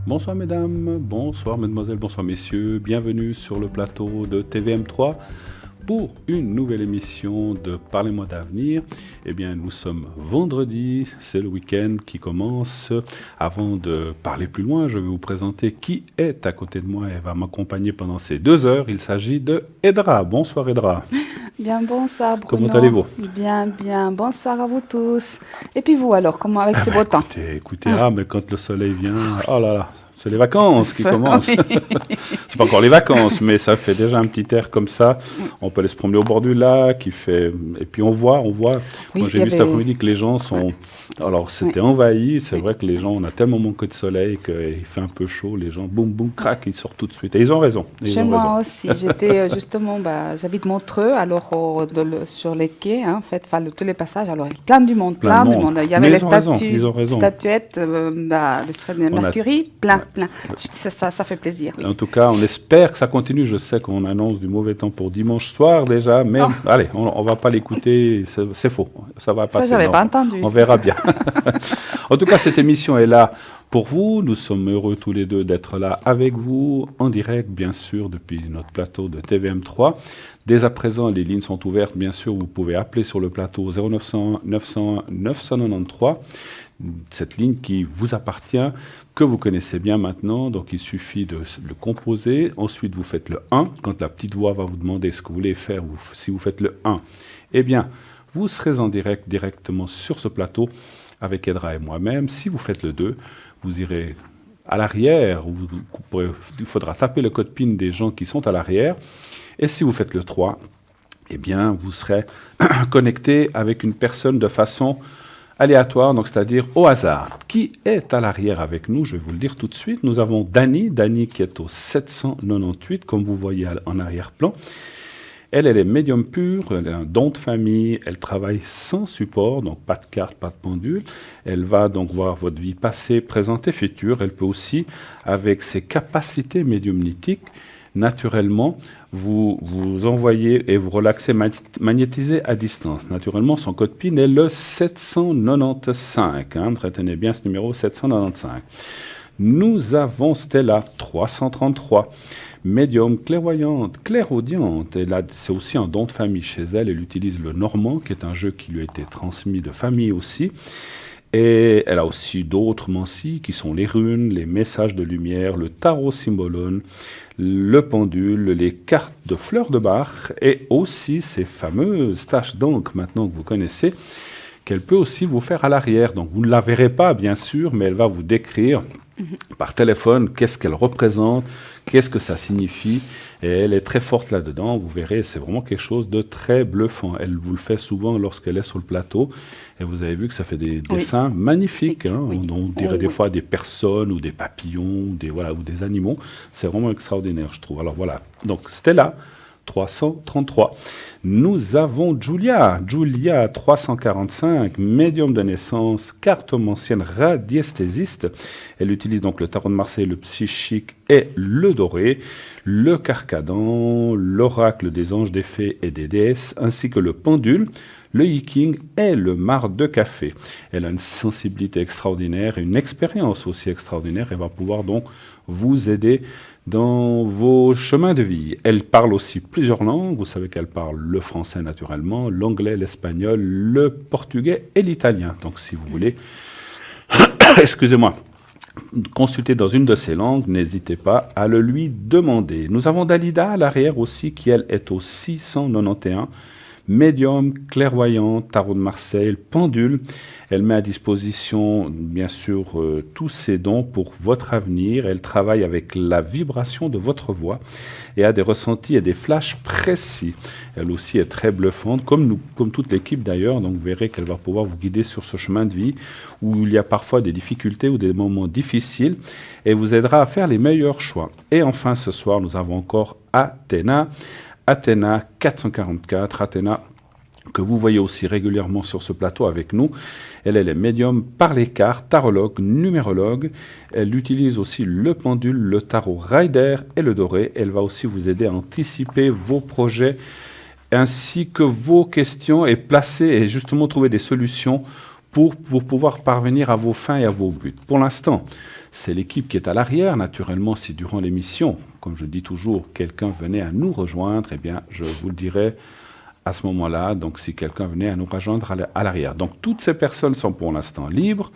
Bonsoir mesdames, bonsoir mesdemoiselles, bonsoir messieurs, bienvenue sur le plateau de TVM3 pour une nouvelle émission de Parlez-moi d'avenir. Eh bien, nous sommes vendredi, c'est le week-end qui commence. Avant de parler plus loin, je vais vous présenter qui est à côté de moi et va m'accompagner pendant ces 2 heures. Il s'agit de Edra. Bonsoir Edra. Bien, bonsoir Comment Bruno. allez-vous? Bien, bien. Bonsoir à vous tous. Et puis vous alors, comment avec ce beau temps? Écoutez, mais quand le soleil vient, oh là là, c'est les vacances qui commencent. Oui. C'est pas encore les vacances, mais ça fait déjà un petit air comme ça. On peut aller se promener au bord du lac, et puis on voit. Oui, Moi, j'ai il y vu cet avait... après-midi que les gens sont. Alors, c'était envahi. C'est vrai que les gens, on a tellement manqué de soleil qu'il fait un peu chaud. Les gens, boum, boum, crac, ils sortent tout de suite. Et ils ont raison. Chez moi aussi, j'étais justement, j'habite Montreux, alors sur les quais, hein, en fait, enfin, tous les passages, alors il y a plein du monde, plein du monde. Il y avait Mais les ils ont raison. statuettes de Freddie Mercury, plein. Ça fait plaisir. Oui. En tout cas, on espère que ça continue. Je sais qu'on annonce du mauvais temps pour dimanche soir déjà, mais allez, on va pas l'écouter. C'est faux. Ça va passer. Ça, j'avais pas entendu. On verra bien. En tout cas, cette émission est là pour vous. Nous sommes heureux tous les deux d'être là avec vous, en direct, bien sûr, depuis notre plateau de TVM3. Dès à présent, les lignes sont ouvertes, bien sûr. Vous pouvez appeler sur le plateau 0900 900 993. Cette ligne qui vous appartient, que vous connaissez bien maintenant. Donc, il suffit de le composer. Ensuite, vous faites le 1. Quand la petite voix va vous demander ce que vous voulez faire, si vous faites le 1, eh bien, vous serez en direct directement sur ce plateau avec Edra et moi-même. Si vous faites le 2, vous irez à l'arrière. Il faudra taper le code PIN des gens qui sont à l'arrière. Et si vous faites le 3, eh bien, vous serez connecté avec une personne de façon aléatoire, donc c'est-à-dire au hasard. Qui est à l'arrière avec nous? Je vais vous le dire tout de suite. Nous avons Dani qui est au 798, comme vous voyez en arrière-plan. Elle est médium pure, elle a un don de famille, elle travaille sans support, donc pas de carte, pas de pendule. Elle va donc voir votre vie passée, présente et future. Elle peut aussi, avec ses capacités médiumnitiques, naturellement, vous envoyer et vous relaxer, magnétiser à distance. Naturellement, son code PIN est le 795. Retenez bien ce numéro, 795. Nous avons Stella, 333. Médium, clairvoyante, clairaudiente. C'est aussi un don de famille chez elle. Elle utilise le normand, qui est un jeu qui lui a été transmis de famille aussi. Et elle a aussi d'autres mancies qui sont les runes, les messages de lumière, le tarot symbolone, le pendule, les cartes de fleurs de Bach et aussi ces fameuses taches d'encre maintenant que vous connaissez, qu'elle peut aussi vous faire à l'arrière. Donc vous ne la verrez pas bien sûr, mais elle va vous décrire par téléphone qu'est-ce qu'elle représente, qu'est-ce que ça signifie. Et elle est très forte là-dedans, vous verrez, c'est vraiment quelque chose de très bluffant. Elle vous le fait souvent lorsqu'elle est sur le plateau. Et vous avez vu que ça fait des dessins magnifiques. On dirait des fois des personnes ou des papillons ou des animaux. C'est vraiment extraordinaire, je trouve. Alors voilà, donc Stella, 333. Nous avons Julia, 345, médium de naissance, cartomancienne radiesthésiste. Elle utilise donc le tarot de Marseille, le psychique et le doré, le carcadan, l'oracle des anges, des fées et des déesses, ainsi que le pendule, le yiking et le marc de café. Elle a une sensibilité extraordinaire et une expérience aussi extraordinaire et va pouvoir donc vous aider dans vos chemins de vie. Elle parle aussi plusieurs langues. Vous savez qu'elle parle le français naturellement, l'anglais, l'espagnol, le portugais et l'italien. Donc si vous voulez, excusez-moi, consulter dans une de ces langues, n'hésitez pas à le lui demander. Nous avons Dalida à l'arrière aussi, qui elle est au 691. Médium, clairvoyante, tarot de Marseille, pendule. Elle met à disposition, bien sûr, tous ses dons pour votre avenir. Elle travaille avec la vibration de votre voix et a des ressentis et des flashs précis. Elle aussi est très bluffante, comme toute l'équipe d'ailleurs. Donc vous verrez qu'elle va pouvoir vous guider sur ce chemin de vie où il y a parfois des difficultés ou des moments difficiles et vous aidera à faire les meilleurs choix. Et enfin, ce soir, nous avons encore Athéna. Athéna 444, Athéna que vous voyez aussi régulièrement sur ce plateau avec nous. Elle est médium par les cartes, tarologue, numérologue. Elle utilise aussi le pendule, le tarot Rider et le doré. Elle va aussi vous aider à anticiper vos projets ainsi que vos questions et placer et justement trouver des solutions pour pouvoir parvenir à vos fins et à vos buts. Pour l'instant, c'est l'équipe qui est à l'arrière. Naturellement, si durant l'émission, comme je dis toujours, quelqu'un venait à nous rejoindre, eh bien, je vous le dirai à ce moment-là, donc si quelqu'un venait à nous rejoindre à l'arrière. Donc toutes ces personnes sont pour l'instant libres.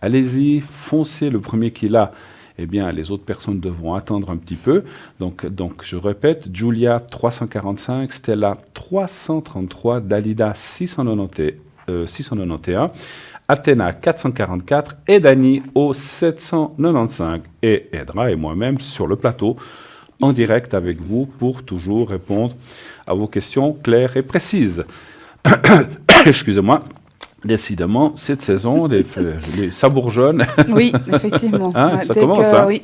Allez-y, foncez, le premier qui l'a, eh bien les autres personnes devront attendre un petit peu. Donc je répète, Julia 345, Stella 333, Dalida 691, Athéna 444 et Dani au 795. Et Edra et moi-même sur le plateau en direct avec vous pour toujours répondre à vos questions claires et précises. Excusez-moi, décidément, cette saison, les sabourgeonnes. Oui, effectivement. Hein, ça commence, hein. Oui.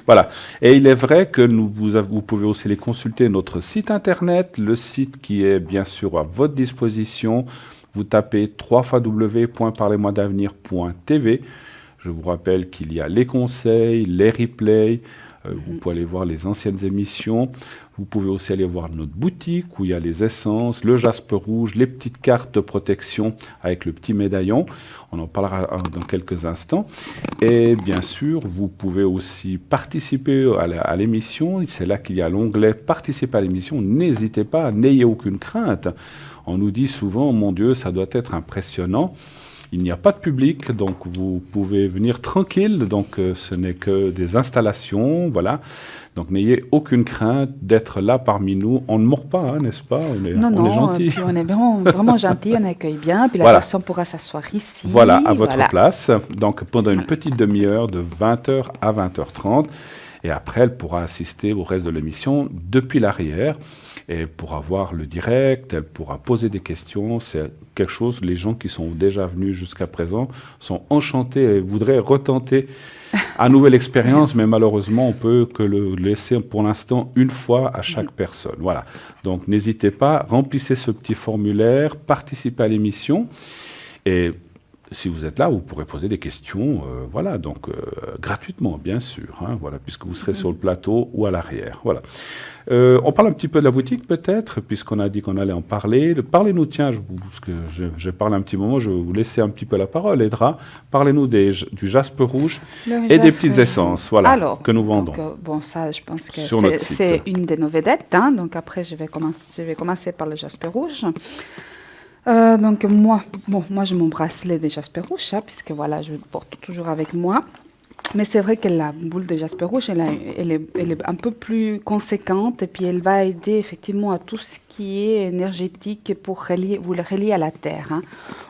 Voilà. Et il est vrai que vous pouvez aussi les consulter notre site internet, le site qui est bien sûr à votre disposition. Vous tapez www.parlez-moi-d'avenir.tv. Je vous rappelle qu'il y a les conseils, les replays. Vous pouvez aller voir les anciennes émissions. Vous pouvez aussi aller voir notre boutique où il y a les essences, le jaspe rouge, les petites cartes de protection avec le petit médaillon. On en parlera dans quelques instants. Et bien sûr, vous pouvez aussi participer à l'émission. C'est là qu'il y a l'onglet « Participer à l'émission ». N'hésitez pas, n'ayez aucune crainte. On nous dit souvent « Mon Dieu, ça doit être impressionnant ». Il n'y a pas de public, donc vous pouvez venir tranquille, donc ce n'est que des installations, voilà. Donc n'ayez aucune crainte d'être là parmi nous. On ne mord pas, hein, n'est-ce pas? On est gentil. Puis on est vraiment gentil, on accueille bien, puis la personne pourra s'asseoir ici. Voilà, à votre place, donc pendant une petite demi-heure de 20h à 20h30. Et après, elle pourra assister au reste de l'émission depuis l'arrière. Et elle pourra voir le direct, elle pourra poser des questions. C'est quelque chose, les gens qui sont déjà venus jusqu'à présent sont enchantés et voudraient retenter à nouvelle expérience, mais malheureusement, on peut que le laisser pour l'instant une fois à chaque personne. Voilà. Donc, n'hésitez pas, remplissez ce petit formulaire, participez à l'émission. Et si vous êtes là, vous pourrez poser des questions, voilà, donc gratuitement, bien sûr, hein, voilà, puisque vous serez sur le plateau ou à l'arrière, voilà. On parle un petit peu de la boutique, peut-être, puisqu'on a dit qu'on allait en parler. Parlez-nous, tiens, parce que je parle un petit moment, je vais vous laisser un petit peu la parole, Edra. Parlez-nous du jaspe rouge et des petites essences, voilà, alors, que nous vendons. Donc, bon, ça, je pense que c'est une de nos vedettes, hein, donc après, je vais commencer par le jaspe rouge. Donc moi j'ai mon bracelet de jaspe rouge, hein, puisque voilà, je le porte toujours avec moi. Mais c'est vrai que la boule de jaspe rouge, elle est un peu plus conséquente et puis elle va aider effectivement à tout ce qui est énergétique pour vous le relier à la terre. Hein.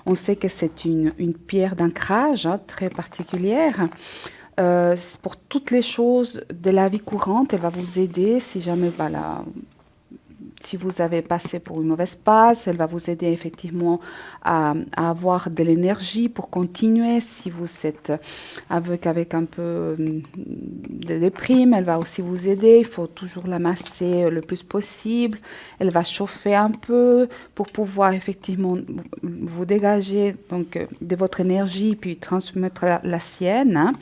On sait que c'est une pierre d'ancrage, hein, très particulière. Pour toutes les choses de la vie courante, elle va vous aider si jamais si vous avez passé pour une mauvaise passe, elle va vous aider effectivement à avoir de l'énergie pour continuer. Si vous êtes avec un peu de déprime, elle va aussi vous aider. Il faut toujours la masser le plus possible. Elle va chauffer un peu pour pouvoir effectivement vous dégager donc, de votre énergie puis transmettre la sienne. Hein.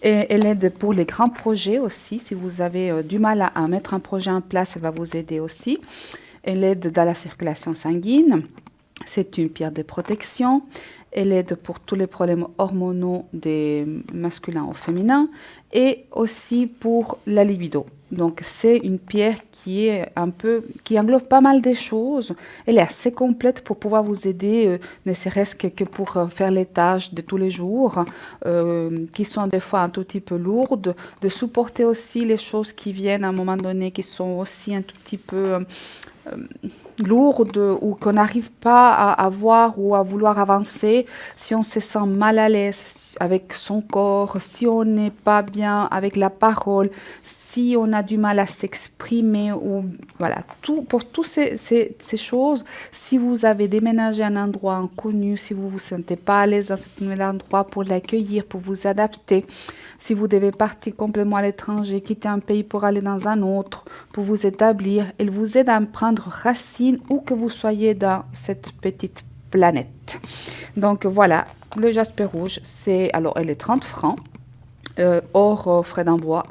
Et elle aide pour les grands projets aussi. Si vous avez du mal à mettre un projet en place, elle va vous aider aussi. Elle aide dans la circulation sanguine. C'est une pierre de protection. Elle aide pour tous les problèmes hormonaux des masculins ou féminins et aussi pour la libido. Donc, c'est une pierre qui englobe pas mal de choses. Elle est assez complète pour pouvoir vous aider, ne serait-ce que pour faire les tâches de tous les jours, qui sont des fois un tout petit peu lourdes, de supporter aussi les choses qui viennent à un moment donné, qui sont aussi un tout petit peu lourdes ou qu'on n'arrive pas à voir ou à vouloir avancer, si on se sent mal à l'aise avec son corps, si on n'est pas bien avec la parole, si on a du mal à s'exprimer, ou voilà, pour toutes ces choses, si vous avez déménagé à un endroit inconnu, si vous ne vous sentez pas à l'aise dans ce nouvel endroit pour l'accueillir, pour vous adapter, si vous devez partir complètement à l'étranger, quitter un pays pour aller dans un autre, pour vous établir, elle vous aide à prendre racine où que vous soyez dans cette petite planète. Donc voilà, le jaspe rouge, elle est 30 francs. Hors frais d'envoi.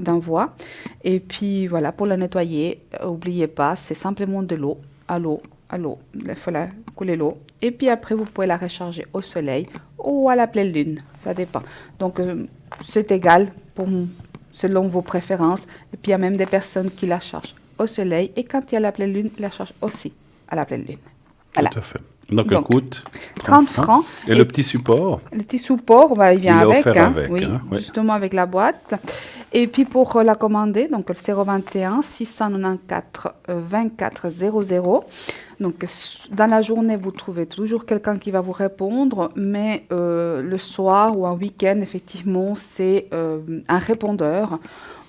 Et puis voilà, pour la nettoyer, n'oubliez pas, c'est simplement de l'eau, à l'eau. Il faut couler l'eau. Et puis après, vous pouvez la recharger au soleil ou à la pleine lune, ça dépend. Donc, c'est égal selon vos préférences. Et puis, il y a même des personnes qui la chargent au soleil. Et quand il y a la pleine lune, ils la chargent aussi à la pleine lune. Voilà. Tout à fait. Donc, elle coûte 30 francs. Et le petit support? Le petit support, il vient avec. Oui. Justement avec la boîte. Et puis, pour la commander, donc le 021 694 24 00. Donc, dans la journée, vous trouvez toujours quelqu'un qui va vous répondre, mais le soir ou un week-end, effectivement, c'est un répondeur.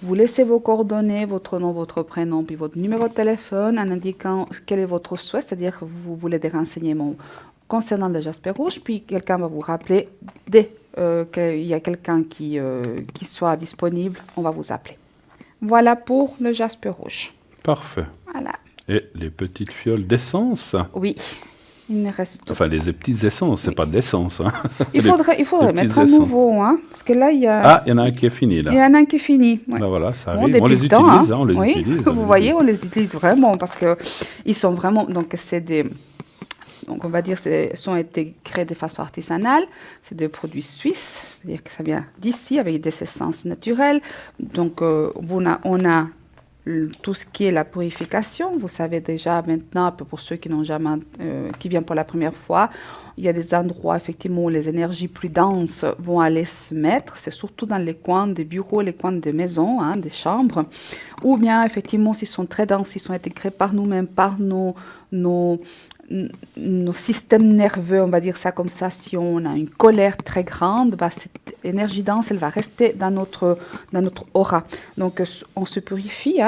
Vous laissez vos coordonnées, votre nom, votre prénom, puis votre numéro de téléphone en indiquant quel est votre souhait, c'est-à-dire que vous voulez des renseignements concernant le Jasper rouge, puis quelqu'un va vous rappeler dès qu'il y a quelqu'un qui soit disponible, on va vous appeler. Voilà pour le Jasper rouge. Parfait. Voilà. Et les petites fioles d'essence? Oui. Il ne reste... Enfin, les petites essences, c'est pas de l'essence. Hein. Il faudrait mettre un nouveau, hein, parce que là, il y a... Ah, il y en a un qui est fini, là. Il y en a un qui est fini. Ouais. Ben voilà, ça arrive. On les utilise, on les utilise. Vous voyez, on les utilise vraiment, parce qu'ils sont vraiment... Donc, c'est des... Donc, on va dire qu'ils ont été créés de façon artisanale. C'est des produits suisses, c'est-à-dire que ça vient d'ici, avec des essences naturelles. Donc, on a tout ce qui est la purification. Vous savez déjà maintenant, pour ceux qui n'ont jamais, qui viennent pour la première fois, il y a des endroits effectivement où les énergies plus denses vont aller se mettre. C'est surtout dans les coins des bureaux, les coins des maisons, hein, des chambres. Ou bien effectivement, s'ils sont très denses, ils sont intégrés par nous-mêmes, par nos systèmes nerveux, on va dire ça comme ça. Si on a une colère très grande, cette énergie dense, elle va rester dans notre aura. Donc, on se purifie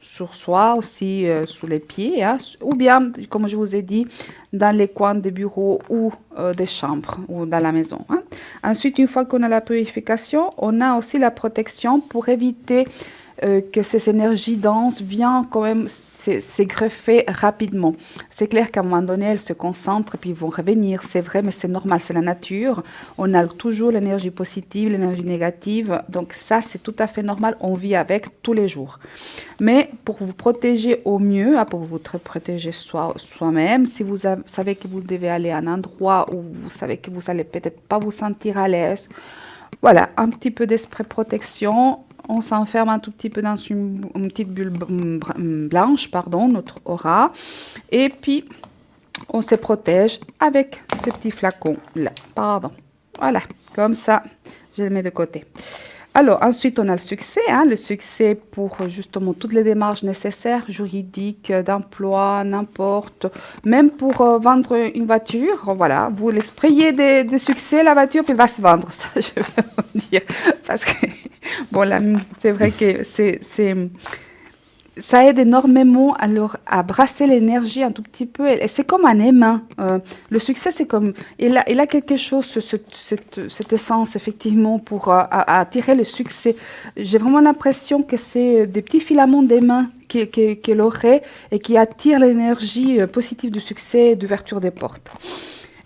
sur soi, aussi sous les pieds, ou bien, comme je vous ai dit, dans les coins des bureaux ou des chambres ou dans la maison. Hein. Ensuite, une fois qu'on a la purification, on a aussi la protection pour éviter que ces énergies denses viennent quand même s'égreffer rapidement. C'est clair qu'à un moment donné, elles se concentrent, puis ils vont revenir, c'est vrai, mais c'est normal, c'est la nature. On a toujours l'énergie positive, l'énergie négative, donc ça, c'est tout à fait normal, on vit avec tous les jours. Mais pour vous protéger au mieux, pour vous protéger soi-même, si vous savez que vous devez aller à un endroit où vous savez que vous n'allez peut-être pas vous sentir à l'aise, voilà, un petit peu d'esprit protection. On s'enferme un tout petit peu dans une petite bulle blanche, notre aura. Et puis, on se protège avec ce petit flacon-là. Voilà, comme ça, je le mets de côté. Alors, ensuite, on a le succès pour justement toutes les démarches nécessaires, juridiques, d'emploi, n'importe. Même pour vendre une voiture, voilà, vous l'exprayez de succès, la voiture, puis elle va se vendre, ça, je vais vous dire. Parce que, bon, là, c'est vrai que ça aide énormément à brasser l'énergie un tout petit peu. Et c'est comme un aimant. Le succès, c'est comme... Il a quelque chose, cette essence, effectivement, pour attirer le succès. J'ai vraiment l'impression que c'est des petits filaments d'aimant qu'elle aurait et qui attirent l'énergie positive du succès et d'ouverture des portes.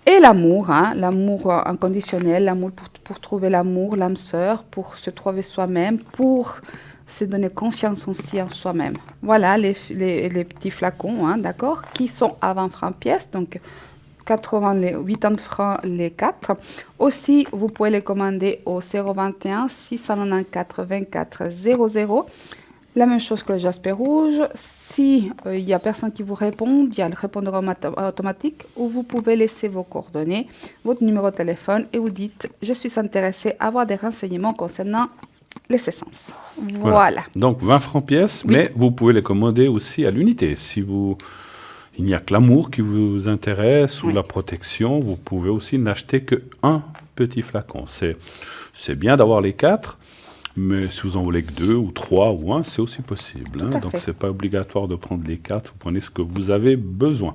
Et l'amour, l'amour inconditionnel, l'amour pour trouver l'amour, l'âme sœur, pour se trouver soi-même, pour... c'est donner confiance aussi en soi-même. Voilà les petits flacons, d'accord, qui sont à 20 francs pièce, donc 80 francs les 4. Aussi, vous pouvez les commander au 021 694 24 00. La même chose que le Jasper rouge. Si il y a personne qui vous répond, il y a le répondeur automatique où vous pouvez laisser vos coordonnées, votre numéro de téléphone et vous dites « Je suis intéressé à avoir des renseignements concernant les essences. » Voilà. Donc 20 francs pièce, oui. Mais vous pouvez les commander aussi à l'unité. Si il n'y a que l'amour qui vous intéresse ou la protection, vous pouvez aussi n'acheter qu'un petit flacon. C'est bien d'avoir les 4, mais si vous en voulez que 2 ou 3 ou 1, c'est aussi possible. Donc c'est pas obligatoire de prendre les 4, vous prenez ce que vous avez besoin.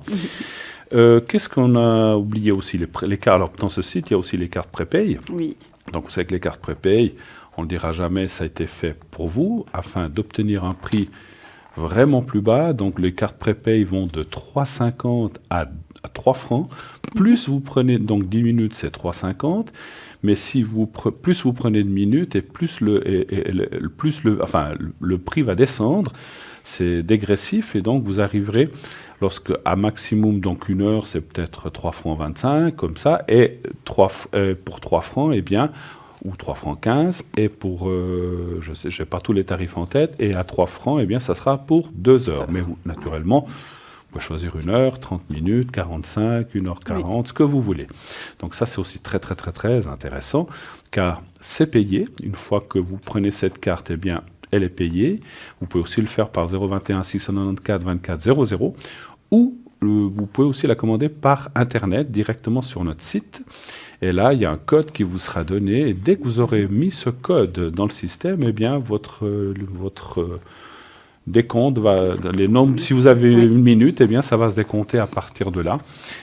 Qu'est-ce qu'on a oublié aussi les cartes. Alors dans ce site, il y a aussi les cartes prépay. Oui. Donc vous savez que les cartes prépay, on ne le dira jamais, ça a été fait pour vous, afin d'obtenir un prix vraiment plus bas. Donc les cartes prépay vont de 3,50 à 3 francs. Plus vous prenez, donc 10 minutes, c'est 3,50. Mais si plus vous prenez de minutes, et plus le prix va descendre. c'est dégressif et donc vous arriverez lorsque à maximum, donc 1 heure, c'est peut-être 3 francs 25, comme ça, et pour 3 francs, eh bien, ou 3 francs 15, et pour, je n'ai pas tous les tarifs en tête, et à 3 francs, eh bien, ça sera pour 2 heures. Mais vous, naturellement, vous pouvez choisir 1 heure, 30 minutes, 45, 1h40, ce que vous voulez. Donc ça, c'est aussi très, très, très, très intéressant, car c'est payé. Une fois que vous prenez cette carte, eh bien, elle est payée. Vous pouvez aussi le faire par 021 694 24 00, ou vous pouvez aussi la commander par Internet, directement sur notre site. Et là, il y a un code qui vous sera donné. Et dès que vous aurez mis ce code dans le système, eh bien, votre décompte va... si vous avez 1 minute, eh bien, ça va se décompter à partir de là.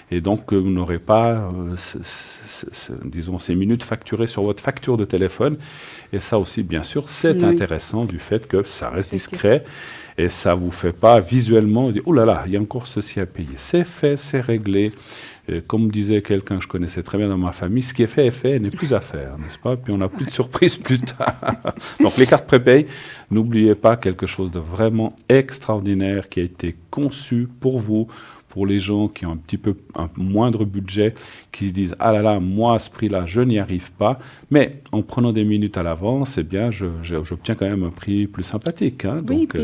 Et donc, vous n'aurez pas, disons, ces minutes facturées sur votre facture de téléphone. Et ça aussi, bien sûr, c'est intéressant du fait que ça reste discret. Et ça ne vous fait pas visuellement dire « Oh là là, il y a encore ceci à payer ». C'est fait, c'est réglé. Et comme disait quelqu'un que je connaissais très bien dans ma famille, ce qui est fait, n'est plus à faire, n'est-ce pas? Puis on n'a plus de surprise plus tard. Donc les cartes prépay, n'oubliez pas quelque chose de vraiment extraordinaire qui a été conçu pour vous, pour les gens qui ont un moindre budget, qui se disent « Ah là là, moi, à ce prix-là, je n'y arrive pas. » Mais en prenant des minutes à l'avance, eh bien, j'obtiens quand même un prix plus sympathique. Hein, oui, donc, vous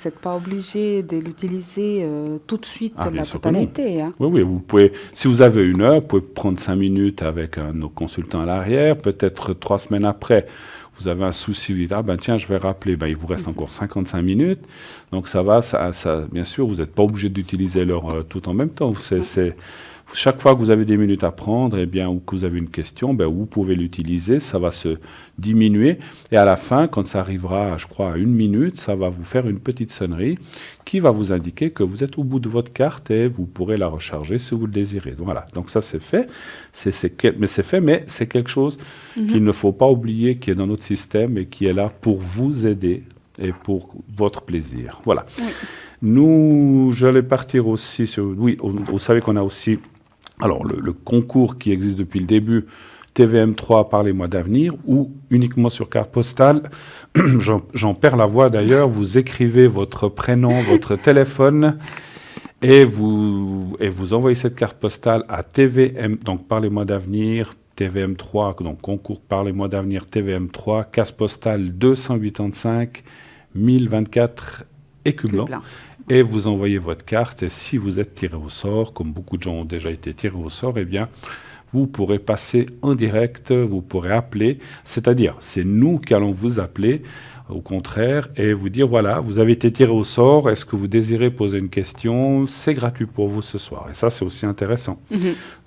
n'êtes pas obligé de l'utiliser tout de suite, la totalité. Hein. Oui, vous pouvez, si vous avez 1 heure, vous pouvez prendre 5 minutes avec un de nos consultants à l'arrière, peut-être 3 semaines après, vous avez un souci, vous dites, ah ben tiens, je vais rappeler, ben, il vous reste encore 55 minutes. Donc ça va, bien sûr, vous n'êtes pas obligé d'utiliser l'heure tout en même temps. Chaque fois que vous avez des minutes à prendre, eh bien, ou que vous avez une question, ben, vous pouvez l'utiliser, ça va se diminuer. Et à la fin, quand ça arrivera, je crois, à 1 minute, ça va vous faire une petite sonnerie qui va vous indiquer que vous êtes au bout de votre carte et vous pourrez la recharger si vous le désirez. Voilà, donc ça c'est fait. Mais c'est quelque chose qu'il ne faut pas oublier, qui est dans notre système et qui est là pour vous aider et pour votre plaisir. Voilà. Oui. J'allais partir aussi sur... Oui, vous savez qu'on a aussi... Alors, le concours qui existe depuis le début, TVM3 par les mois d'avenir, ou uniquement sur carte postale, j'en perds la voix d'ailleurs, vous écrivez votre prénom, votre téléphone, et vous envoyez cette carte postale à TVM, donc par les mois d'avenir, TVM3, donc concours par les mois d'avenir, TVM3, case postale 285 1024 Écublanc. Et vous envoyez votre carte, et si vous êtes tiré au sort, comme beaucoup de gens ont déjà été tirés au sort, eh bien, vous pourrez passer en direct, vous pourrez appeler, c'est-à-dire, c'est nous qui allons vous appeler, au contraire, et vous dire, voilà, vous avez été tiré au sort, est-ce que vous désirez poser une question? C'est gratuit pour vous ce soir. Et ça, c'est aussi intéressant.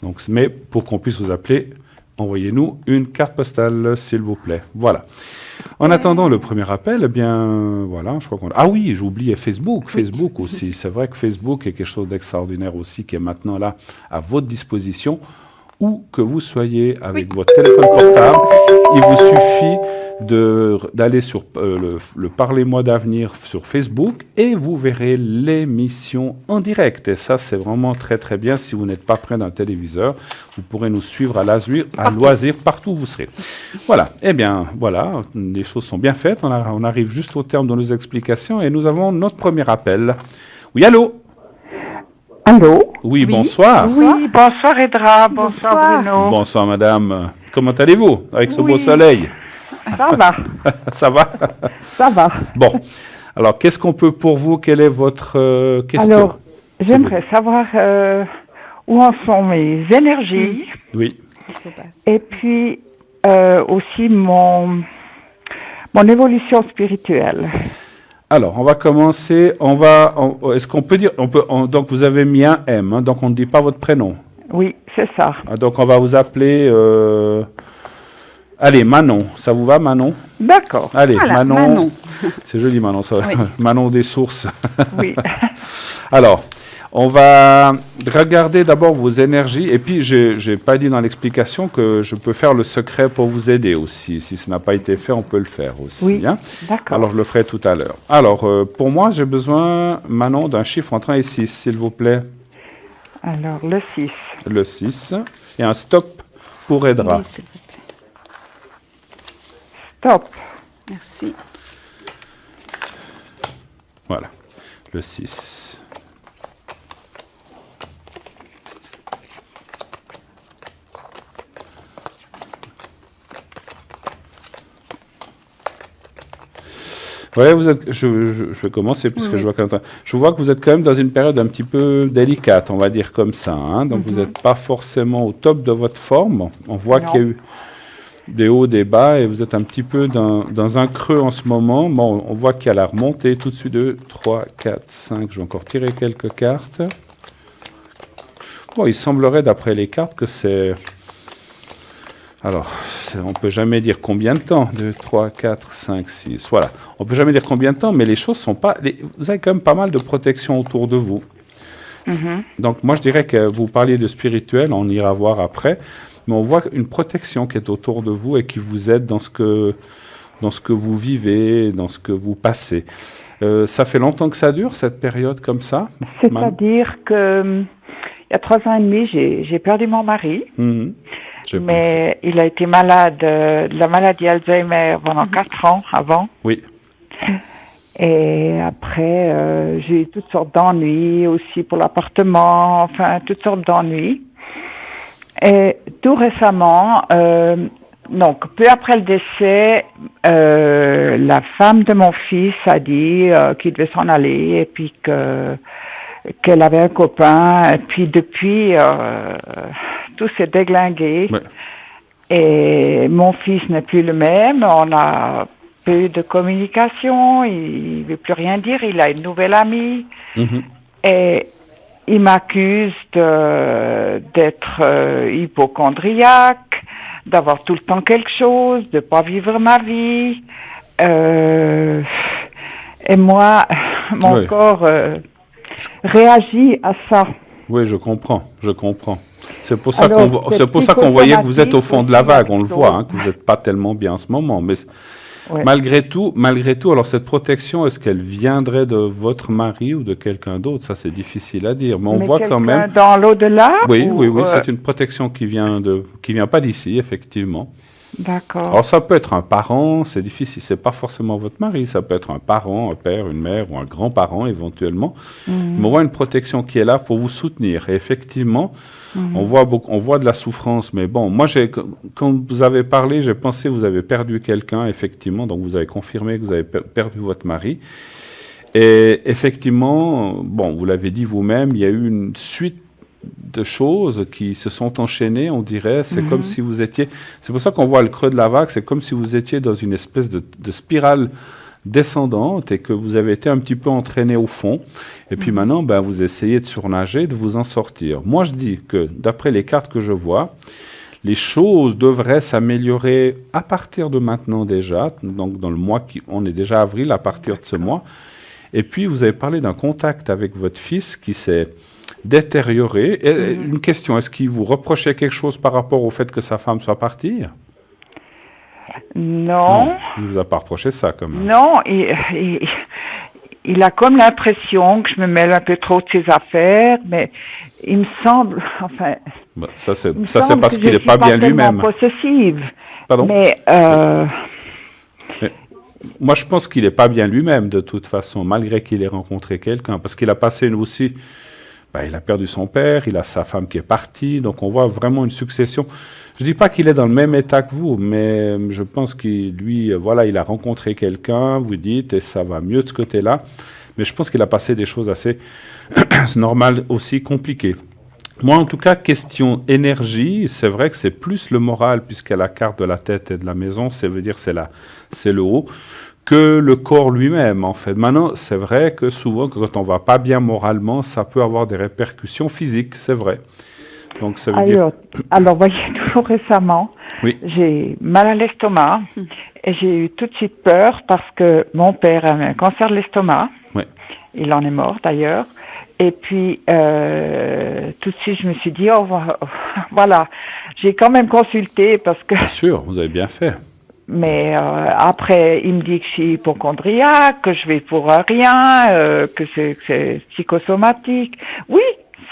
Donc, mais pour qu'on puisse vous appeler, envoyez-nous une carte postale, s'il vous plaît. Voilà. En attendant le premier appel, eh bien, voilà, je crois qu'on... Ah oui, j'ai oublié Facebook. Oui. Facebook aussi. C'est vrai que Facebook est quelque chose d'extraordinaire aussi, qui est maintenant là, à votre disposition. Où que vous soyez avec votre téléphone portable, il vous suffit d'aller sur le Parlez-moi d'avenir sur Facebook et vous verrez l'émission en direct. Et ça, c'est vraiment très très bien. Si vous n'êtes pas près d'un téléviseur, vous pourrez nous suivre à loisir partout où vous serez. Voilà. Eh bien, voilà, les choses sont bien faites. On arrive juste au terme de nos explications et nous avons notre premier appel. Oui, allô? Allô? Oui, bonsoir. Oui, bonsoir Edra, bonsoir Bruno. Bonsoir madame. Comment allez-vous avec ce beau soleil? Ça va. Ça va? Ça va. Bon, alors qu'est-ce qu'on peut pour vous? Quelle est votre question? Alors, j'aimerais savoir où en sont mes énergies. Oui. Et puis aussi mon évolution spirituelle. Alors, on va commencer. Est-ce qu'on peut dire... donc, vous avez mis un M, hein, donc on ne dit pas votre prénom. Oui, c'est ça. Ah, donc, on va vous appeler... Allez, Manon. Ça vous va, Manon? D'accord. Allez, voilà, Manon. C'est joli, Manon. Ça. Oui. Manon des sources. Oui. Alors, on va regarder d'abord vos énergies. Et puis, je n'ai pas dit dans l'explication que je peux faire le secret pour vous aider aussi. Si ça n'a pas été fait, on peut le faire aussi. Oui, hein. d'accord. Alors, je le ferai tout à l'heure. Alors, pour moi, j'ai besoin, Manon, d'un chiffre entre 1 et 6, s'il vous plaît. Alors, le 6. Le 6. Et un stop pour Edra. Oui, s'il vous plaît. Stop. Merci. Voilà, le 6. Ouais, vous êtes. Je vais commencer puisque je vois que vous êtes quand même dans une période un petit peu délicate, on va dire comme ça. Hein. Donc vous n'êtes pas forcément au top de votre forme. On voit qu'il y a eu des hauts, des bas, et vous êtes un petit peu dans un creux en ce moment. Bon, on voit qu'il y a la remontée tout de suite. 2, 3, 4, 5. Je vais encore tirer quelques cartes. Bon, il semblerait, d'après les cartes, que c'est. Alors, on ne peut jamais dire combien de temps. 2, 3, 4, 5, 6. Voilà. On ne peut jamais dire combien de temps, mais les choses sont pas. Vous avez quand même pas mal de protection autour de vous. Donc, moi, je dirais que vous parliez de spirituel, on ira voir après. Mais on voit une protection qui est autour de vous et qui vous aide dans ce que vous vivez, dans ce que vous passez. Ça fait longtemps que ça dure, cette période comme ça? C'est-à-dire que il y a 3 ans et demi, j'ai perdu mon mari. Mais il a été malade de la maladie Alzheimer pendant 4 ans avant. Oui. Et après, j'ai eu toutes sortes d'ennuis aussi pour l'appartement, enfin, toutes sortes d'ennuis. Et tout récemment, donc peu après le décès, la femme de mon fils a dit qu'il devait s'en aller et puis qu'elle avait un copain. Et puis depuis, tout s'est déglingué. Ouais. Et mon fils n'est plus le même. On a peu de communication. Il ne veut plus rien dire. Il a une nouvelle amie. Et il m'accuse d'être hypocondriaque, d'avoir tout le temps quelque chose, de ne pas vivre ma vie. Et moi, mon corps réagit à ça. Oui, je comprends. C'est pour ça qu'on voyait que vous êtes au fond de la vague, on le voit, hein, que vous n'êtes pas tellement bien en ce moment. Mais malgré tout, alors cette protection, est-ce qu'elle viendrait de votre mari ou de quelqu'un d'autre? Ça, c'est difficile à dire. Mais on voit quand même. Dans l'au-delà? Oui, c'est une protection qui vient pas d'ici, effectivement. D'accord. Alors ça peut être un parent, c'est difficile, c'est pas forcément votre mari, ça peut être un parent, un père, une mère ou un grand-parent éventuellement. Mais on voit une protection qui est là pour vous soutenir. Et effectivement, on voit de la souffrance. Mais bon, moi, quand vous avez parlé, j'ai pensé que vous avez perdu quelqu'un, effectivement. Donc vous avez confirmé que vous avez perdu votre mari. Et effectivement, bon, vous l'avez dit vous-même, il y a eu une suite de choses qui se sont enchaînées, on dirait. C'est comme si vous étiez... C'est pour ça qu'on voit le creux de la vague. C'est comme si vous étiez dans une espèce de spirale descendante et que vous avez été un petit peu entraîné au fond. Et puis maintenant, vous essayez de surnager, de vous en sortir. Moi, je dis que, d'après les cartes que je vois, les choses devraient s'améliorer à partir de maintenant déjà. Donc, dans le mois on est déjà avril, à partir de ce mois. Et puis, vous avez parlé d'un contact avec votre fils qui s'est détérioré. Et une question, est-ce qu'il vous reprochait quelque chose par rapport au fait que sa femme soit partie? Non. Il ne vous a pas reproché ça, quand même. Non, il a comme l'impression que je me mêle un peu trop de ses affaires, mais il me semble, enfin... ça, c'est parce qu'il n'est pas bien lui-même. Possessive. Pardon? Mais moi, je pense qu'il n'est pas bien lui-même, de toute façon, malgré qu'il ait rencontré quelqu'un, parce qu'il a passé aussi... il a perdu son père, il a sa femme qui est partie, donc on voit vraiment une succession. Je ne dis pas qu'il est dans le même état que vous, mais je pense qu'il, lui, il a rencontré quelqu'un, vous dites, et ça va mieux de ce côté-là. Mais je pense qu'il a passé des choses assez normales, aussi compliquées. Moi, en tout cas, question énergie, c'est vrai que c'est plus le moral, puisqu'il y a la carte de la tête et de la maison, ça veut dire c'est le haut, que le corps lui-même, en fait. Maintenant, c'est vrai que souvent, quand on ne va pas bien moralement, ça peut avoir des répercussions physiques, c'est vrai. Donc, ça veut dire... Alors, voyez, tout récemment, j'ai mal à l'estomac et j'ai eu tout de suite peur parce que mon père avait un cancer de l'estomac. Oui. Il en est mort, d'ailleurs. Et puis, tout de suite, je me suis dit, voilà, j'ai quand même consulté parce que... Bien sûr, vous avez bien fait. Mais après, il me dit que je suis hypocondriaque, que je vais pour rien, que c'est psychosomatique. Oui,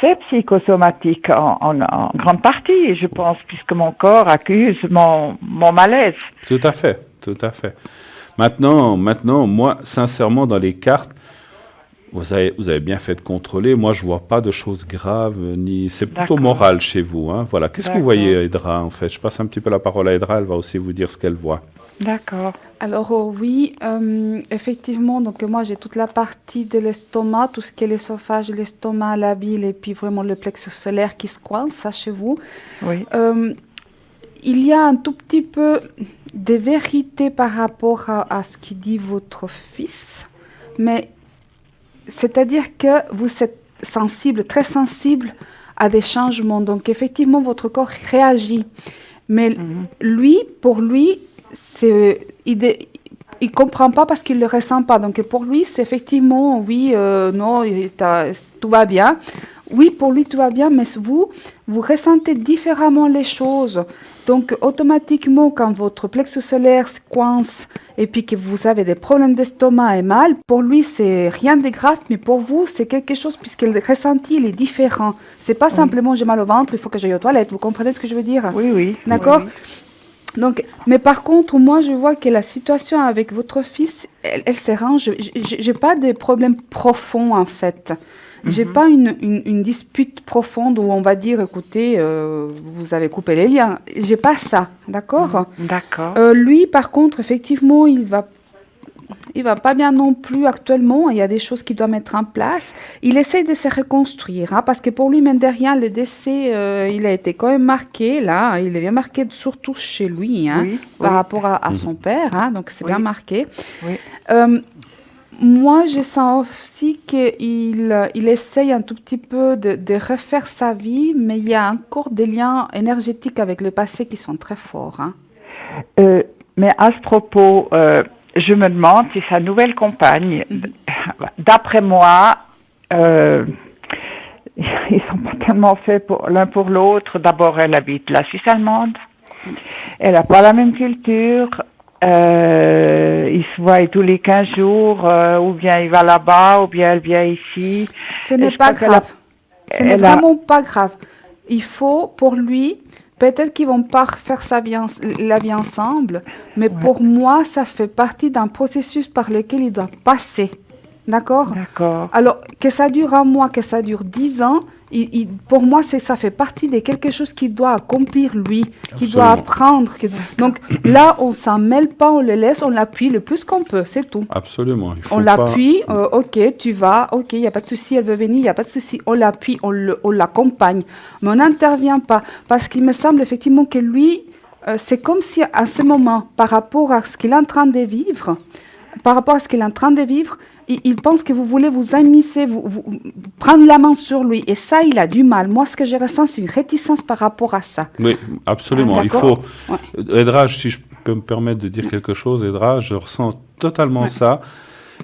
c'est psychosomatique en grande partie, je pense, puisque mon corps accuse mon malaise. Tout à fait, tout à fait. Maintenant, moi, sincèrement, dans les cartes, Vous avez bien fait de contrôler. Moi, je ne vois pas de choses graves, c'est plutôt moral chez vous. Hein. Voilà. Qu'est-ce que vous voyez, Edra, en fait? Je passe un petit peu la parole à Edra, elle va aussi vous dire ce qu'elle voit. D'accord. Alors oui, effectivement, donc moi j'ai toute la partie de l'estomac, tout ce qui est l'œsophage, l'estomac, la bile et puis vraiment le plexus solaire qui se coince, ça chez vous. Oui. Il y a un tout petit peu de vérité par rapport à ce que dit votre fils, mais c'est-à-dire que vous êtes sensible, très sensible à des changements. Donc effectivement, votre corps réagit. Mais lui, pour lui, il ne comprend pas parce qu'il ne le ressent pas. Donc pour lui, c'est effectivement, oui, non, tout va bien. Oui, pour lui, tout va bien, mais vous ressentez différemment les choses. Donc, automatiquement, quand votre plexus solaire se coince et puis que vous avez des problèmes d'estomac et mal, pour lui, c'est rien de grave, mais pour vous, c'est quelque chose, puisque le ressenti, il est différent. C'est pas simplement j'ai mal au ventre, il faut que j'aille aux toilettes. Vous comprenez ce que je veux dire? Oui. D'accord? Oui. Donc, mais par contre, moi, je vois que la situation avec votre fils, elle s'arrange. J'ai pas de problème profond, en fait. J'ai pas une dispute profonde où on va dire, écoutez, vous avez coupé les liens. J'ai pas ça, d'accord? D'accord. Lui, par contre, effectivement, il va pas bien non plus actuellement. Il y a des choses qu'il doit mettre en place. Il essaie de se reconstruire, hein, parce que pour lui, même derrière le décès, il a été quand même marqué, là. Il est bien marqué, surtout chez lui, hein, par rapport à son père. Hein, donc, c'est bien marqué. Oui. Moi, je sens aussi qu'il essaye un tout petit peu de refaire sa vie, mais il y a encore des liens énergétiques avec le passé qui sont très forts. Hein. Mais à ce propos, je me demande si sa nouvelle compagne, d'après moi, ils sont pas tellement faits l'un pour l'autre. D'abord, elle habite la Suisse allemande. Elle n'a pas la même culture. Ils se voient tous les 15 jours, ou bien il va là-bas, ou bien elle vient ici. Ce n'est pas grave. Ce n'est vraiment pas grave. Il faut, pour lui, peut-être qu'ils vont pas faire la vie ensemble, mais pour moi, ça fait partie d'un processus par lequel il doit passer. D'accord? D'accord. Alors, que ça dure un mois, que ça dure 10 ans, pour moi, ça fait partie de quelque chose qu'il doit accomplir, lui, qu'il doit apprendre. Donc là, on ne s'en mêle pas, on le laisse, on l'appuie le plus qu'on peut, c'est tout. Absolument. On l'appuie, ok, tu vas, ok, il n'y a pas de souci, elle veut venir, il n'y a pas de souci. On l'appuie, on l'accompagne, mais on n'intervient pas. Parce qu'il me semble effectivement que lui, c'est comme si à ce moment, par rapport à ce qu'il est en train de vivre, il pense que vous voulez vous immiscer, vous prendre la main sur lui. Et ça, il a du mal. Moi, ce que je ressens, c'est une réticence par rapport à ça. Oui, absolument. Il faut... Edra, si je peux me permettre de dire quelque chose, Edra, je ressens totalement ça.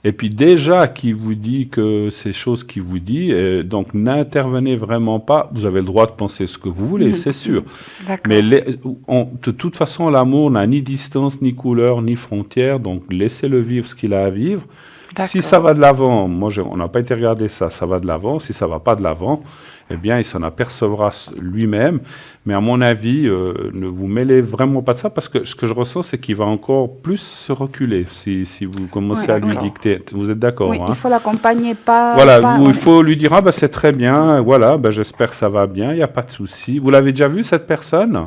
Et puis déjà, qui vous dit que ces choses qu'il vous dit, donc n'intervenez vraiment pas. Vous avez le droit de penser ce que vous voulez, c'est sûr. Mais de toute façon, l'amour n'a ni distance, ni couleur, ni frontière. Donc laissez-le vivre ce qu'il a à vivre. Si ça va de l'avant, on n'a pas été regarder ça, ça va de l'avant. Si ça ne va pas de l'avant, eh bien, il s'en apercevra lui-même. Mais à mon avis, ne vous mêlez vraiment pas de ça, parce que ce que je ressens, c'est qu'il va encore plus se reculer si vous commencez à lui dicter. Vous êtes d'accord? Oui, il faut l'accompagner, pas... Voilà, il faut lui dire, c'est très bien, voilà, j'espère que ça va bien, il n'y a pas de souci. Vous l'avez déjà vu, cette personne?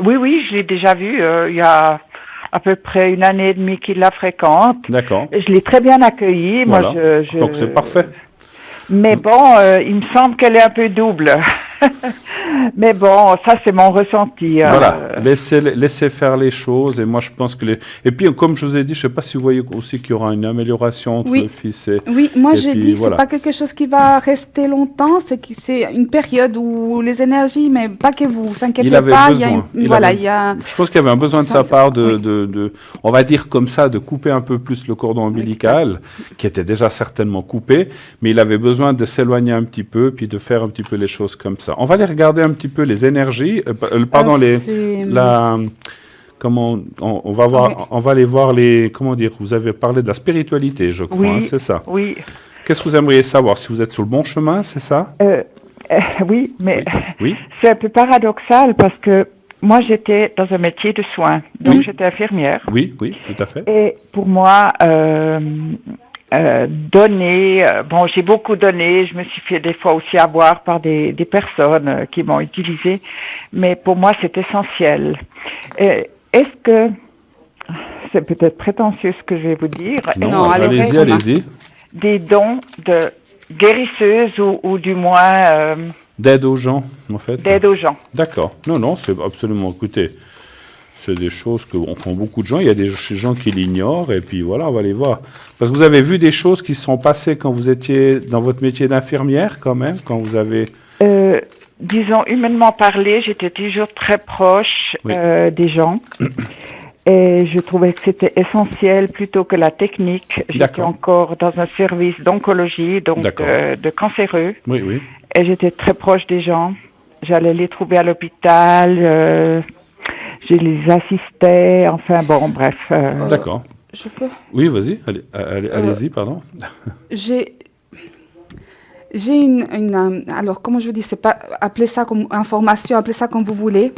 Oui, je l'ai déjà vu, il y a... à peu près 1 année et demie qu'il la fréquente. D'accord. Je l'ai très bien accueillie. Voilà. Donc c'est parfait. Mais bon, il me semble qu'elle est un peu double. Mais bon, ça c'est mon ressenti. Voilà, laissez faire les choses. Et moi je pense que Et puis comme je vous ai dit, je ne sais pas si vous voyez aussi qu'il y aura une amélioration entre le fils et... Oui, moi je dis, c'est pas quelque chose qui va rester longtemps, c'est une période où les énergies, mais pas que vous inquiétez pas. Je pense qu'il y avait un besoin de sa part de, on va dire comme ça, de couper un peu plus le cordon ombilical, qui était déjà certainement coupé, mais il avait besoin de s'éloigner un petit peu, puis de faire un petit peu les choses comme ça. On va aller regarder un petit peu les énergies, on va voir, on va aller voir comment dire, vous avez parlé de la spiritualité, je crois, c'est ça? Oui. Qu'est-ce que vous aimeriez savoir? Si vous êtes sur le bon chemin, c'est ça? Oui, mais c'est un peu paradoxal parce que moi j'étais dans un métier de soins, donc j'étais infirmière. Oui, tout à fait. Et pour moi, donner. Bon, j'ai beaucoup donné. Je me suis fait des fois aussi avoir par des personnes qui m'ont utilisé. Mais pour moi, c'est essentiel. Est-ce que c'est peut-être prétentieux ce que je vais vous dire? Non, allez-y. Des dons de guérisseuses ou du moins... d'aide aux gens, en fait. D'aide aux gens. D'accord. Non, c'est absolument... Écoutez, c'est des choses que font beaucoup de gens. Il y a des gens qui l'ignorent, et puis voilà, on va les voir. Parce que vous avez vu des choses qui se sont passées quand vous étiez dans votre métier d'infirmière, quand même, quand vous avez... Disons, humainement parlé, j'étais toujours très proche des gens. Et je trouvais que c'était essentiel plutôt que la technique. J'étais encore dans un service d'oncologie, donc de cancéreux. Oui. Et j'étais très proche des gens. J'allais les trouver à l'hôpital, je les assistais, enfin bon, bref. D'accord. Je peux? Oui, vas-y, allez-y, pardon. J'ai une alors, comment je vous dis, c'est pas, appelez ça comme information, appelez ça comme vous voulez.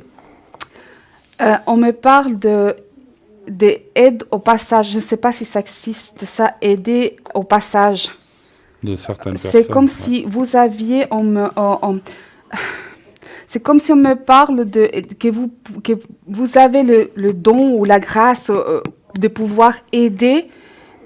On me parle des aides au passage. Je ne sais pas si ça existe, ça, aider au passage. De certaines personnes. C'est comme si vous aviez, c'est comme si on me parle que vous avez le don ou la grâce de pouvoir aider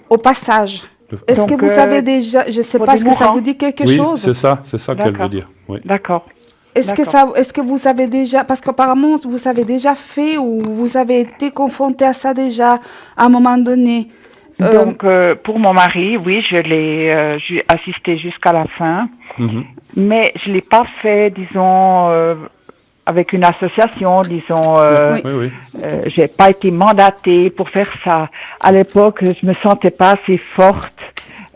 au passage. Est-ce que vous avez déjà, je ne sais pas, est-ce que ça vous dit quelque chose? Oui, c'est ça qu'elle veut dire. Oui. D'accord. Est-ce que vous avez déjà, parce qu'apparemment vous avez déjà fait ou vous avez été confronté à ça déjà à un moment donné? Donc pour mon mari, oui, j'ai assisté jusqu'à la fin, mais je l'ai pas fait, disons, avec une association, disons. Oui. J'ai pas été mandatée pour faire ça. À l'époque, je me sentais pas assez forte.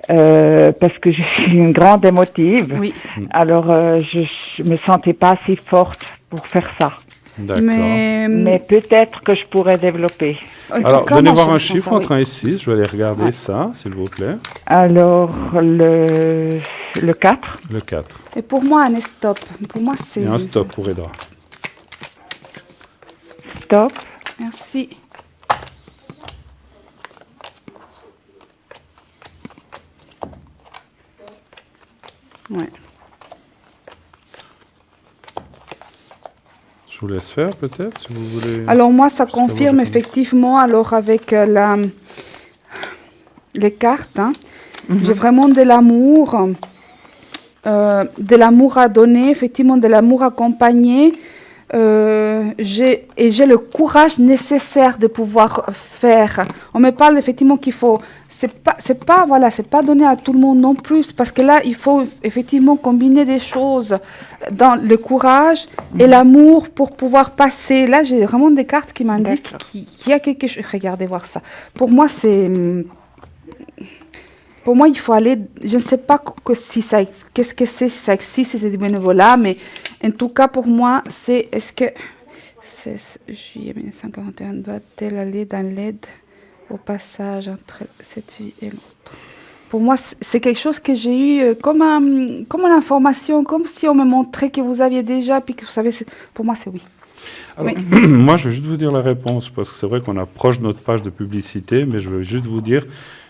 Parce que je suis une grande émotive. Oui. Alors, je me sentais pas assez forte pour faire ça. D'accord. Mais peut-être que je pourrais développer. Alors, donnez voir un chiffre entre 1 et 6. Je vais aller regarder ça, s'il vous plaît. Alors, le 4. Le 4. Et pour moi, un stop. Pour moi, c'est... Et un stop pour Edra. Stop. Merci. Ouais. Je vous laisse faire peut-être, si vous voulez. Alors moi, ça confirme effectivement, alors avec les cartes, hein, j'ai vraiment de l'amour à donner, effectivement de l'amour accompagné. J'ai le courage nécessaire de pouvoir faire. On me parle effectivement qu'il faut... C'est pas donné à tout le monde non plus, parce que là, il faut effectivement combiner des choses dans le courage et l'amour pour pouvoir passer. Là, j'ai vraiment des cartes qui m'indiquent qu'il y a quelque chose. Regardez voir ça. Pour moi, il faut aller. Je ne sais pas qu'est-ce que c'est, si ça existe, si c'est du bénévolat, mais en tout cas, pour moi, c'est. Est-ce que. Juillet 1941, doit-elle aller dans l'aide au passage entre cette vie et l'autre? Pour moi, c'est quelque chose que j'ai eu comme une information, comme si on me montrait que vous aviez déjà, puis que vous savez, pour moi, c'est oui. Alors, moi, je vais juste vous dire la réponse, parce que c'est vrai qu'on approche notre page de publicité, mais je veux juste vous dire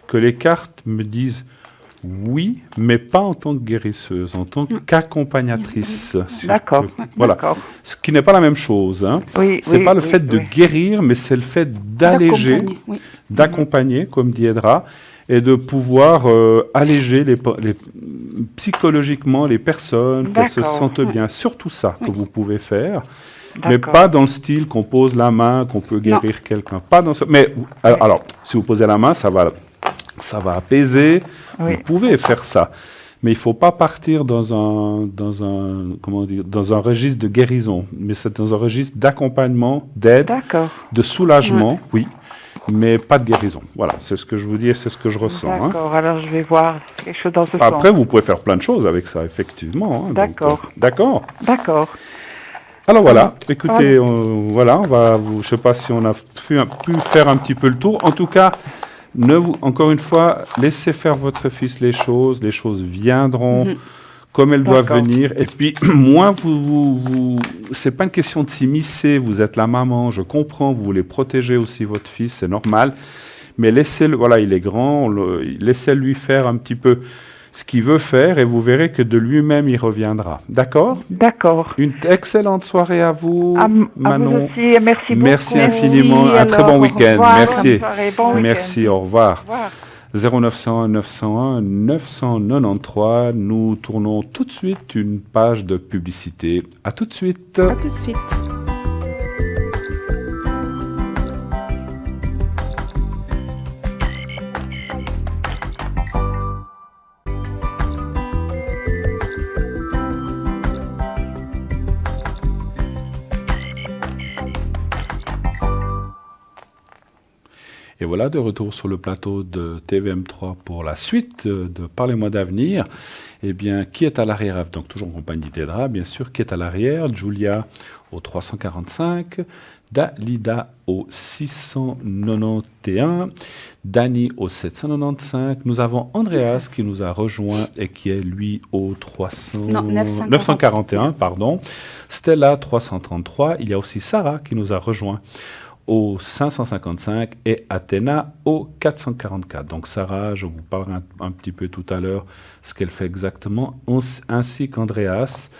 que les cartes me disent oui, mais pas en tant que guérisseuse, en tant qu'accompagnatrice. D'accord. Voilà. Ce qui n'est pas la même chose. Hein. Oui, c'est pas le fait de guérir, mais c'est le fait d'alléger, d'accompagner, comme dit Edra, et de pouvoir alléger psychologiquement les personnes, qu'elles se sentent bien. Surtout ça que vous pouvez faire. Mais pas dans le style qu'on pose la main, qu'on peut guérir quelqu'un. Pas dans ce... Mais alors, si vous posez la main, ça va apaiser. Vous pouvez faire ça. Mais il ne faut pas partir dans un registre de guérison. Mais c'est dans un registre d'accompagnement, d'aide, de soulagement, oui. Mais pas de guérison. Voilà, c'est ce que je vous dis et c'est ce que je ressens. D'accord, alors je vais voir quelque chose dans ce sens. Après, vous pouvez faire plein de choses avec ça, effectivement. D'accord. D'accord. Alors voilà, écoutez, je ne sais pas si on a pu faire un petit peu le tour. En tout cas, encore une fois, laissez faire votre fils les choses viendront comme elles doivent venir. Et puis, moi, c'est pas une question de s'immiscer, vous êtes la maman, je comprends, vous voulez protéger aussi votre fils, c'est normal. mais laissez-le, voilà, il est grand, laissez-lui faire un petit peu ce qu'il veut faire et vous verrez que de lui-même il reviendra. D'accord ? D'accord. Une excellente soirée à vous, Manon. À vous aussi, merci beaucoup. Merci infiniment. Un très bon week-end. Merci. Bon Merci, week-end. au revoir. Au revoir. 0901 901 993. Nous tournons tout de suite une page de publicité. À tout de suite. À tout de suite. Et voilà, de retour sur le plateau de TVM3 pour la suite de Parlez-moi d'avenir. Eh bien, qui est à l'arrière? Donc, toujours en compagnie d'Edra, bien sûr. Qui est à l'arrière? Julia au 345, Dalida au 691, Dani au 795. Nous avons Andreas qui nous a rejoint et qui est, lui, au 941. Pardon. Stella, 333. Il y a aussi Sarah qui nous a rejoint au 555 et Athéna au 444. Donc Sarah, je vous parlerai un petit peu tout à l'heure ce qu'elle fait exactement, ainsi qu'Andreas,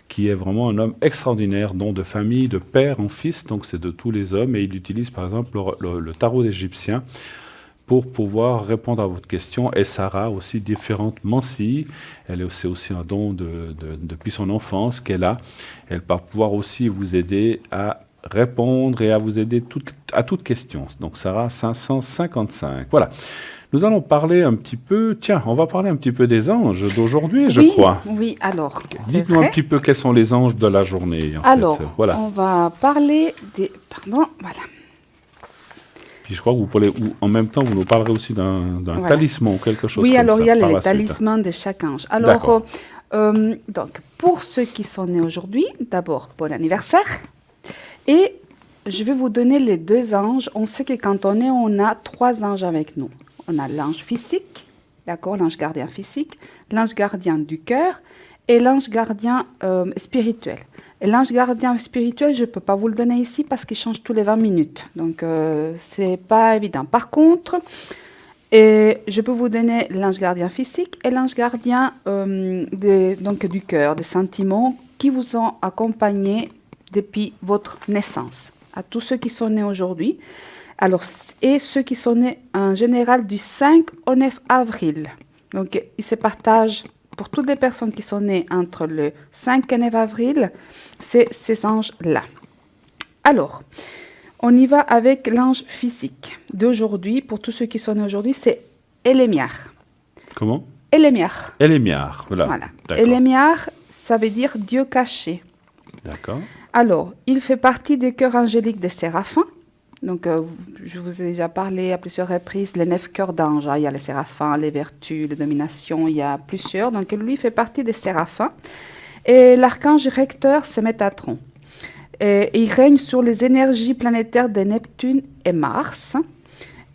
qui est vraiment un homme extraordinaire, don de famille, de père en fils, donc c'est de tous les hommes, et il utilise par exemple le tarot égyptien pour pouvoir répondre à votre question. Et Sarah aussi, différentes mansilles, elle est aussi un don depuis son enfance qu'elle a. Elle va pouvoir aussi vous aider à répondre et à vous aider à toute question. Donc Sarah 555. Voilà. Nous allons parler un petit peu, on va parler un petit peu des anges d'aujourd'hui, je crois. Oui, alors. Dites-nous un petit peu quels sont les anges de la journée. Voilà. On va parler des... Pardon, voilà. Puis je crois que en même temps, vous nous parlerez aussi d'un talisman ou quelque chose comme ça. Oui, alors il y a les talismans de chaque ange. Alors, donc, pour ceux qui sont nés aujourd'hui, d'abord, bon anniversaire. Et je vais vous donner les deux anges. On sait que quand on est, on a trois anges avec nous. On a l'ange physique, d'accord, l'ange gardien physique, l'ange gardien du cœur et l'ange gardien spirituel. Et l'ange gardien spirituel, je ne peux pas vous le donner ici parce qu'il change tous les 20 minutes. Donc, ce n'est pas évident. Par contre, je peux vous donner l'ange gardien physique et l'ange gardien du cœur, des sentiments qui vous ont accompagné depuis votre naissance, à tous ceux qui sont nés aujourd'hui, alors, et ceux qui sont nés en général du 5 au 9 avril. Donc, ils se partagent pour toutes les personnes qui sont nées entre le 5 et 9 avril, c'est ces anges-là. Alors, on y va avec l'ange physique d'aujourd'hui. Pour tous ceux qui sont nés aujourd'hui, c'est Élémiar. Comment? Élémiar. Élémiar, voilà. Élémiar, ça veut dire Dieu caché. D'accord. Alors, il fait partie du cœur angélique des séraphins. Donc, je vous ai déjà parlé à plusieurs reprises, les 9 cœurs d'anges. Il y a les séraphins, les vertus, les dominations, il y a plusieurs. Donc, lui fait partie des séraphins. Et l'archange recteur, c'est Métatron. Et il règne sur les énergies planétaires de Neptune et Mars.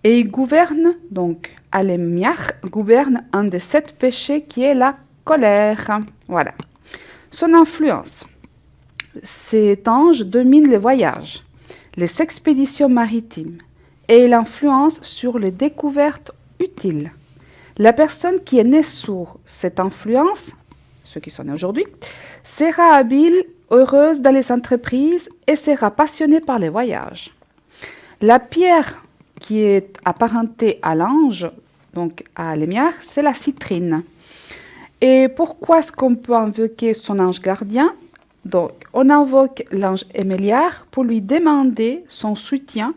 Et il gouverne, donc, Élémiar gouverne un des 7 péchés qui est la colère. Voilà. Son influence. Cet ange domine les voyages, les expéditions maritimes et l'influence sur les découvertes utiles. La personne qui est née sous cette influence, ceux qui sont nés aujourd'hui, sera habile, heureuse dans les entreprises et sera passionnée par les voyages. La pierre qui est apparentée à l'ange, donc à Élémiar, c'est la citrine. Et pourquoi est-ce qu'on peut invoquer son ange gardien? Donc, on invoque l'ange Élémiar pour lui demander son soutien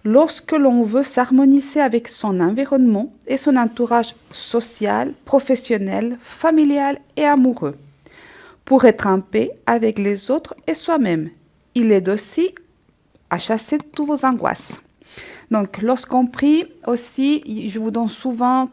lorsque l'on veut s'harmoniser avec son environnement et son entourage social, professionnel, familial et amoureux, pour être en paix avec les autres et soi-même. Il aide aussi à chasser toutes vos angoisses. Donc, lorsqu'on prie aussi, je vous donne souvent,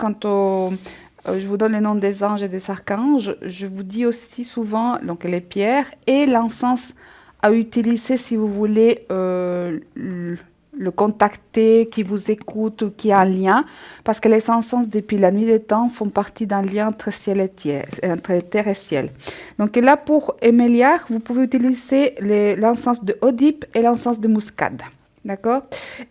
je vous donne le nom des anges et des archanges. Je vous dis aussi souvent donc, les pierres et l'encens à utiliser si vous voulez le contacter, qui vous écoute ou qui a un lien. Parce que les encens, depuis la nuit des temps, font partie d'un lien entre terre et ciel. Donc là, pour Élémiar, vous pouvez utiliser l'encens de Oedipe et l'encens de muscade. D'accord?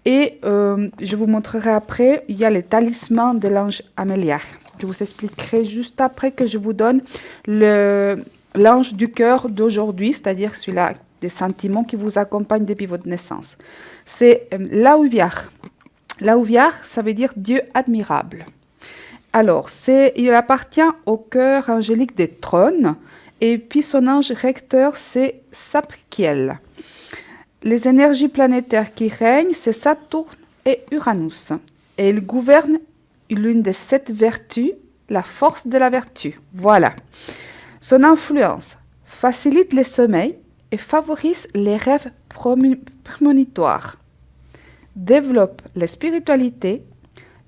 Et je vous montrerai après, il y a les talismans de l'ange Améliar. Je vous expliquerai juste après que je vous donne l'ange du cœur d'aujourd'hui, c'est-à-dire celui-là des sentiments qui vous accompagnent depuis votre naissance. C'est Laouviar. Laouviar, ça veut dire Dieu admirable. Alors, il appartient au cœur angélique des trônes, et puis son ange recteur, c'est Sapkiel. Les énergies planétaires qui règnent, c'est Saturne et Uranus. Et il gouverne l'une des 7 vertus, la force de la vertu. Voilà. Son influence facilite les sommeils et favorise les rêves prémonitoires. Développe la spiritualité,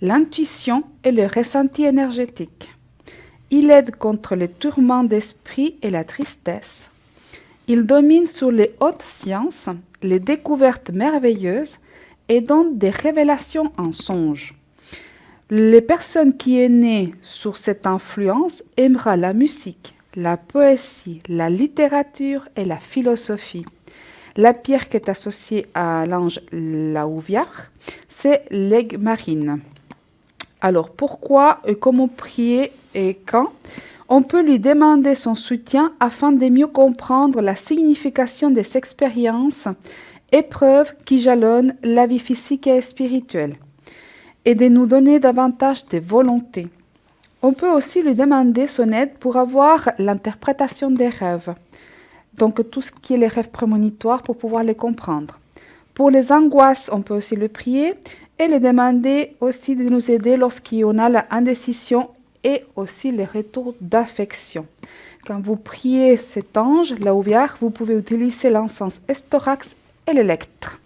l'intuition et le ressenti énergétique. Il aide contre les tourments d'esprit et la tristesse. Il domine sur les hautes sciences, les découvertes merveilleuses et donne des révélations en songe. Les personnes qui sont nées sous cette influence aimeront la musique, la poésie, la littérature et la philosophie. La pierre qui est associée à l'ange Laouviar, c'est l'aigle marine. Alors pourquoi et comment prier et quand? On peut lui demander son soutien afin de mieux comprendre la signification des expériences, épreuves qui jalonnent la vie physique et spirituelle, et de nous donner davantage de volonté. On peut aussi lui demander son aide pour avoir l'interprétation des rêves, donc tout ce qui est les rêves prémonitoires pour pouvoir les comprendre. Pour les angoisses, on peut aussi le prier et lui demander aussi de nous aider lorsqu'il y en a l'indécision et aussi les retours d'affection. Quand vous priez cet ange, Laouviar, vous pouvez utiliser l'encens Estorax et l'électre.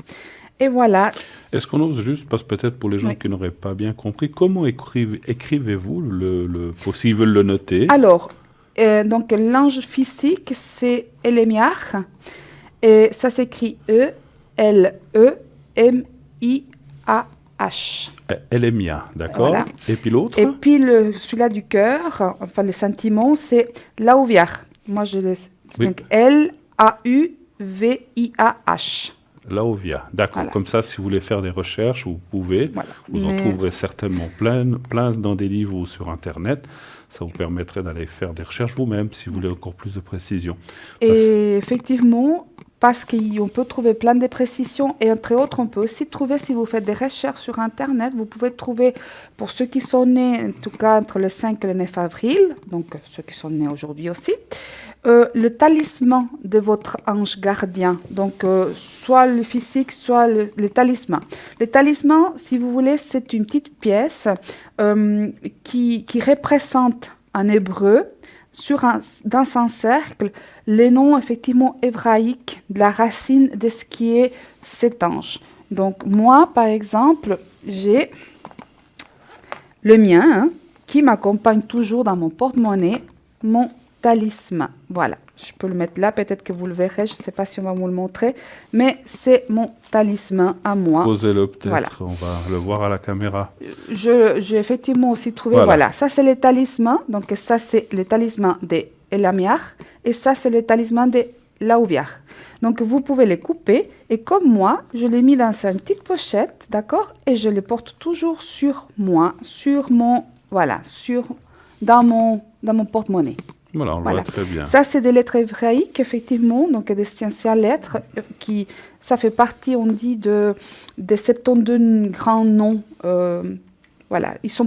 Et voilà. Est-ce qu'on ose juste, parce que peut-être pour les gens qui n'auraient pas bien compris, comment écrivez-vous s'ils veulent le noter? Alors, donc l'ange physique, c'est Elemiar, et ça s'écrit E-L-E-M-I-A-H. Elemia, d'accord. Voilà. Et puis l'autre? Et puis celui-là du cœur, enfin les sentiments, c'est Laouviar. Moi, donc L-A-U-V-I-A-H. Laouviar, d'accord. Voilà. Comme ça, si vous voulez faire des recherches, vous pouvez. Voilà. Vous en trouverez certainement plein dans des livres ou sur Internet. Ça vous permettrait d'aller faire des recherches vous-même si vous voulez encore plus de précision. Et effectivement, parce qu'on peut trouver plein de précisions et entre autres, on peut aussi trouver, si vous faites des recherches sur Internet, vous pouvez trouver, pour ceux qui sont nés, en tout cas entre le 5 et le 9 avril, donc ceux qui sont nés aujourd'hui aussi, le talisman de votre ange gardien, donc soit le physique, soit le talisman. Le talisman, si vous voulez, c'est une petite pièce qui représente en hébreu, dans un cercle, les noms effectivement hébraïques de la racine de ce qui est cet ange. Donc moi, par exemple, j'ai le mien qui m'accompagne toujours dans mon porte-monnaie, mon talisman. Voilà, je peux le mettre là, peut-être que vous le verrez, je ne sais pas si on va vous le montrer, mais c'est mon talisman à moi. Posez-le peut-être, voilà. On va le voir à la caméra. J'ai effectivement aussi trouvé, voilà, ça c'est le talisman, donc ça c'est le talisman de Elamiar, et ça c'est le talisman de Laouviar. Donc vous pouvez les couper, et comme moi, je l'ai mis dans une petite pochette, d'accord, et je les porte toujours sur moi, sur mon, voilà, dans mon porte-monnaie. Voilà, on le voit très bien. Ça, c'est des lettres hébraïques, effectivement, donc des anciennes lettres ça fait partie, on dit, des 72 grands noms. Voilà, ils sont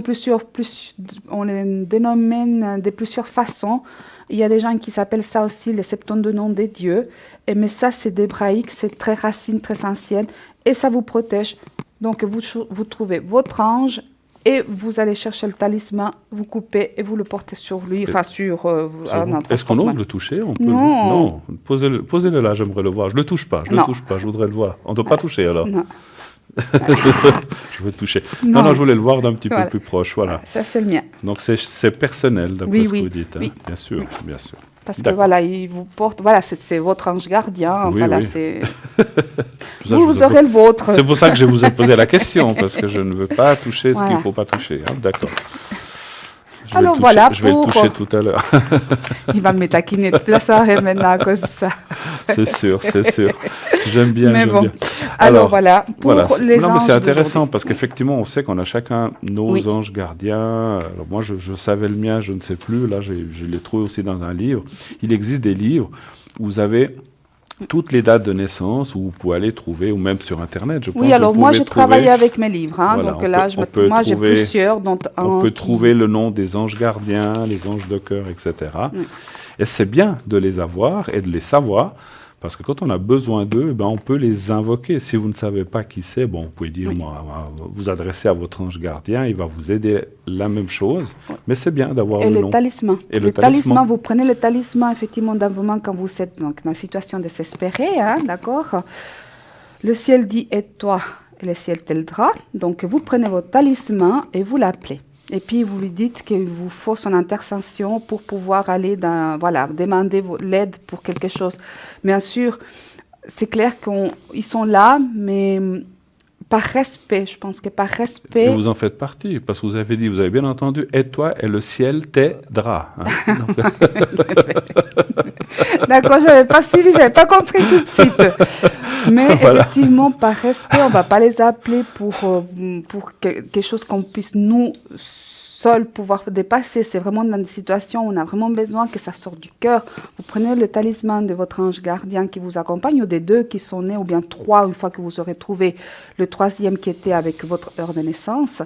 on les dénomme de plusieurs façons. Il y a des gens qui s'appellent ça aussi les 72 noms des dieux. Mais ça, c'est d'hébraïque, c'est très racine, très ancienne, et ça vous protège. Donc, vous trouvez votre ange, et vous allez chercher le talisman, vous coupez et vous le portez sur lui, enfin sur... Est-ce qu'on ose le toucher? On peut Non. Posez-le là, j'aimerais le voir. Je ne le touche pas, je voudrais le voir. On ne doit pas toucher alors? Non. Je veux toucher. Non, je voulais le voir d'un petit peu plus proche, voilà. Ça, c'est le mien. Donc c'est personnel, d'après ce que vous dites, oui. Bien sûr, bien sûr. Parce que voilà, il vous porte, voilà, c'est votre ange gardien, voilà, c'est... vous aurez le vôtre. C'est pour ça que je vous ai posé la question, parce que je ne veux pas toucher ce qu'il ne faut pas toucher. Hein, d'accord. Je vais le toucher tout à l'heure. Il va me taquiner toute la soirée maintenant à cause de ça. C'est sûr. J'aime bien. Alors voilà, pour les non, anges. Mais c'est intéressant parce qu'effectivement, on sait qu'on a chacun nos anges gardiens. Alors moi, je savais le mien, je ne sais plus. Là, je l'ai trouvé aussi dans un livre. Il existe des livres où vous avez toutes les dates de naissance, où vous pouvez aller trouver, ou même sur Internet, je pense. Oui, alors moi, j'ai travaillé avec mes livres. Voilà, donc là, moi, j'ai plusieurs. On peut trouver le nom des anges gardiens, les anges de cœur, etc. Et c'est bien de les avoir et de les savoir, parce que quand on a besoin d'eux, on peut les invoquer. Si vous ne savez pas qui c'est, vous pouvez dire, vous adresser à votre ange gardien, il va vous aider la même chose, mais c'est bien d'avoir le nom. Et le talisman, vous prenez le talisman, effectivement, d'un moment quand vous êtes dans une situation désespérée, d'accord. Le ciel dit « aide-toi » et le ciel t'aidera. Donc, vous prenez votre talisman et vous l'appelez. Et puis, vous lui dites qu'il vous faut son intercession pour pouvoir aller demander l'aide pour quelque chose. Bien sûr, c'est clair qu'ils sont là, mais par respect, je pense que par respect... Et vous en faites partie, parce que vous avez dit, vous avez bien entendu, aide-toi et le ciel t'aidera. Hein. D'accord, je n'avais pas suivi, je n'avais pas compris tout de suite. Mais effectivement, par respect, on ne va pas les appeler pour quelque chose qu'on puisse nous seuls pouvoir dépasser. C'est vraiment dans des situations où on a vraiment besoin que ça sorte du cœur. Vous prenez le talisman de votre ange gardien qui vous accompagne, ou des deux qui sont nés, ou bien trois, une fois que vous aurez trouvé le troisième qui était avec votre heure de naissance.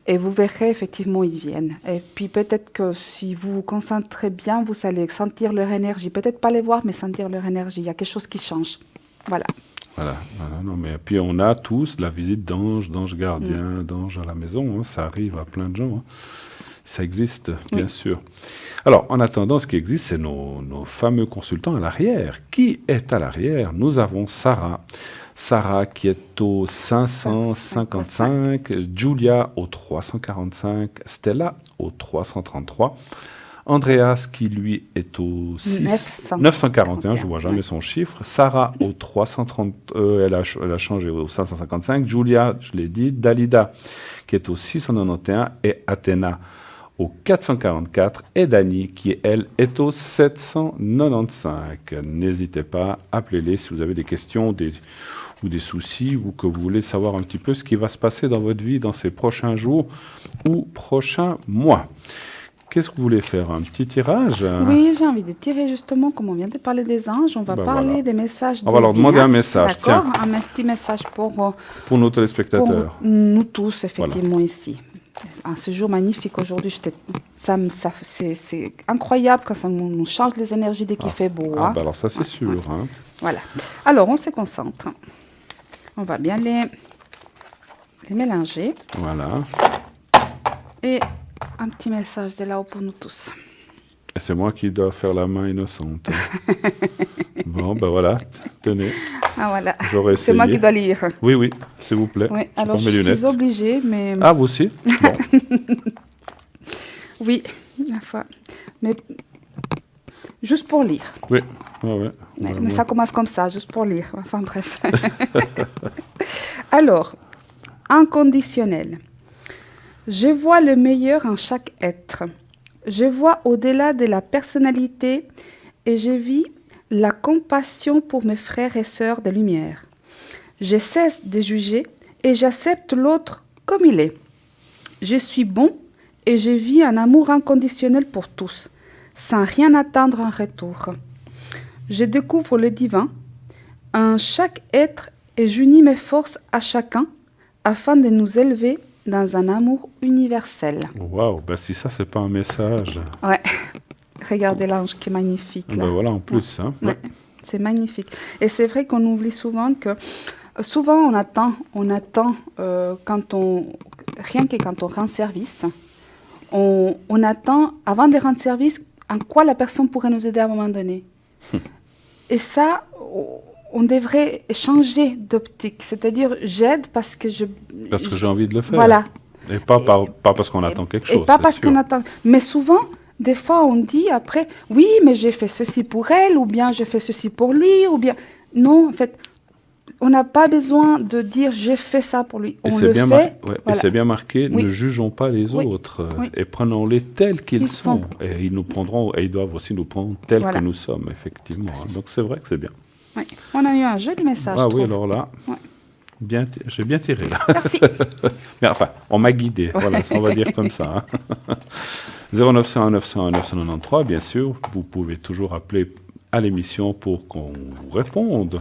Et vous verrez, effectivement, ils viennent. Et puis peut-être que si vous vous concentrez bien, vous allez sentir leur énergie. Peut-être pas les voir, mais sentir leur énergie. Il y a quelque chose qui change. Voilà. Voilà. Non, mais puis on a tous la visite d'anges gardiens, d'anges à la maison. Hein, ça arrive à plein de gens. Hein. Ça existe, bien sûr. Alors, en attendant, ce qui existe, c'est nos fameux consultants à l'arrière. Qui est à l'arrière? Nous avons Sarah. Sarah qui est au 555, Julia au 345, Stella au 333, Andreas qui lui est au 941, je ne vois jamais son chiffre, Sarah au 330, elle a changé au 555, Julia, je l'ai dit, Dalida qui est au 691 et Athéna au 444 et Dani qui, elle, est au 795. N'hésitez pas, appelez-les si vous avez des questions ou des soucis ou que vous voulez savoir un petit peu ce qui va se passer dans votre vie dans ces prochains jours ou prochains mois. Qu'est-ce que vous voulez faire? Un petit tirage? Oui, j'ai envie de tirer justement, comme on vient de parler des anges, on va parler des messages. On va leur demander un message. D'accord, un petit message pour nos téléspectateurs. Pour nous tous, effectivement, ici. Ce jour magnifique aujourd'hui, c'est incroyable quand ça nous change les énergies dès qu'il fait beau. Alors ça, c'est sûr. Hein. Voilà. Alors, on se concentre. On va bien les mélanger. Voilà. Et un petit message de là-haut pour nous tous. Et c'est moi qui dois faire la main innocente. Bon, voilà, tenez. Voilà. J'aurais essayé. C'est moi qui dois lire. Oui, s'il vous plaît. Oui, alors je suis obligée, mais... Ah, vous aussi? Bon. Oui, la fois. Mais juste pour lire. Oui, mais ça commence comme ça, juste pour lire. Enfin, bref. Alors, inconditionnel. Je vois le meilleur en chaque être. Je vois au-delà de la personnalité et je vis la compassion pour mes frères et sœurs de lumière. Je cesse de juger et j'accepte l'autre comme il est. Je suis bon et je vis un amour inconditionnel pour tous, sans rien attendre en retour. Je découvre le divin en chaque être et j'unis mes forces à chacun afin de nous élever dans un amour universel. Waouh, si ça, c'est pas un message. Ouais, regardez l'ange qui est magnifique. Là. Voilà, en plus. Hein. Ouais. C'est magnifique. Et c'est vrai qu'on oublie souvent que... Souvent, on attend rien que quand on rend service, on attend, avant de rendre service, en quoi la personne pourrait nous aider à un moment donné. Et ça... on devrait changer d'optique. C'est-à-dire, j'aide parce que j'ai envie de le faire. Voilà. Et pas parce qu'on attend quelque chose. Et pas parce qu'on attend. Mais souvent, des fois, on dit après, oui, mais j'ai fait ceci pour elle, ou bien j'ai fait ceci pour lui, ou bien... Non, en fait, on n'a pas besoin de dire j'ai fait ça pour lui. On le fait. Voilà. Et c'est bien marqué, ne jugeons pas les autres et prenons-les tels qu'ils sont. Et ils nous prendront, et ils doivent aussi nous prendre tels que nous sommes, effectivement. Donc c'est vrai que c'est bien. Oui. On a eu un joli message. Ah oui, alors là. Ouais. J'ai bien tiré là. Merci. Mais enfin, on m'a guidé, voilà, on va dire comme ça. 0901 901 993, bien sûr, vous pouvez toujours appeler à l'émission pour qu'on vous réponde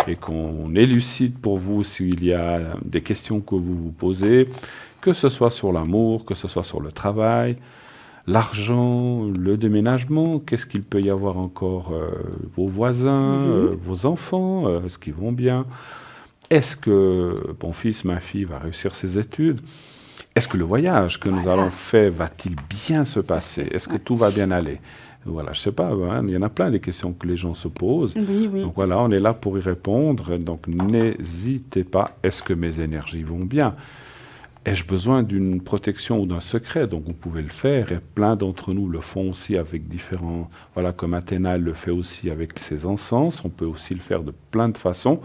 et qu'on élucide pour vous s'il y a des questions que vous vous posez, que ce soit sur l'amour, que ce soit sur le travail, l'argent, le déménagement, qu'est-ce qu'il peut y avoir encore, vos voisins, vos enfants, est-ce qu'ils vont bien? Est-ce que mon fils, ma fille va réussir ses études? Est-ce que le voyage que nous allons faire va-t-il bien se passer? Est-ce que tout va bien aller? Voilà, je ne sais pas, hein, il y en a plein des questions que les gens se posent. Oui. Donc voilà, on est là pour y répondre. Donc n'hésitez pas, est-ce que mes énergies vont bien? Ai-je besoin d'une protection ou d'un secret? Donc vous pouvez le faire, et plein d'entre nous le font aussi avec différents... Voilà, comme Athéna le fait aussi avec ses encens, on peut aussi le faire de plein de façons.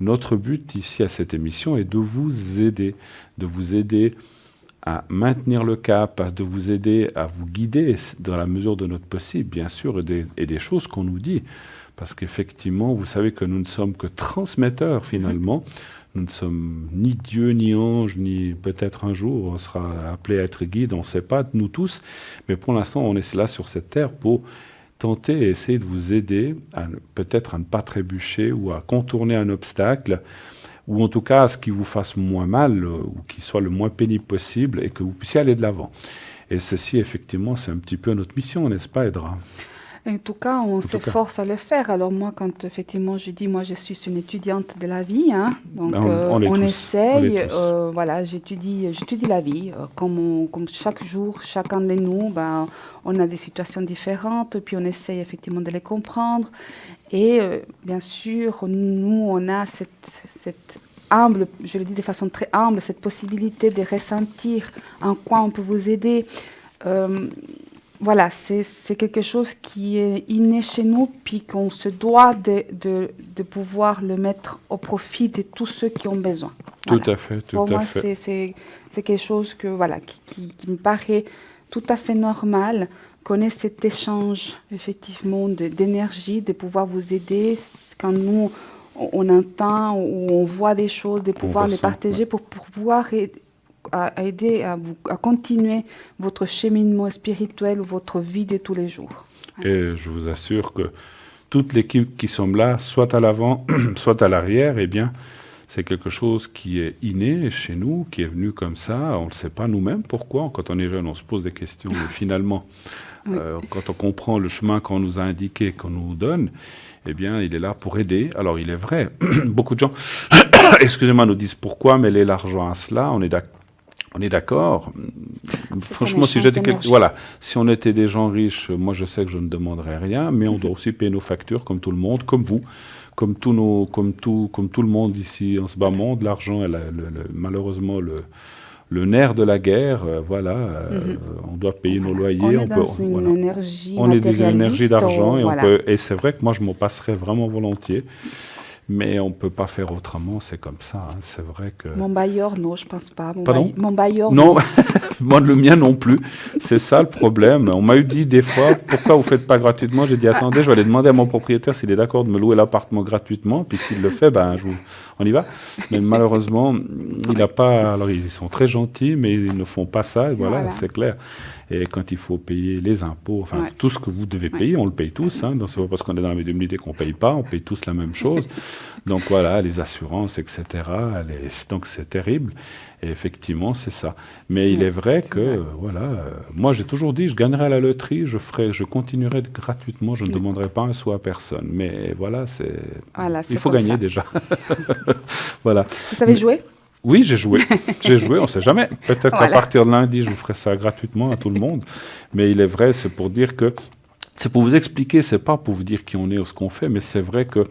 Notre but ici à cette émission est de vous aider à maintenir le cap, de vous aider à vous guider dans la mesure de notre possible, bien sûr, et des choses qu'on nous dit. Parce qu'effectivement, vous savez que nous ne sommes que transmetteurs finalement. Nous ne sommes ni Dieu, ni ange, ni peut-être un jour on sera appelé à être guide, on ne sait pas, nous tous. Mais pour l'instant, on est là sur cette terre pour tenter et essayer de vous aider peut-être à ne pas trébucher ou à contourner un obstacle, ou en tout cas à ce qui vous fasse moins mal, ou qui soit le moins pénible possible, et que vous puissiez aller de l'avant. Et ceci, effectivement, c'est un petit peu notre mission, n'est-ce pas, Edra? En tout cas, on s'efforce à le faire. Alors moi, quand effectivement je dis, moi je suis une étudiante de la vie, hein, donc on essaye, voilà, j'étudie la vie, comme chaque jour, chacun de nous, on a des situations différentes, puis on essaye effectivement de les comprendre. Et bien sûr, nous, on a cette humble, je le dis de façon très humble, cette possibilité de ressentir en quoi on peut vous aider. Voilà, c'est quelque chose qui est inné chez nous, puis qu'on se doit de pouvoir le mettre au profit de tous ceux qui ont besoin. Tout à fait, tout à fait. Pour moi, c'est quelque chose que, voilà, qui me paraît tout à fait normal, qu'on ait cet échange, effectivement, d'énergie, de pouvoir vous aider quand nous, on entend ou on voit des choses, de pouvoir les partager pour pouvoir aider à continuer votre cheminement spirituel ou votre vie de tous les jours. Et je vous assure que toute l'équipe qui sommes là, soit à l'avant, soit à l'arrière, eh bien, c'est quelque chose qui est inné chez nous, qui est venu comme ça. On ne le sait pas nous-mêmes pourquoi. Quand on est jeune, on se pose des questions. Et finalement, quand on comprend le chemin qu'on nous a indiqué, qu'on nous donne, eh bien, il est là pour aider. Alors, il est vrai, beaucoup de gens, excusez-moi, nous disent pourquoi mêler l'argent à cela. On est d'accord. Franchement, si on était des gens riches, moi je sais que je ne demanderais rien, mais on doit aussi payer nos factures comme tout le monde, comme vous, comme tout le monde ici en ce bas monde. L'argent est malheureusement le nerf de la guerre. On doit payer nos loyers. On est dans une énergie on est des énergies d'argent et et c'est vrai que moi je m'en passerais vraiment volontiers. Mais on ne peut pas faire autrement, c'est comme ça. Hein. C'est vrai que... Mon bailleur, non, je ne pense pas. Pardon ? Mon bailleur, non. Moi, le mien non plus. C'est ça le problème. On m'a eu dit des fois, pourquoi vous ne faites pas gratuitement? J'ai dit, attendez, je vais aller demander à mon propriétaire s'il est d'accord de me louer l'appartement gratuitement. Puis s'il le fait, on y va. Mais malheureusement, il n'a pas... Alors, ils sont très gentils, mais ils ne font pas ça. Et voilà. C'est clair. Et quand il faut payer les impôts, tout ce que vous devez payer, on le paye tous. Hein, donc, c'est pas parce qu'on est dans la médiumnité qu'on ne paye pas, on paye tous la même chose. Donc voilà, les assurances, etc. Donc c'est terrible. Et effectivement, c'est ça. Mais il est vrai que, moi j'ai toujours dit, je gagnerai à la loterie, je continuerai gratuitement, je ne demanderai pas un sou à personne. Mais voilà, il faut gagner déjà. Voilà. Vous savez jouer ? Oui, j'ai joué, on ne sait jamais. Peut-être qu'à partir de lundi, je vous ferai ça gratuitement à tout le monde. Mais il est vrai, c'est pour dire que, c'est pour vous expliquer, c'est pas pour vous dire qui on est ou ce qu'on fait, mais c'est vrai que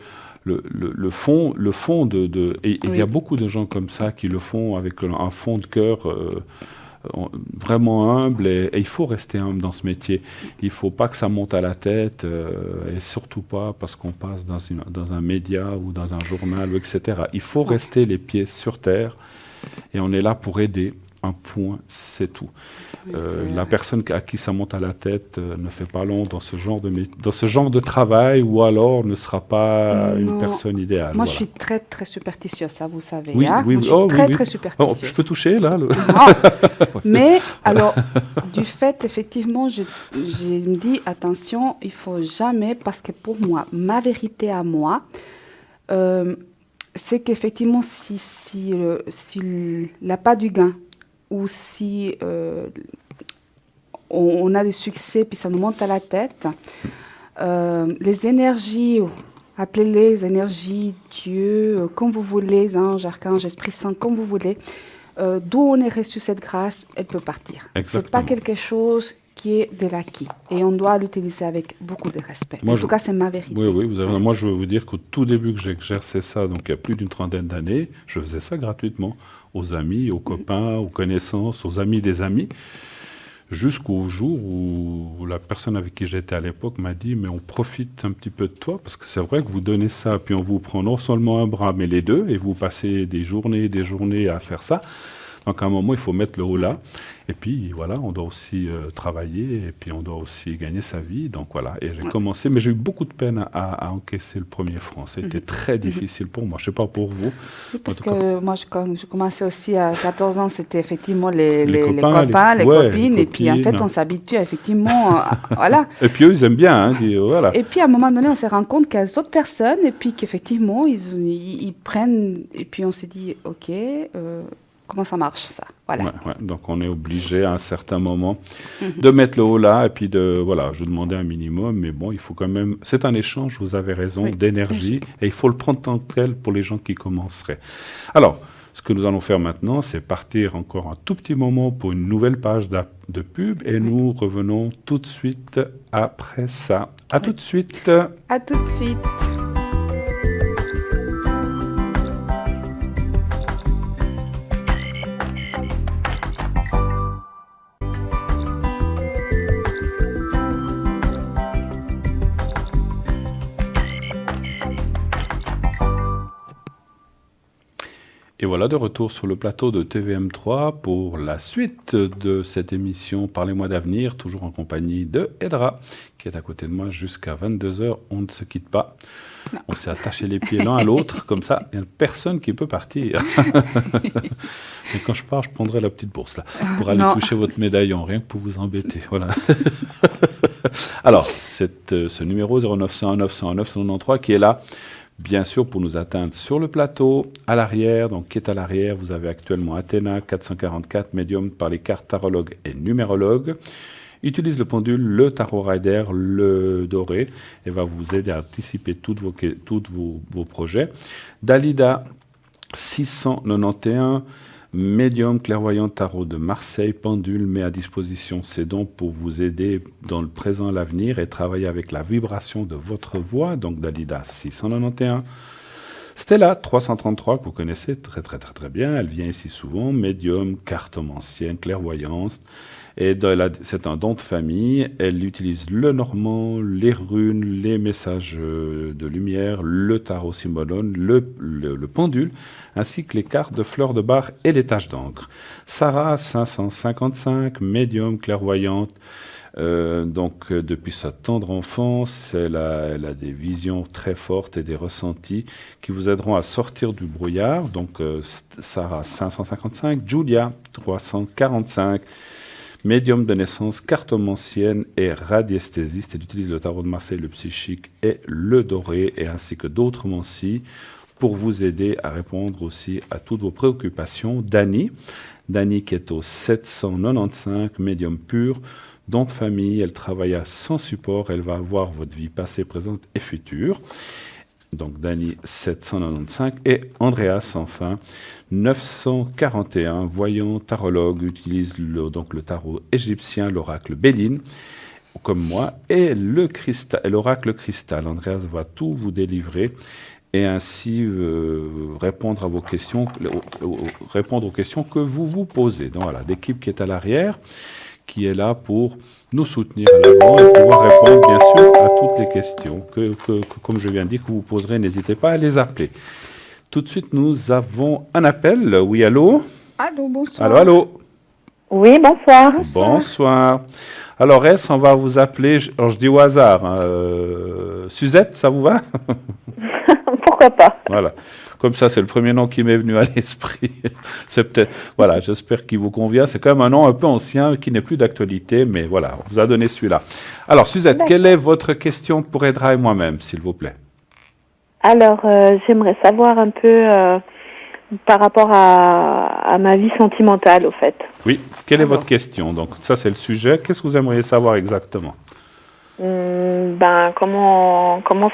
le fond et il y a beaucoup de gens comme ça qui le font avec un fond de cœur vraiment humble, et il faut rester humble dans ce métier. Il ne faut pas que ça monte à la tête, et surtout pas parce qu'on passe dans un média ou dans un journal, etc. Il faut rester les pieds sur terre, et on est là pour aider. un point, c'est tout. La personne à qui ça monte à la tête ne fait pas long dans ce genre de travail, ou alors ne sera pas une personne idéale. Moi, je suis très, très superstitieuse, ça, vous savez. Oui, hein? oui, moi, je suis très, très superstitieuse. Je peux toucher, là Mais, alors, du fait, effectivement, je me dis, attention, il ne faut jamais, parce que pour moi, ma vérité à moi, c'est qu'effectivement, si n'a pas du gain, ou si on a du succès, puis ça nous monte à la tête, les énergies, appelez-les énergies, Dieu, comme vous voulez, les anges, archanges, Esprit Saint, comme vous voulez, d'où on est reçu cette grâce, elle peut partir. Ce n'est pas quelque chose qui est de l'acquis. Et on doit l'utiliser avec beaucoup de respect. En tout cas, c'est ma vérité. Oui, vous avez, moi, je veux vous dire qu'au tout début que j'exerçais ça, donc il y a plus d'une 30aine d'années, je faisais ça gratuitement aux amis, aux copains, aux connaissances, aux amis des amis, jusqu'au jour où la personne avec qui j'étais à l'époque m'a dit « mais on profite un petit peu de toi, parce que c'est vrai que vous donnez ça, puis on vous prend non seulement un bras, mais les deux, et vous passez des journées à faire ça. Donc à un moment, il faut mettre le haut là. Et puis voilà, on doit aussi travailler, et puis on doit aussi gagner sa vie. Donc voilà, et j'ai commencé, mais j'ai eu beaucoup de peine à encaisser le premier franc. C'était très difficile pour moi. Je ne sais pas pour vous. Oui, parce que moi, quand je commençais aussi à 14 ans, c'était effectivement les copains, les copines. Et puis en fait, on s'habitue effectivement. Voilà. Et puis eux, ils aiment bien. Voilà. Et puis à un moment donné, on se rend compte qu'il y a d'autres personnes, et puis qu'effectivement, ils prennent. Et puis on s'est dit, OK. Comment ça marche, ça? Voilà. Donc, on est obligé à un certain moment de mettre le haut là, et puis je demandais un minimum, mais bon, il faut quand même... C'est un échange, vous avez raison, d'énergie, et il faut le prendre tant que tel pour les gens qui commenceraient. Alors, ce que nous allons faire maintenant, c'est partir encore un tout petit moment pour une nouvelle page de pub, et nous revenons tout de suite après ça. À tout de suite. À tout de suite. Et voilà, de retour sur le plateau de TVM3 pour la suite de cette émission Parlez-moi d'avenir, toujours en compagnie de Edra, qui est à côté de moi jusqu'à 22h. On ne se quitte pas. Non. On s'est attaché les pieds l'un à l'autre, comme ça, il n'y a personne qui peut partir. Mais quand je pars, je prendrai la petite bourse là, pour aller toucher votre médaillon, rien que pour vous embêter. Voilà. Alors, ce numéro 0901 901 993 qui est là, bien sûr, pour nous atteindre sur le plateau, à l'arrière. Donc, qui est à l'arrière? Vous avez actuellement Athéna 444, médium par les cartes tarologues et numérologues. Utilise le pendule, le tarot rider, le doré, et va vous aider à anticiper tous vos projets. Dalida 691, médium clairvoyant tarot de Marseille, pendule met à disposition ses dons pour vous aider dans le présent, l'avenir et travailler avec la vibration de votre voix. Donc Dalida 691. Stella 333, que vous connaissez très bien, elle vient ici souvent, médium, cartomancienne, clairvoyance. Et c'est un don de famille. Elle utilise le normand, les runes, les messages de lumière, le tarot symbolone, le pendule, ainsi que les cartes de fleurs de bar et les taches d'encre. Sarah 555, médium, clairvoyante. Donc depuis sa tendre enfance, elle a des visions très fortes et des ressentis qui vous aideront à sortir du brouillard. Donc Sarah 555, Julia 345, médium de naissance, cartomancienne et radiesthésiste. Elle utilise le tarot de Marseille, le psychique et le doré, et ainsi que d'autres mancies pour vous aider à répondre aussi à toutes vos préoccupations. Dani qui est au 795, médium pur, don de famille, elle travaille sans support, elle va avoir votre vie passée, présente et future. Donc Dani 795 et Andreas enfin 941, voyant tarologue, utilise donc le tarot égyptien, l'oracle Béline, comme moi, et l'oracle cristal. Andreas va tout vous délivrer et ainsi répondre à vos questions, répondre aux questions que vous vous posez. Donc voilà, l'équipe qui est à l'arrière, qui est là pour nous soutenir à l'avant et pouvoir répondre, bien sûr, à toutes les questions que comme je viens de dire, que vous poserez. N'hésitez pas à les appeler. Tout de suite, nous avons un appel. Oui, allô? Allô, bonsoir. Allô? Oui, bonsoir. Bonsoir. Alors, on va vous appeler, alors je dis au hasard, hein, Suzette, ça vous va? Pourquoi pas? Voilà. Comme ça, c'est le premier nom qui m'est venu à l'esprit. C'est peut-être, voilà, j'espère qu'il vous convient. C'est quand même un nom un peu ancien qui n'est plus d'actualité, mais voilà, on vous a donné celui-là. Alors, Suzette, quelle est votre question pour Edra et moi-même, s'il vous plaît? Alors, j'aimerais savoir un peu par rapport à ma vie sentimentale, au fait. Oui, quelle est votre question? Donc, ça, c'est le sujet. Qu'est-ce que vous aimeriez savoir exactement? Comment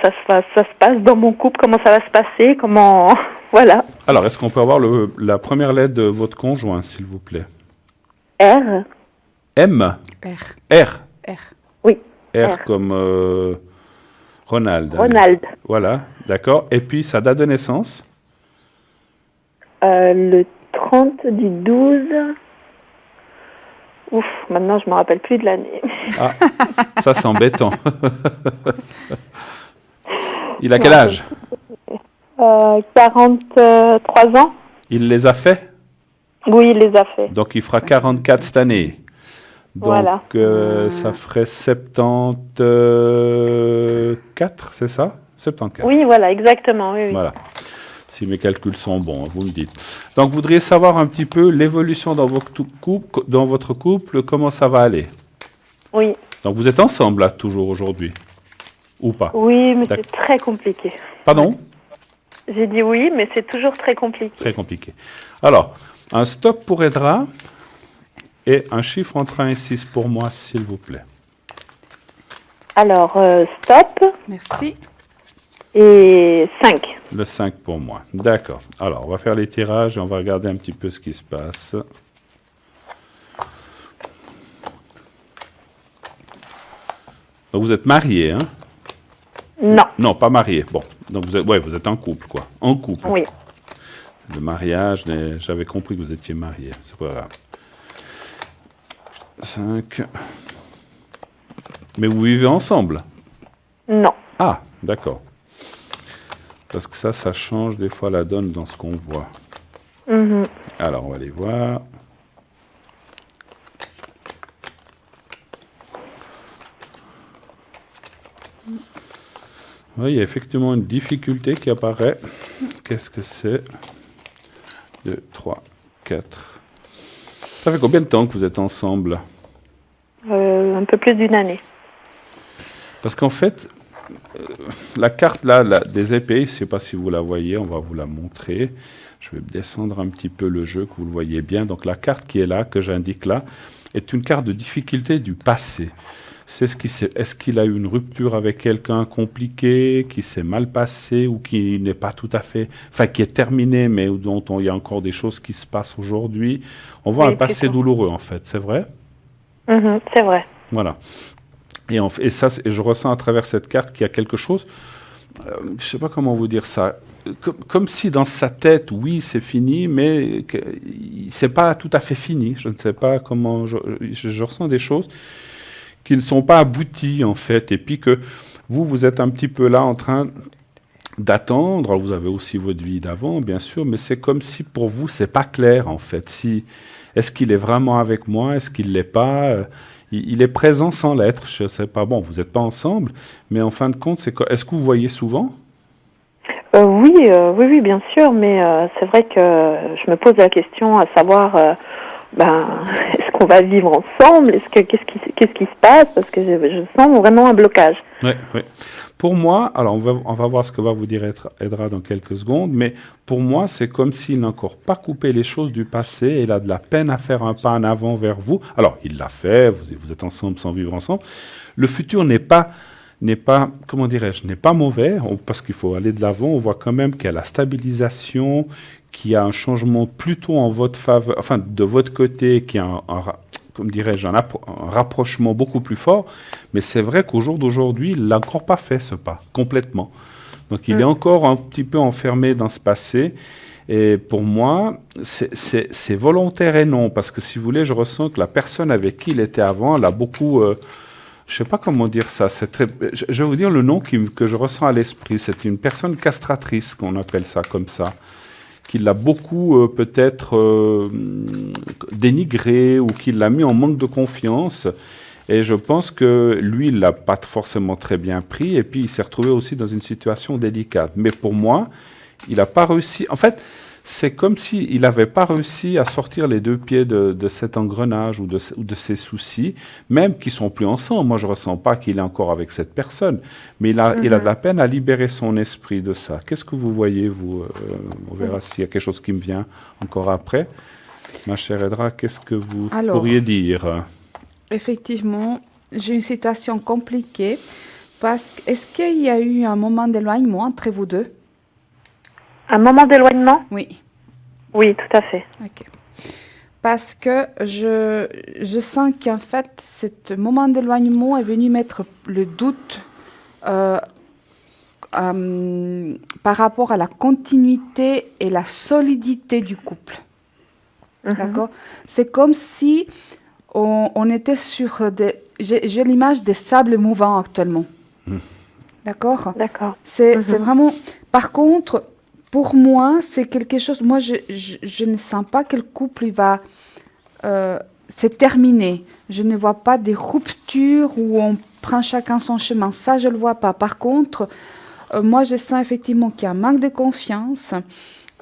ça se passe dans mon couple, comment ça va se passer, comment... Voilà. Alors, est-ce qu'on peut avoir la première lettre de votre conjoint, s'il vous plaît? R. M. R. Oui. R comme Ronald. Ronald. Voilà, d'accord. Et puis, sa date de naissance? Le 30 du 12... Ouf, maintenant je me rappelle plus de l'année. Ah, ça c'est embêtant. Il a quel âge? 43 ans. Il les a fait? Oui, il les a fait. Donc il fera 44 cette année. Donc voilà. Ça ferait 74, c'est ça? 74. Oui, voilà, exactement. Oui, oui. Voilà. Si mes calculs sont bons, vous me dites. Donc, vous voudriez savoir un petit peu l'évolution dans votre couple, comment ça va aller? Oui. Donc, vous êtes ensemble, là, toujours aujourd'hui? Ou pas? Oui, mais c'est très compliqué. Pardon? J'ai dit oui, mais c'est toujours très compliqué. Très compliqué. Alors, un stop pour Edra et un chiffre entre 1 et 6 pour moi, s'il vous plaît. Alors, stop. Merci. Et 5. Le 5 pour moi. D'accord. Alors, on va faire les tirages et on va regarder un petit peu ce qui se passe. Donc, vous êtes marié, hein? Non. Non, pas marié. Bon, donc vous êtes en couple, quoi. En couple. Oui. Le mariage, j'avais compris que vous étiez marié. C'est pas grave. 5. Mais vous vivez ensemble? Non. Ah, d'accord. Parce que ça change des fois la donne dans ce qu'on voit. Alors, on va aller voir. Oui, il y a effectivement une difficulté qui apparaît. Qu'est-ce que c'est? 2, 3, 4. Ça fait combien de temps que vous êtes ensemble? Un peu plus d'1 année. Parce qu'en fait, la carte là, des épées, je ne sais pas si vous la voyez, on va vous la montrer. Je vais descendre un petit peu le jeu, que vous le voyez bien. Donc la carte qui est là, que j'indique là, est une carte de difficulté du passé. Est-ce qu'il a eu une rupture avec quelqu'un compliqué, qui s'est mal passé ou qui n'est pas tout à fait... Enfin, qui est terminé, mais dont il y a encore des choses qui se passent aujourd'hui. On voit un passé douloureux, en fait, c'est vrai? C'est vrai. Voilà. Et je ressens à travers cette carte qu'il y a quelque chose, je ne sais pas comment vous dire ça, comme si dans sa tête, oui, c'est fini, mais ce n'est pas tout à fait fini. Je ne sais pas comment, je ressens des choses qui ne sont pas abouties, en fait, et puis que vous êtes un petit peu là en train d'attendre. Vous avez aussi votre vie d'avant, bien sûr, mais c'est comme si pour vous, c'est pas clair, en fait. Est-ce qu'il est vraiment avec moi? Est-ce qu'il ne l'est pas? Il est présent sans l'être, je ne sais pas. Bon, vous n'êtes pas ensemble, mais en fin de compte, est-ce que vous voyez souvent? Oui, bien sûr, mais c'est vrai que je me pose la question à savoir, est-ce qu'on va vivre ensemble? Qu'est-ce qui se passe? Parce que je sens vraiment un blocage. Oui. Pour moi, alors on va voir ce que va vous dire Edra dans quelques secondes, mais pour moi, c'est comme s'il n'a encore pas coupé les choses du passé et il a de la peine à faire un pas en avant vers vous. Alors, il l'a fait, vous êtes ensemble sans vivre ensemble. Le futur n'est pas, comment dirais-je, n'est pas mauvais, parce qu'il faut aller de l'avant. On voit quand même qu'il y a la stabilisation, qu'il y a un changement plutôt en votre faveur, enfin de votre côté, qui a comme dirais-je, un rapprochement beaucoup plus fort. Mais c'est vrai qu'au jour d'aujourd'hui, il n'a encore pas fait ce pas, complètement. Donc il est encore un petit peu enfermé dans ce passé. Et pour moi, c'est volontaire et non, parce que si vous voulez, je ressens que la personne avec qui il était avant, elle a beaucoup... je ne sais pas comment dire ça. Je vais vous dire le nom que je ressens à l'esprit. C'est une personne castratrice, qu'on appelle ça comme ça, qu'il l'a beaucoup peut-être dénigré ou qu'il l'a mis en manque de confiance. Et je pense que lui, il ne l'a pas forcément très bien pris. Et puis, il s'est retrouvé aussi dans une situation délicate. Mais pour moi, il n'a pas réussi. En fait, c'est comme s'il n'avait pas réussi à sortir les deux pieds de cet engrenage ou de ces soucis, même qu'ils ne sont plus ensemble. Moi, je ne ressens pas qu'il est encore avec cette personne. Mais il a de la peine à libérer son esprit de ça. Qu'est-ce que vous voyez, vous on verra s'il y a quelque chose qui me vient encore après. Ma chère Edra, qu'est-ce que vous pourriez dire? Effectivement, j'ai une situation compliquée. Est-ce qu'il y a eu un moment d'éloignement entre vous deux? Un moment d'éloignement? Oui. Oui, tout à fait. Ok. Parce que je sens qu'en fait, ce moment d'éloignement est venu mettre le doute par rapport à la continuité et la solidité du couple. D'accord? C'est comme si on était sur j'ai l'image des sables mouvants actuellement. D'accord? D'accord. C'est vraiment... Par contre, pour moi, c'est quelque chose... Moi, je ne sens pas que le couple, il va... c'est terminé. Je ne vois pas des ruptures où on prend chacun son chemin. Ça, je ne le vois pas. Par contre, moi, je sens effectivement qu'il y a un manque de confiance.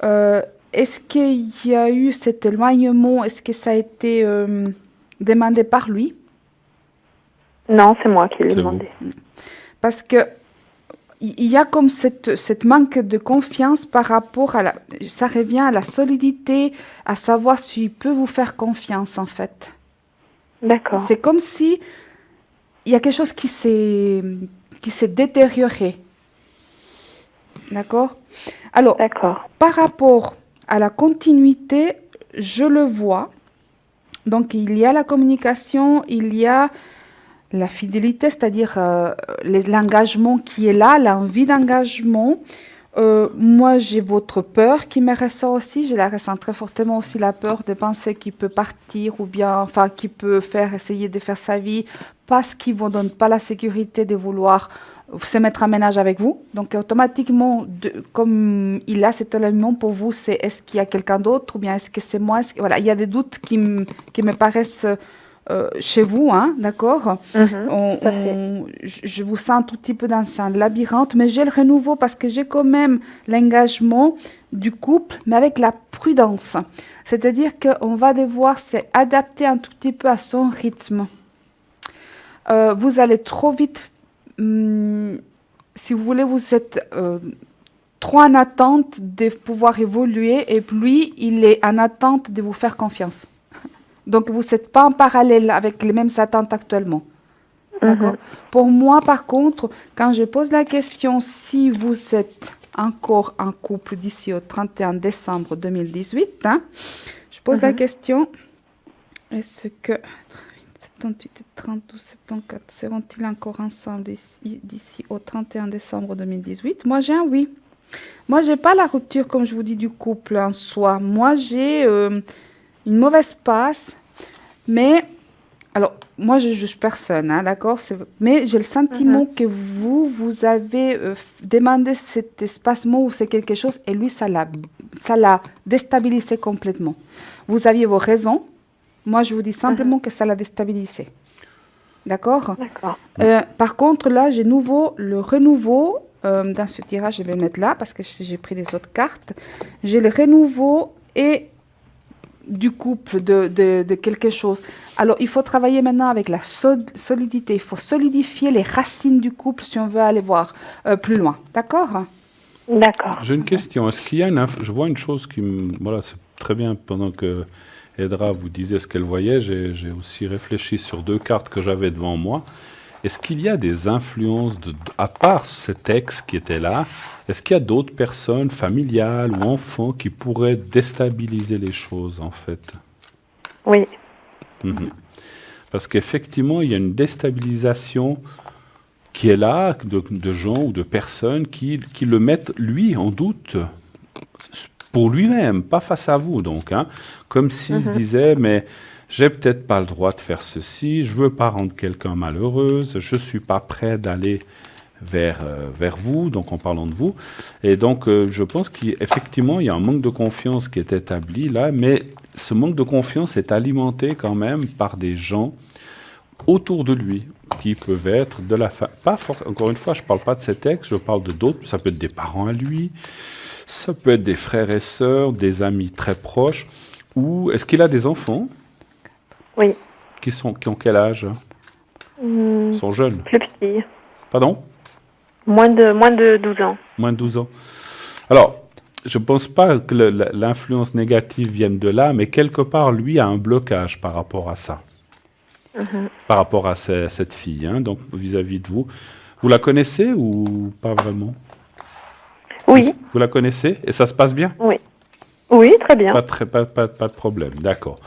Est-ce qu'il y a eu cet éloignement? Est-ce que ça a été demandé par lui? Non, c'est moi qui l'ai demandé. Parce que il y a comme cette manque de confiance par rapport à ça revient à la solidité, à savoir s'il peut vous faire confiance en fait. D'accord. C'est comme si il y a quelque chose qui s'est détérioré. D'accord? Alors, par rapport à la continuité, je le vois. Donc, il y a la communication, il y a la fidélité, c'est-à-dire l'engagement qui est là, l'envie d'engagement. Moi, j'ai votre peur qui me ressort aussi. Je la ressens très fortement aussi, la peur de penser qu'il peut partir ou bien, enfin, qu'il peut essayer de faire sa vie parce qu'il ne vous donne pas la sécurité de vouloir se mettre en ménage avec vous. Donc, automatiquement, comme il a cet élément pour vous, c'est est-ce qu'il y a quelqu'un d'autre ou bien est-ce que c'est moi? Voilà, il y a des doutes qui me paraissent chez vous, hein, d'accord? Je vous sens un tout petit peu dans un labyrinthe, mais j'ai le renouveau parce que j'ai quand même l'engagement du couple, mais avec la prudence. C'est-à-dire qu'on va devoir s'adapter un tout petit peu à son rythme. Vous allez trop vite, si vous voulez, vous êtes trop en attente de pouvoir évoluer et lui, il est en attente de vous faire confiance. Donc, vous n'êtes pas en parallèle avec les mêmes attentes actuellement. D'accord? Pour moi, par contre, quand je pose la question si vous êtes encore en couple d'ici au 31 décembre 2018, hein, je pose la question, est-ce que 78 et 32, 74 seront-ils encore ensemble d'ici au 31 décembre 2018? Moi, j'ai un oui. Moi, je n'ai pas la rupture, comme je vous dis, du couple en soi. Moi, j'ai une mauvaise passe, mais, alors, moi, je ne juge personne, hein, d'accord? Mais j'ai le sentiment que vous avez demandé cet espacement ou c'est quelque chose, et lui, ça l'a déstabilisé complètement. Vous aviez vos raisons. Moi, je vous dis simplement que ça l'a déstabilisé. D'accord? D'accord. Par contre, là, j'ai le renouveau. Dans ce tirage, je vais le mettre là parce que j'ai pris des autres cartes. J'ai le renouveau et du couple, de quelque chose. Alors, il faut travailler maintenant avec la solidité. Il faut solidifier les racines du couple si on veut aller voir plus loin. D'accord? D'accord. J'ai une question. Est-ce qu'il y a je vois une chose qui me... Voilà, c'est très bien. Pendant que Edra vous disait ce qu'elle voyait, j'ai aussi réfléchi sur deux cartes que j'avais devant moi. Est-ce qu'il y a des influences, à part cet ex qui était là, est-ce qu'il y a d'autres personnes familiales ou enfants qui pourraient déstabiliser les choses, en fait? Oui. Parce qu'effectivement, il y a une déstabilisation qui est là, de gens ou de personnes qui le mettent, lui, en doute, pour lui-même, pas face à vous, donc. Hein, comme s'il se disait, mais... j'ai peut-être pas le droit de faire ceci, je veux pas rendre quelqu'un malheureuse, je suis pas prêt d'aller vers vous, donc en parlant de vous. Et donc, je pense qu'effectivement, il y a un manque de confiance qui est établi là, mais ce manque de confiance est alimenté quand même par des gens autour de lui, qui peuvent être de la famille. Encore une fois, je ne parle pas de cet ex, je parle de d'autres. Ça peut être des parents à lui, ça peut être des frères et sœurs, des amis très proches. Ou est-ce qu'il a des enfants? Oui. Qui ont quel âge? Ils sont jeunes. Plus petits. Pardon? Moins de 12 ans. Moins de 12 ans. Alors, je ne pense pas que l'influence négative vienne de là, mais quelque part, lui a un blocage par rapport à ça. Par rapport à cette fille, hein, donc vis-à-vis de vous. Vous la connaissez ou pas vraiment? Oui. Vous la connaissez et ça se passe bien? Oui. Oui, très bien. Pas de problème, d'accord.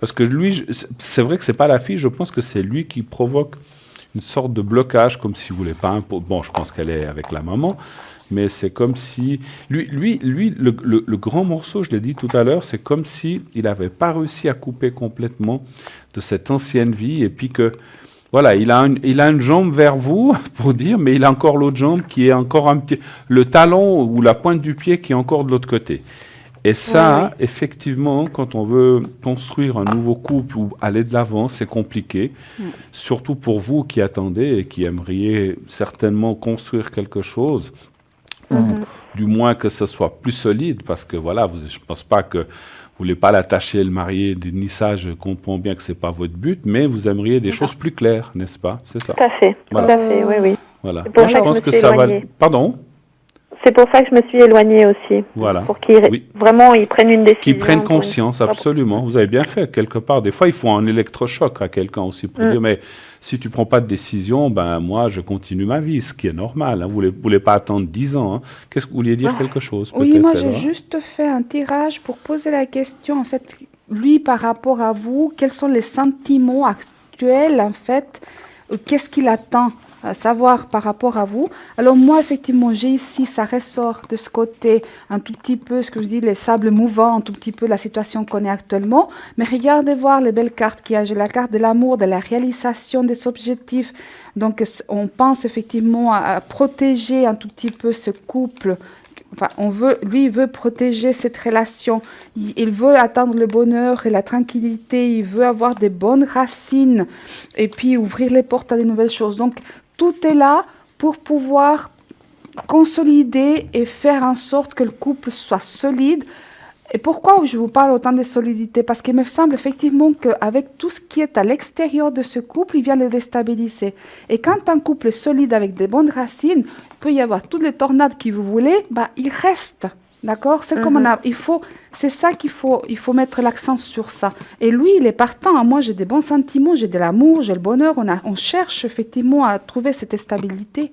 Parce que lui, c'est vrai que c'est pas la fille, je pense que c'est lui qui provoque une sorte de blocage, comme s'il voulait pas imposer. Bon, je pense qu'elle est avec la maman, mais c'est comme si... Lui le grand morceau, je l'ai dit tout à l'heure, c'est comme si il n'avait pas réussi à couper complètement de cette ancienne vie, et puis que, voilà, il a une jambe vers vous, pour dire, mais il a encore l'autre jambe qui est encore le talon ou la pointe du pied qui est encore de l'autre côté. Et ça, effectivement, quand on veut construire un nouveau couple ou aller de l'avant, c'est compliqué. Surtout pour vous qui attendez et qui aimeriez certainement construire quelque chose, ou du moins que ce soit plus solide, parce que voilà, je ne pense pas que vous voulez pas l'attacher, le marier, ni ça, je comprends bien que ce n'est pas votre but, mais vous aimeriez des choses plus claires, n'est-ce pas? C'est ça. Tout à fait, voilà. Tout à fait, oui. Voilà. Moi, je pense que ça va... Pardon? C'est pour ça que je me suis éloignée aussi. Voilà. Pour qu'ils vraiment ils prennent une décision. Qu'ils prennent conscience, absolument. Vous avez bien fait, quelque part. Des fois, il faut un électrochoc à quelqu'un aussi pour dire, mais si tu ne prends pas de décision, ben moi, je continue ma vie, ce qui est normal. Hein. Vous ne voulez pas attendre 10 ans. Hein. Qu'est-ce que vous vouliez dire quelque chose? Oui, moi, j'ai juste fait un tirage pour poser la question, en fait, lui, par rapport à vous, quels sont les sentiments actuels, en fait, qu'est-ce qu'il attend à savoir par rapport à vous. Alors moi, effectivement, j'ai ici, ça ressort de ce côté un tout petit peu, ce que je dis, les sables mouvants, un tout petit peu la situation qu'on est actuellement. Mais regardez voir les belles cartes qu'il y a. J'ai la carte de l'amour, de la réalisation des objectifs. Donc, on pense effectivement à protéger un tout petit peu ce couple. Enfin, lui, il veut protéger cette relation. Il veut atteindre le bonheur et la tranquillité. Il veut avoir des bonnes racines et puis ouvrir les portes à de nouvelles choses. Donc, tout est là pour pouvoir consolider et faire en sorte que le couple soit solide. Et pourquoi je vous parle autant de solidité? Parce qu'il me semble effectivement qu'avec tout ce qui est à l'extérieur de ce couple, il vient le déstabiliser. Et quand un couple est solide avec des bonnes racines, il peut y avoir toutes les tornades que vous voulez, il reste. D'accord? C'est comme c'est ça qu'il faut mettre l'accent sur ça. Et lui, il est partant. Moi, j'ai des bons sentiments, j'ai de l'amour, j'ai le bonheur. On cherche effectivement à trouver cette stabilité.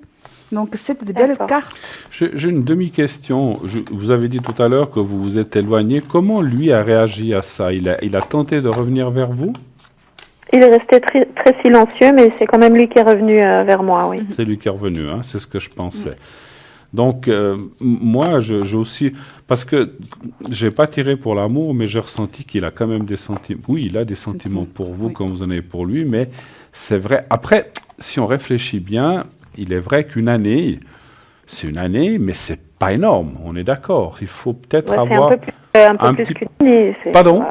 Donc, c'est des belles cartes. J'ai une demi-question. Vous avez dit tout à l'heure que vous vous êtes éloigné. Comment lui a réagi à ça? Il a tenté de revenir vers vous? Il est resté très, très silencieux, mais c'est quand même lui qui est revenu vers moi, oui. C'est lui qui est revenu, hein, c'est ce que je pensais. Donc, moi, j'ai aussi... Parce que je n'ai pas tiré pour l'amour, mais j'ai ressenti qu'il a quand même des sentiments. Oui, il a des sentiments pour vous, comme vous en avez pour lui, mais c'est vrai. Après, si on réfléchit bien, il est vrai qu'une année, c'est une année, mais c'est pas énorme, on est d'accord. Il faut peut-être avoir... un peu plus qu'une année. Pardon?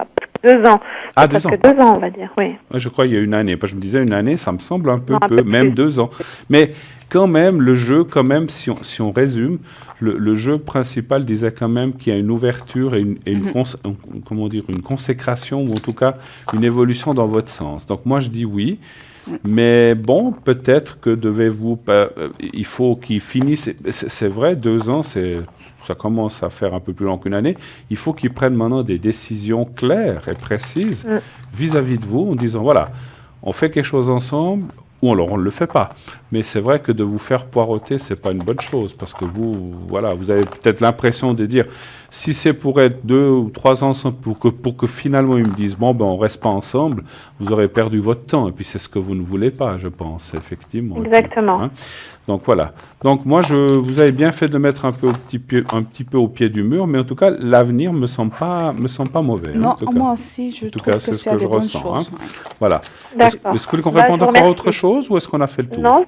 2 ans. Ah, 2 ans. 2 ans, on va dire, oui. Je crois qu'il y a une année. Parce que je me disais, une année, ça me semble un peu peu, même 2 ans. Mais quand même, le jeu, quand même, si on résume, le jeu principal disait quand même qu'il y a une ouverture et une consécration, ou en tout cas, une évolution dans votre sens. Donc moi, je dis oui. Mais bon, peut-être que il faut qu'il finisse. C'est vrai, 2 ans, ça commence à faire un peu plus long qu'une année. Il faut qu'ils prennent maintenant des décisions claires et précises vis-à-vis de vous, en disant, voilà, on fait quelque chose ensemble, ou alors on ne le fait pas. Mais c'est vrai que de vous faire poireauter, ce n'est pas une bonne chose, parce que vous avez peut-être l'impression de dire, Si c'est pour être 2 ou 3 ensemble, pour que finalement ils me disent, bon, ben on reste pas ensemble, vous aurez perdu votre temps. Et puis c'est ce que vous ne voulez pas, je pense, effectivement. Exactement. Hein. Donc voilà. Donc moi, vous avez bien fait de mettre un petit peu au pied du mur, mais en tout cas, l'avenir me semble pas mauvais. Non, hein, moi aussi, je trouve que c'est ce que je ressens. Hein. Voilà. Est-ce que vous voulez qu'on réponde encore à autre chose ou est-ce qu'on a fait le tour? Non,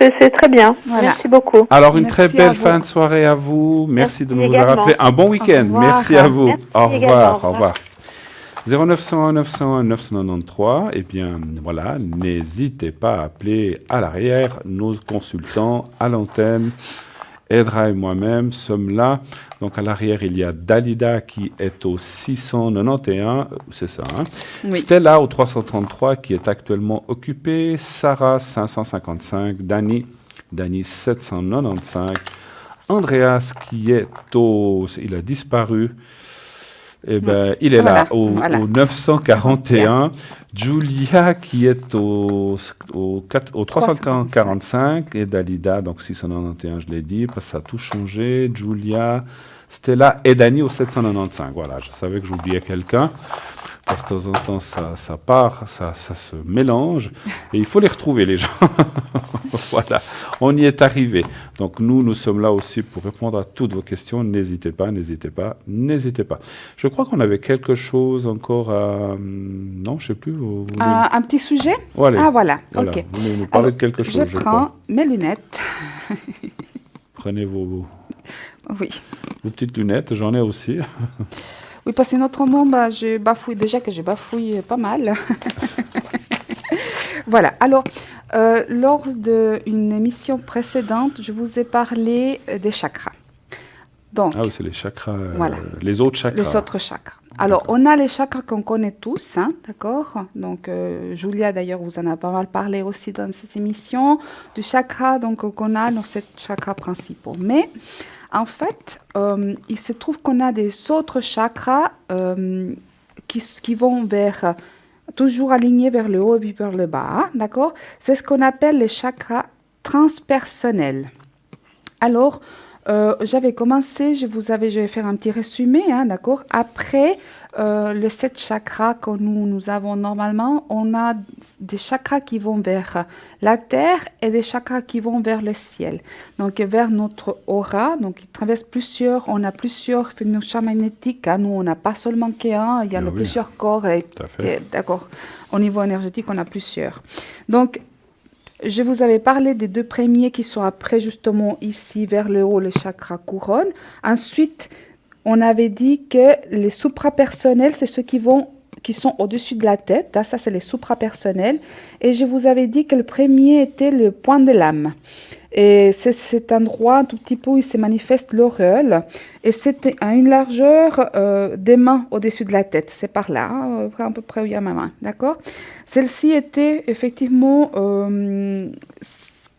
c'est très bien. Voilà. Merci beaucoup. Alors, une très belle fin de soirée à vous. Merci de nous avoir appelé. Un bon week-end. Merci à vous. Merci au revoir. Également. Au revoir. 0901 901 993, et bien voilà, n'hésitez pas à appeler à l'arrière nos consultants à l'antenne. Edra et moi-même sommes là. Donc à l'arrière, il y a Dalida qui est au 691, c'est ça, hein? Oui. Stella au 333 qui est actuellement occupée, Sarah 555, Dani 795, Andreas qui est il a disparu. Eh ben, il est là, au 941. Julia qui est au 345 et Dalida, donc 691, je l'ai dit, parce que ça a tout changé. Julia, Stella et Dani au 795. Voilà, je savais que j'oubliais quelqu'un. Parce que de temps en temps, ça part, ça se mélange, et il faut les retrouver, les gens. Voilà, on y est arrivé. Donc nous sommes là aussi pour répondre à toutes vos questions. N'hésitez pas, n'hésitez pas, n'hésitez pas. Je crois qu'on avait quelque chose encore à... Non, je ne sais plus. Un petit sujet? Allez. Ah, voilà, ok. Vous voulez nous parler de quelque chose, je prends mes lunettes. Prenez vos petites lunettes, j'en ai aussi. Oui, parce que autrement, je bafouille. Déjà que je bafouille pas mal. Voilà. Alors, lors d'une émission précédente, je vous ai parlé des chakras. Donc, oui, c'est les chakras, voilà. Les autres chakras. Les autres chakras. Alors, on a les chakras qu'on connaît tous, hein, d'accord? Donc, Julia, d'ailleurs, vous en a pas mal parlé aussi dans cette émission, du chakra qu'on a dans ces chakras principaux. Mais... en fait, il se trouve qu'on a des autres chakras qui vont toujours alignés vers le haut et puis vers le bas, d'accord? C'est ce qu'on appelle les chakras transpersonnels. Alors, j'avais commencé, je vais faire un petit résumé, hein, d'accord? Après les 7 chakras que nous avons normalement, on a des chakras qui vont vers la terre et des chakras qui vont vers le ciel. Donc vers notre aura, donc il traverse on a plusieurs champs magnétiques. Hein, nous, on n'a pas seulement qu'un, il y en a plusieurs corps. D'accord. Au niveau énergétique, on a plusieurs. Donc, je vous avais parlé des 2 premiers qui sont après justement ici vers le haut, le chakra couronne. Ensuite, on avait dit que les suprapersonnels, c'est ceux qui sont au-dessus de la tête. Hein, ça, c'est les suprapersonnels. Et je vous avais dit que le premier était le point de l'âme. Et c'est cet endroit un tout petit peu où il se manifeste l'auréole. Et c'est à une largeur des mains au-dessus de la tête. C'est par là, hein, à peu près où il y a ma main. D'accord? Celle-ci était effectivement...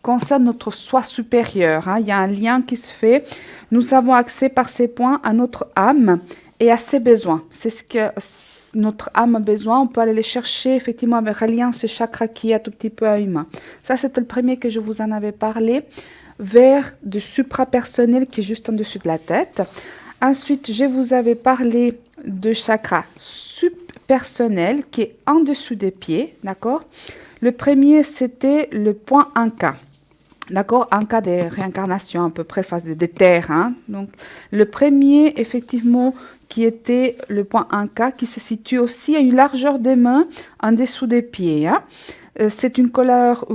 concerne notre soi supérieur. Hein. Il y a un lien qui se fait. Nous avons accès par ces points à notre âme et à ses besoins. C'est ce que notre âme a besoin. On peut aller les chercher effectivement avec un lien, ce chakra qui est un tout petit peu humain. Ça, c'était le premier que je vous en avais parlé, vers du suprapersonnel qui est juste en dessus de la tête. Ensuite, je vous avais parlé de chakra subpersonnel qui est en dessous des pieds. D'accord? Le premier, c'était le point Anka. D'accord, en cas de réincarnation, à peu près, phase de terre. Hein. Donc, le premier, effectivement, qui était le point Anka, qui se situe aussi à une largeur des mains, en dessous des pieds. Hein. C'est une couleur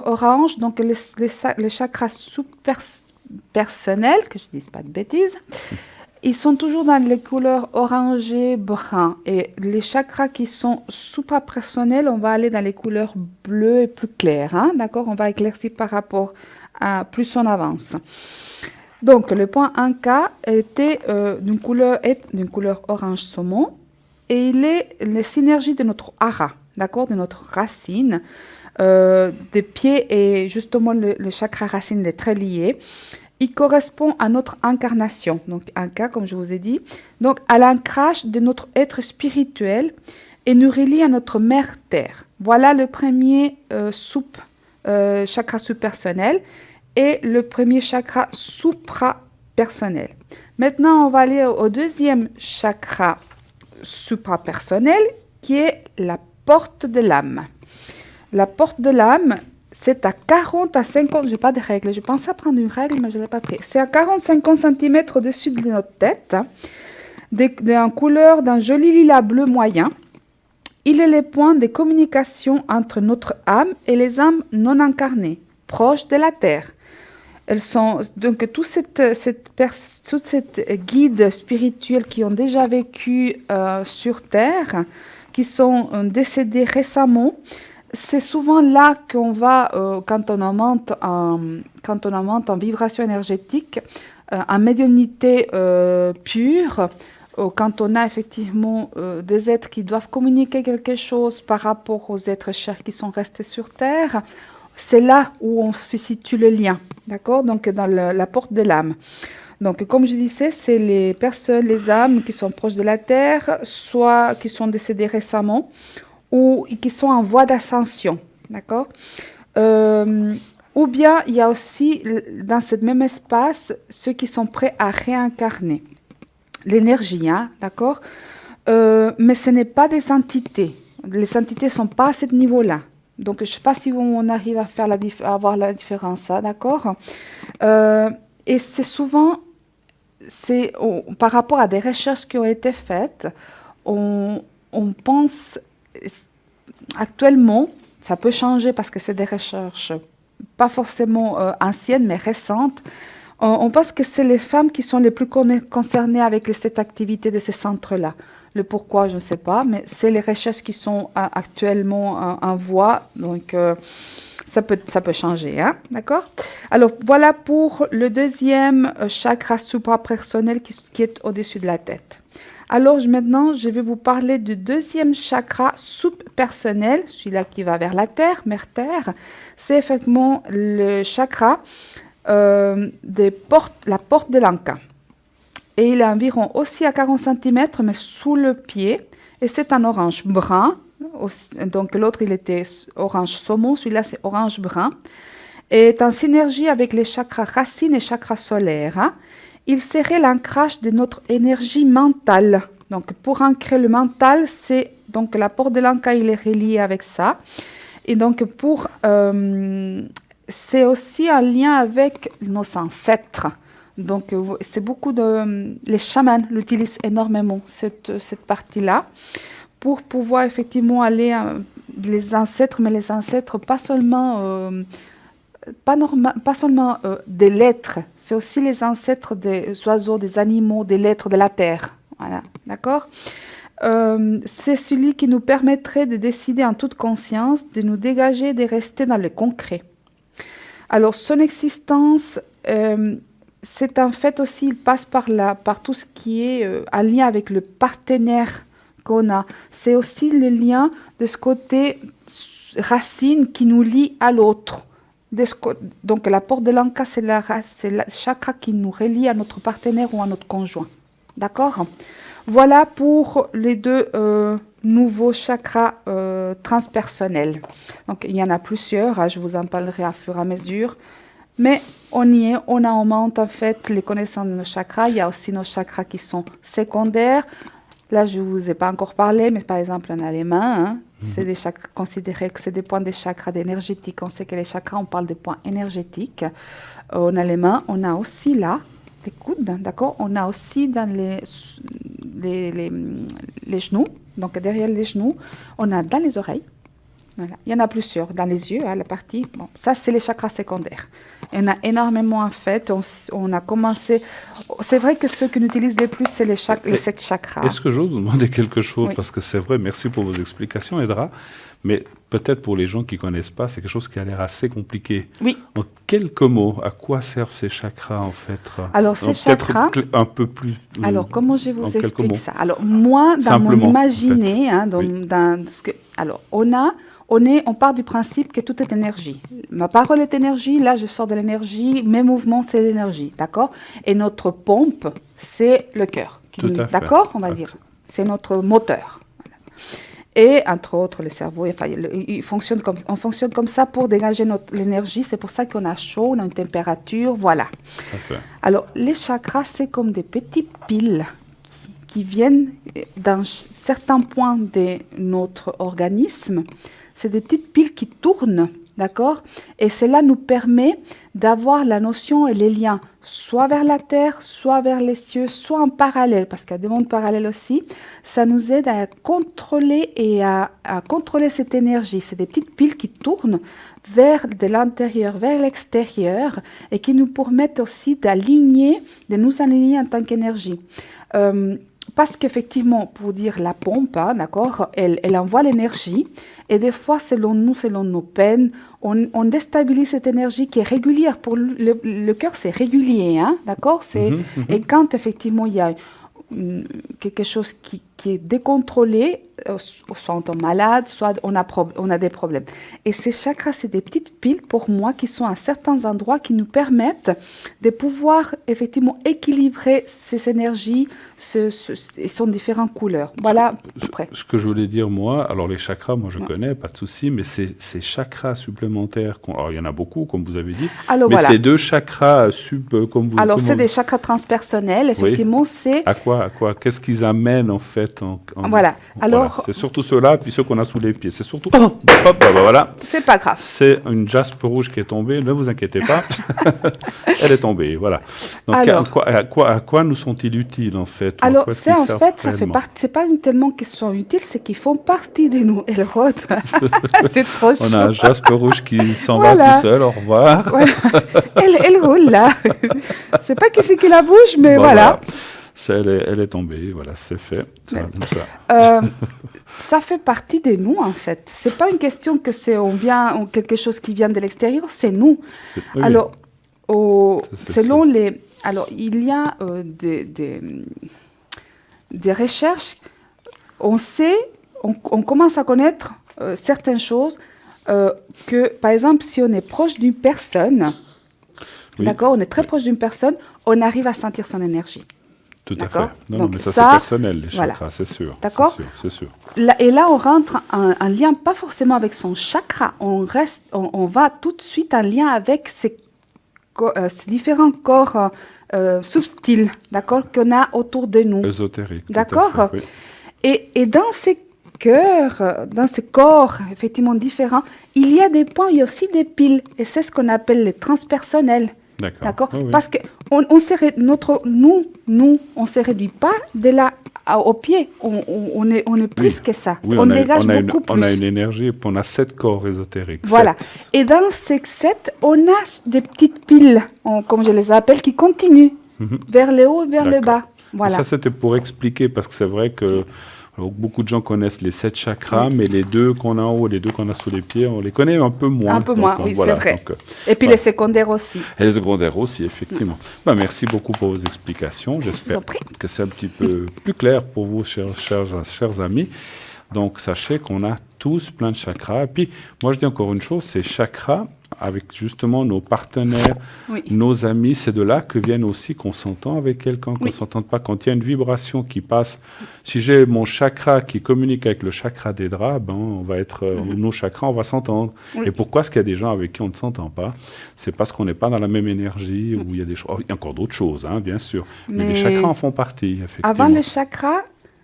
orange, donc les chakras sous-personnels, que je ne dise pas de bêtises, ils sont toujours dans les couleurs orangé, brun. Et les chakras qui sont suprapersonnels, on va aller dans les couleurs bleues et plus claires. Hein, d'accord? On va éclaircir par rapport à plus on avance. Donc, le point Anka était d'une couleur orange saumon. Et il est la synergie de notre hara, d'accord? De notre racine. Des pieds et justement le chakra racine est très lié. Il correspond à notre incarnation, donc Anka, comme je vous ai dit, donc à l'ancrage de notre être spirituel et nous relie à notre mère terre. Voilà le premier chakra subpersonnel et le premier chakra suprapersonnel. Maintenant, on va aller au deuxième chakra suprapersonnel, qui est la porte de l'âme. La porte de l'âme, c'est à 40 à 50, je n'ai pas de règle, je pensais prendre une règle, mais je ne l'ai pas pris. C'est à 40-50 cm au-dessus de notre tête, en couleur d'un joli lilas bleu moyen. Il est le point de communication entre notre âme et les âmes non incarnées, proches de la Terre. Elles sont donc tous ces guides spirituels qui ont déjà vécu sur Terre, qui sont décédés récemment. C'est souvent là qu'on va, quand on augmente en vibration énergétique, en médiumnité pure, quand on a effectivement des êtres qui doivent communiquer quelque chose par rapport aux êtres chers qui sont restés sur Terre, c'est là où on se situe le lien, d'accord? Donc, dans la porte de l'âme. Donc, comme je disais, c'est les personnes, les âmes qui sont proches de la Terre, soit qui sont décédées récemment, ou qui sont en voie d'ascension, d'accord? Ou bien, il y a aussi, dans ce même espace, ceux qui sont prêts à réincarner. L'énergie, hein, d'accord? Mais ce n'est pas des entités. Les entités ne sont pas à ce niveau-là. Donc, je ne sais pas si on arrive à faire à voir la différence, hein, d'accord? Et c'est souvent, par rapport à des recherches qui ont été faites, on pense actuellement, ça peut changer parce que c'est des recherches pas forcément anciennes, mais récentes. On pense que c'est les femmes qui sont les plus concernées avec cette activité de ces centres-là. Le pourquoi, je ne sais pas, mais c'est les recherches qui sont actuellement en voie, donc ça peut changer, hein, d'accord? Alors, voilà pour le deuxième chakra suprapersonnel qui est au-dessus de la tête. Alors, maintenant, je vais vous parler du deuxième chakra subpersonnel, celui-là qui va vers la Terre, Mère Terre. C'est effectivement le chakra la porte de l'Anka. Et il est environ aussi à 40 cm, mais sous le pied. Et c'est un orange brun. Donc l'autre, il était orange saumon. Celui-là, c'est orange brun. Et est en synergie avec les chakras racines et chakras solaires. Hein. Il serait l'ancrage de notre énergie mentale. Donc pour ancrer le mental, c'est donc la porte de l'Anka, il est relié avec ça. Et donc c'est aussi un lien avec nos ancêtres. Donc, c'est beaucoup les chamans l'utilisent énormément, cette partie-là, pour pouvoir effectivement aller, les ancêtres, mais les ancêtres, pas seulement des lettres, c'est aussi les ancêtres des oiseaux, des animaux, des lettres de la terre. Voilà, d'accord? C'est celui qui nous permettrait de décider en toute conscience, de nous dégager, de rester dans le concret. Alors, son existence, c'est en fait aussi, il passe par tout ce qui est en lien avec le partenaire qu'on a. C'est aussi le lien de ce côté racine qui nous lie à l'autre. Donc la porte de l'Anka, c'est le chakra qui nous relie à notre partenaire ou à notre conjoint. D'accord? Voilà pour les deux nouveaux chakras transpersonnels. Donc il y en a plusieurs, hein, je vous en parlerai à fur et à mesure. Mais on y est, on augmente en fait les connaissances de nos chakras. Il y a aussi nos chakras qui sont secondaires. Là, je ne vous ai pas encore parlé, mais par exemple, on a les mains. Hein. C'est des chakras considérés que c'est des points des chakras énergétiques. On sait que les chakras, on parle des points énergétiques. On a les mains, on a aussi là les coudes, d'accord? On a aussi dans les genoux, donc derrière les genoux. On a dans les oreilles. Voilà. Il y en a plusieurs dans les yeux, hein, la partie. Bon, ça, c'est les chakras secondaires. Il y en a énormément en fait. On a commencé. C'est vrai que ceux qu'on utilise le plus, c'est les 7 chakras. Est-ce que j'ose vous demander quelque chose? Oui. Parce que c'est vrai, merci pour vos explications, Edra. Mais peut-être pour les gens qui ne connaissent pas, c'est quelque chose qui a l'air assez compliqué. Oui. En quelques mots, à quoi servent ces chakras en fait? Alors, ces chakras. Un peu plus. Alors, comment je vous explique ça? Alors, moi, dans simplement, mon imaginé, hein, oui. Alors, on part du principe que tout est énergie. Ma parole est énergie, là je sors de l'énergie, mes mouvements c'est l'énergie, d'accord? Et notre pompe, c'est le cœur. D'accord? On va dire. C'est notre moteur. Voilà. Et entre autres, le cerveau, enfin, on fonctionne comme ça pour dégager l'énergie. C'est pour ça qu'on a chaud, on a une température, voilà. Alors, les chakras, c'est comme des petites piles qui viennent dans certains points de notre organisme. C'est des petites piles qui tournent, d'accord? Et cela nous permet d'avoir la notion et les liens, soit vers la Terre, soit vers les cieux, soit en parallèle, parce qu'il y a des mondes parallèles aussi. Ça nous aide à contrôler et à contrôler cette énergie. C'est des petites piles qui tournent vers de l'intérieur, vers l'extérieur, et qui nous permettent aussi de nous aligner en tant qu'énergie. Parce qu'effectivement, pour dire la pompe, hein, d'accord, elle envoie l'énergie, et des fois, selon nous, selon nos peines, on déstabilise cette énergie qui est régulière. Pour le cœur, c'est régulier, hein, d'accord. Et quand effectivement il y a quelque chose qui est décontrôlé, soit on tombe malade, soit on a des problèmes. Et ces chakras, c'est des petites piles pour moi qui sont à certains endroits qui nous permettent de pouvoir effectivement équilibrer ces énergies et son différentes couleurs. Voilà, après. Ce que je voulais dire, moi, alors les chakras, moi je connais, pas de souci, mais ces chakras supplémentaires, alors il y en a beaucoup, comme vous avez dit, mais voilà. Ces deux chakras comme vous... Alors c'est des chakras transpersonnels, effectivement, c'est... À quoi qu'est-ce qu'ils amènent en fait Voilà, alors... Voilà. C'est surtout ceux-là, puis ceux qu'on a sous les pieds. C'est surtout... voilà. C'est pas grave. C'est une jaspe rouge qui est tombée, ne vous inquiétez pas. Elle est tombée, voilà. Donc alors, à quoi nous sont-ils utiles en fait? Alors c'est en fait, ça fait partie, c'est pas tellement qu'ils sont utiles, c'est qu'ils font partie de nous. Elle rôde. C'est trop chaud. On a un jaspe rouge qui s'en va tout seul, au revoir. Voilà. Elle roule là. Je sais pas qui c'est qui la bouge, mais voilà. Elle est tombée, voilà, c'est fait. Ça fait partie de nous, en fait. C'est pas une question que quelque chose qui vient de l'extérieur, c'est nous. Oui, alors, selon les... Alors, il y a des recherches, on commence à connaître certaines choses, que, par exemple, si on est proche d'une personne, d'accord, on est très proche d'une personne, on arrive à sentir son énergie. Tout à fait. Non, mais ça, c'est personnel, les chakras, voilà. C'est sûr. D'accord. C'est sûr. Et là, on rentre un lien, pas forcément avec son chakra, on va tout de suite en lien avec ces différents corps subtils, d'accord, qu'on a autour de nous. Ésotérique. D'accord. Oui. Et dans ces cœurs, dans ces corps, effectivement différents, il y a des points, il y a aussi des piles, et c'est ce qu'on appelle les transpersonnels. D'accord. Oh, oui. Parce que on se réduit pas de là au pied. On est plus que ça. Oui, on dégage beaucoup plus. On a une énergie et on a 7 corps ésotériques. Voilà. 7. Et dans ces 7, on a des petites piles, comme je les appelle, qui continuent vers le haut et vers le bas. Voilà. Ça, c'était pour expliquer, parce que c'est vrai que beaucoup de gens connaissent les 7 chakras, mais les 2 qu'on a en haut, les 2 qu'on a sous les pieds, on les connaît un peu moins. Un peu moins, oui, voilà, c'est vrai. Et puis les secondaires aussi. Et les secondaires aussi, effectivement. Merci beaucoup pour vos explications. J'espère que c'est un petit peu plus clair pour vous, chers amis. Donc, sachez qu'on a tous plein de chakras. Et puis, moi, je dis encore une chose, ces chakras, avec justement nos partenaires, nos amis, c'est de là que viennent aussi qu'on s'entend avec quelqu'un, qu'on ne s'entende pas. Quand il y a une vibration qui passe, si j'ai mon chakra qui communique avec le chakra des draps, on va être, nos chakras, on va s'entendre. Et pourquoi est-ce qu'il y a des gens avec qui on ne s'entend pas? C'est parce qu'on n'est pas dans la même énergie, où il y a des choses. Il y a encore d'autres choses, hein, bien sûr. Mais les chakras en font partie, effectivement. Avant le chakra,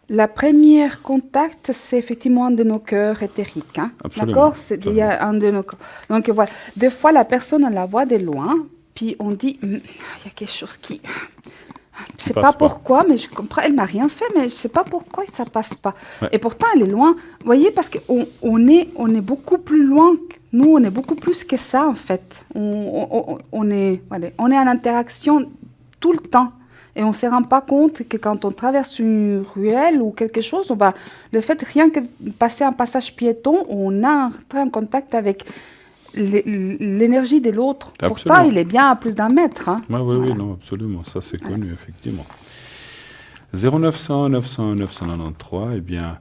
la première contact, c'est effectivement un de nos cœurs éthériques. Hein? D'accord. Il y a un de nos cœurs. Donc voilà, des fois la personne, on la voit de loin, puis on dit, il y a quelque chose qui... Je ne sais pas pourquoi, mais je comprends, elle m'a rien fait, mais je ne sais pas pourquoi ça ne passe pas. Ouais. Et pourtant, elle est loin. Vous voyez, parce qu'on est beaucoup plus loin, nous, on est beaucoup plus que ça, en fait. On est en interaction tout le temps. Et on ne se rend pas compte que quand on traverse une ruelle ou quelque chose, le fait rien que passer un passage piéton, on a entré en contact avec l'énergie de l'autre. Pourtant, il est bien à plus d'1 mètre. Hein. Oui, non, absolument. Ça, c'est connu, effectivement. 0900 901 993, eh bien,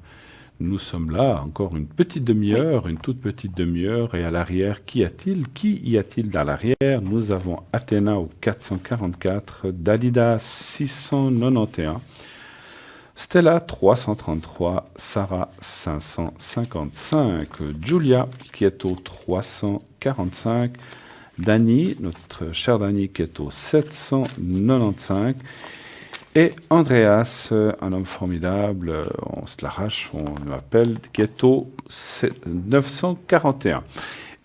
nous sommes là, encore une petite demi-heure, une toute petite demi-heure. Et à l'arrière, qui y a-t-il à l'arrière? Nous avons Athéna au 444, Dalida 691, Stella 333, Sarah 555, Julia qui est au 345, Dany, notre cher Dany qui est au 795, et Andreas, un homme formidable, on se l'arrache, on l'appelle, qui est au 941.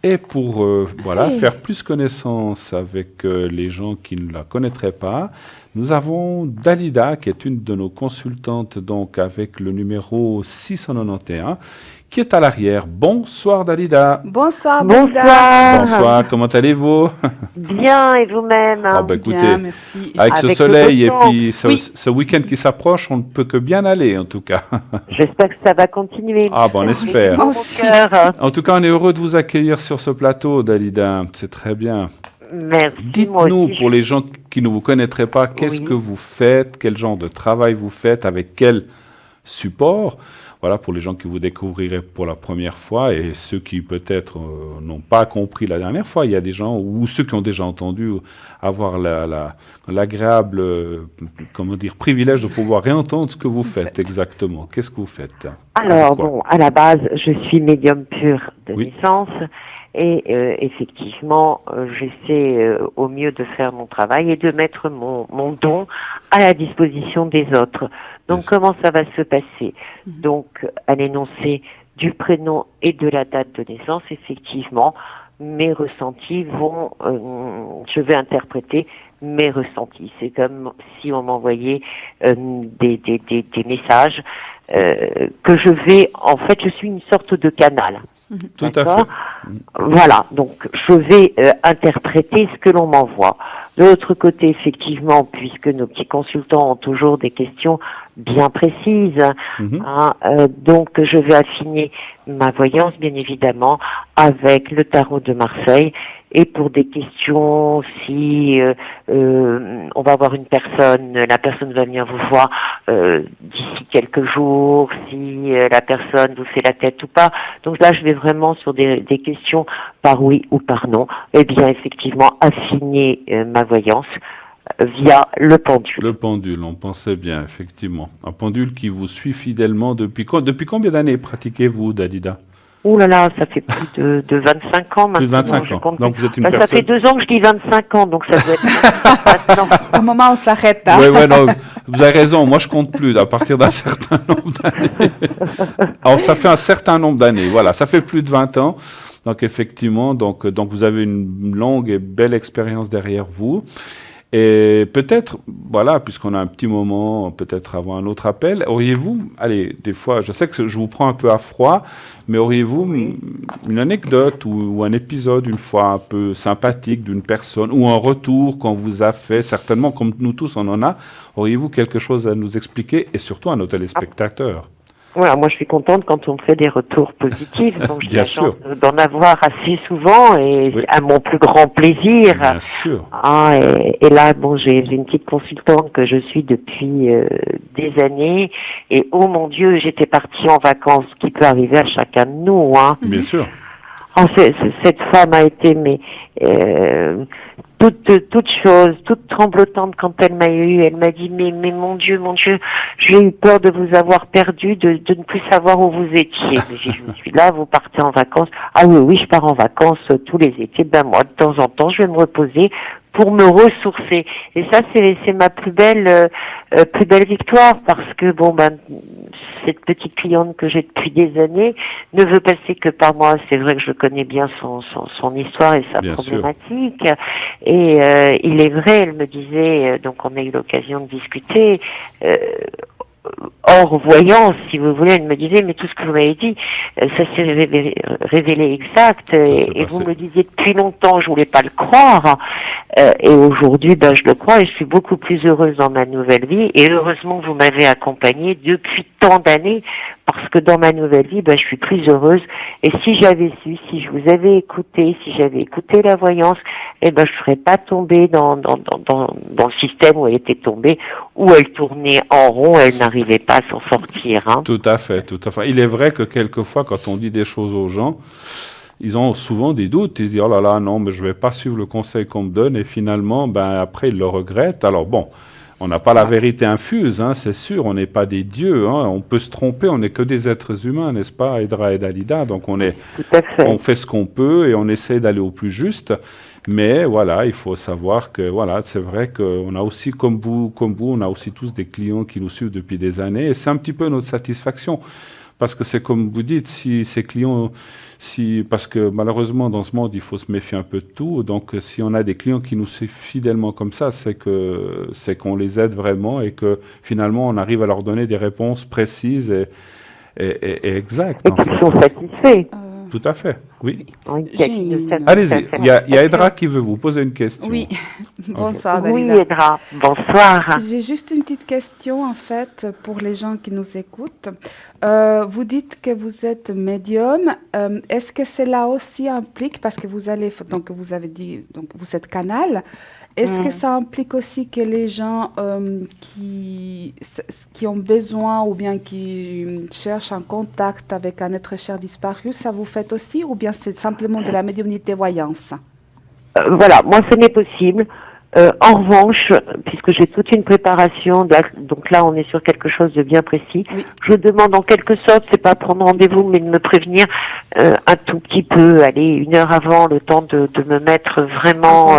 Et pour faire plus connaissance avec les gens qui ne la connaîtraient pas, nous avons Dalida, qui est une de nos consultantes, donc avec le numéro 691, qui est à l'arrière. Bonsoir Dalida. Bonsoir Dalida. Bonsoir, comment allez-vous? Bien, et vous-même? Écoutez, bien, merci. Avec ce soleil et puis ce week-end qui s'approche, on ne peut que bien aller en tout cas. J'espère que ça va continuer. On espère. En tout cas, on est heureux de vous accueillir sur ce plateau, Dalida. C'est très bien. Merci. Dites-nous, pour les gens qui ne vous connaîtraient pas, qu'est-ce que vous faites, quel genre de travail vous faites, avec quel support? Voilà, pour les gens qui vous découvriraient pour la première fois et ceux qui peut-être n'ont pas compris la dernière fois. Il y a des gens, ou ceux qui ont déjà entendu, avoir l'agréable privilège de pouvoir réentendre ce que vous faites exactement. Qu'est-ce que vous faites? Alors, à la base, je suis médium pur de naissance. Et effectivement, j'essaie au mieux de faire mon travail et de mettre mon don à la disposition des autres. Donc, comment ça va se passer? Donc, à l'énoncé du prénom et de la date de naissance, effectivement, mes ressentis vont... je vais interpréter mes ressentis. C'est comme si on m'envoyait des messages que je vais... En fait, je suis une sorte de canal. Tout à fait. Voilà, donc je vais interpréter ce que l'on m'envoie. De l'autre côté, effectivement, puisque nos petits consultants ont toujours des questions bien précises, donc je vais affiner ma voyance, bien évidemment, avec le tarot de Marseille. Et pour des questions, si on va voir une personne, la personne va venir vous voir d'ici quelques jours, si la personne vous fait la tête ou pas. Donc là, je vais vraiment sur des questions par oui ou par non. Eh bien, effectivement, affiner ma voyance via le pendule. Le pendule, on pensait bien, effectivement. Un pendule qui vous suit fidèlement depuis combien d'années pratiquez-vous, Dalida? Ouh là là, ça fait plus de 25 ans maintenant. Plus de 25 ans. Donc vous êtes une personne... Ça fait 2 ans que je dis 25 ans, donc ça doit être maintenant. Au moment où on s'arrête. Oui, non, vous avez raison. Moi, je compte plus à partir d'un certain nombre d'années. Alors, ça fait un certain nombre d'années. Voilà, ça fait plus de 20 ans. Donc, effectivement, donc vous avez une longue et belle expérience derrière vous. Et peut-être, puisqu'on a un petit moment, peut-être avant un autre appel, auriez-vous, des fois, je sais que je vous prends un peu à froid, mais auriez-vous une anecdote ou un épisode, une fois un peu sympathique d'une personne, ou un retour qu'on vous a fait, certainement, comme nous tous on en a, auriez-vous quelque chose à nous expliquer, et surtout à nos téléspectateurs? Voilà, moi je suis contente quand on me fait des retours positifs, donc j'ai la chance d'en avoir assez souvent et à mon plus grand plaisir. Bien sûr. Et là, j'ai une petite consultante que je suis depuis des années et oh mon Dieu, j'étais partie en vacances, ce qui peut arriver à chacun de nous. Bien sûr. Cette femme a été toute chose, toute tremblotante quand elle m'a eu. Elle m'a dit mais mon Dieu, j'ai eu peur de vous avoir perdu, de ne plus savoir où vous étiez. Mais je me suis là, vous partez en vacances. Ah oui, je pars en vacances tous les étés. Moi, de temps en temps, je vais me reposer pour me ressourcer. Et ça, c'est ma plus belle victoire parce que cette petite cliente que j'ai depuis des années ne veut passer que par moi. C'est vrai que je connais bien son histoire et sa problématique. Sûr. Et il est vrai, elle me disait, donc on a eu l'occasion de discuter, hors voyance, si vous voulez, elle me disait, mais tout ce que vous m'avez dit, ça s'est révélé exact, et vous me disiez depuis longtemps, je voulais pas le croire, et aujourd'hui, je le crois, et je suis beaucoup plus heureuse dans ma nouvelle vie, et heureusement que vous m'avez accompagnée depuis tant d'années, parce que dans ma nouvelle vie, je suis plus heureuse, et si j'avais su, si je vous avais écouté, si j'avais écouté la voyance, je ne serais pas tombée dans le système où elle était tombée, où elle tournait en rond, elle n'arrivait pas à s'en sortir. Tout à fait. Il est vrai que quelquefois, quand on dit des choses aux gens, ils ont souvent des doutes. Ils se disent, oh là là, non, mais je ne vais pas suivre le conseil qu'on me donne. Et finalement, après, ils le regrettent. Alors On n'a pas la vérité infuse, hein, c'est sûr, on n'est pas des dieux, hein, on peut se tromper, on n'est que des êtres humains, n'est-ce pas, Edra et Dalida, donc on fait ce qu'on peut et on essaie d'aller au plus juste, mais voilà, il faut savoir que voilà, c'est vrai qu'on a aussi, comme vous, on a aussi tous des clients qui nous suivent depuis des années, et c'est un petit peu notre satisfaction, parce que c'est comme vous dites, si ces clients... parce que malheureusement, dans ce monde, il faut se méfier un peu de tout. Donc, si on a des clients qui nous suivent fidèlement comme ça, c'est qu'on les aide vraiment et que finalement, on arrive à leur donner des réponses précises et exactes. Et qu'ils sont satisfaits. Tout à fait, oui. Allez-y, il y a Edra qui veut vous poser une question. Oui, bonsoir Dalida. Oui, Edra, bonsoir. J'ai juste une petite question en fait pour les gens qui nous écoutent. Vous dites que vous êtes médium. Est-ce que cela aussi implique, parce que vous avez dit, donc vous êtes canal, est-ce que ça implique aussi que les gens qui ont besoin ou bien qui cherchent un contact avec un être cher disparu, ça vous fait aussi, ou bien c'est simplement de la médiumnité voyance? Voilà, moi ce n'est possible. En revanche, puisque j'ai toute une préparation, donc là on est sur quelque chose de bien précis, oui. Je demande en quelque sorte, c'est pas prendre rendez-vous, mais de me prévenir un tout petit peu, allez, 1 heure avant, le temps de me mettre vraiment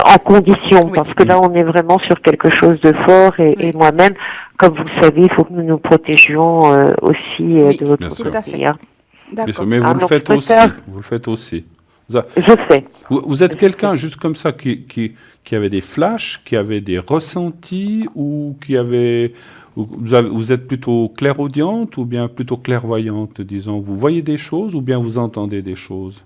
en condition, oui. Parce que là on est vraiment sur quelque chose de fort et moi-même, comme vous le savez, il faut que nous nous protégions aussi de votre côté. Tout à fait. D'accord. Mais vous le faites aussi. Vous le faites aussi. Je sais. Vous êtes quelqu'un juste comme ça qui avait des flashs, qui avait des ressentis ou qui avait... Vous êtes plutôt clairaudiente ou bien plutôt clairvoyante, disons. Vous voyez des choses ou bien vous entendez des choses?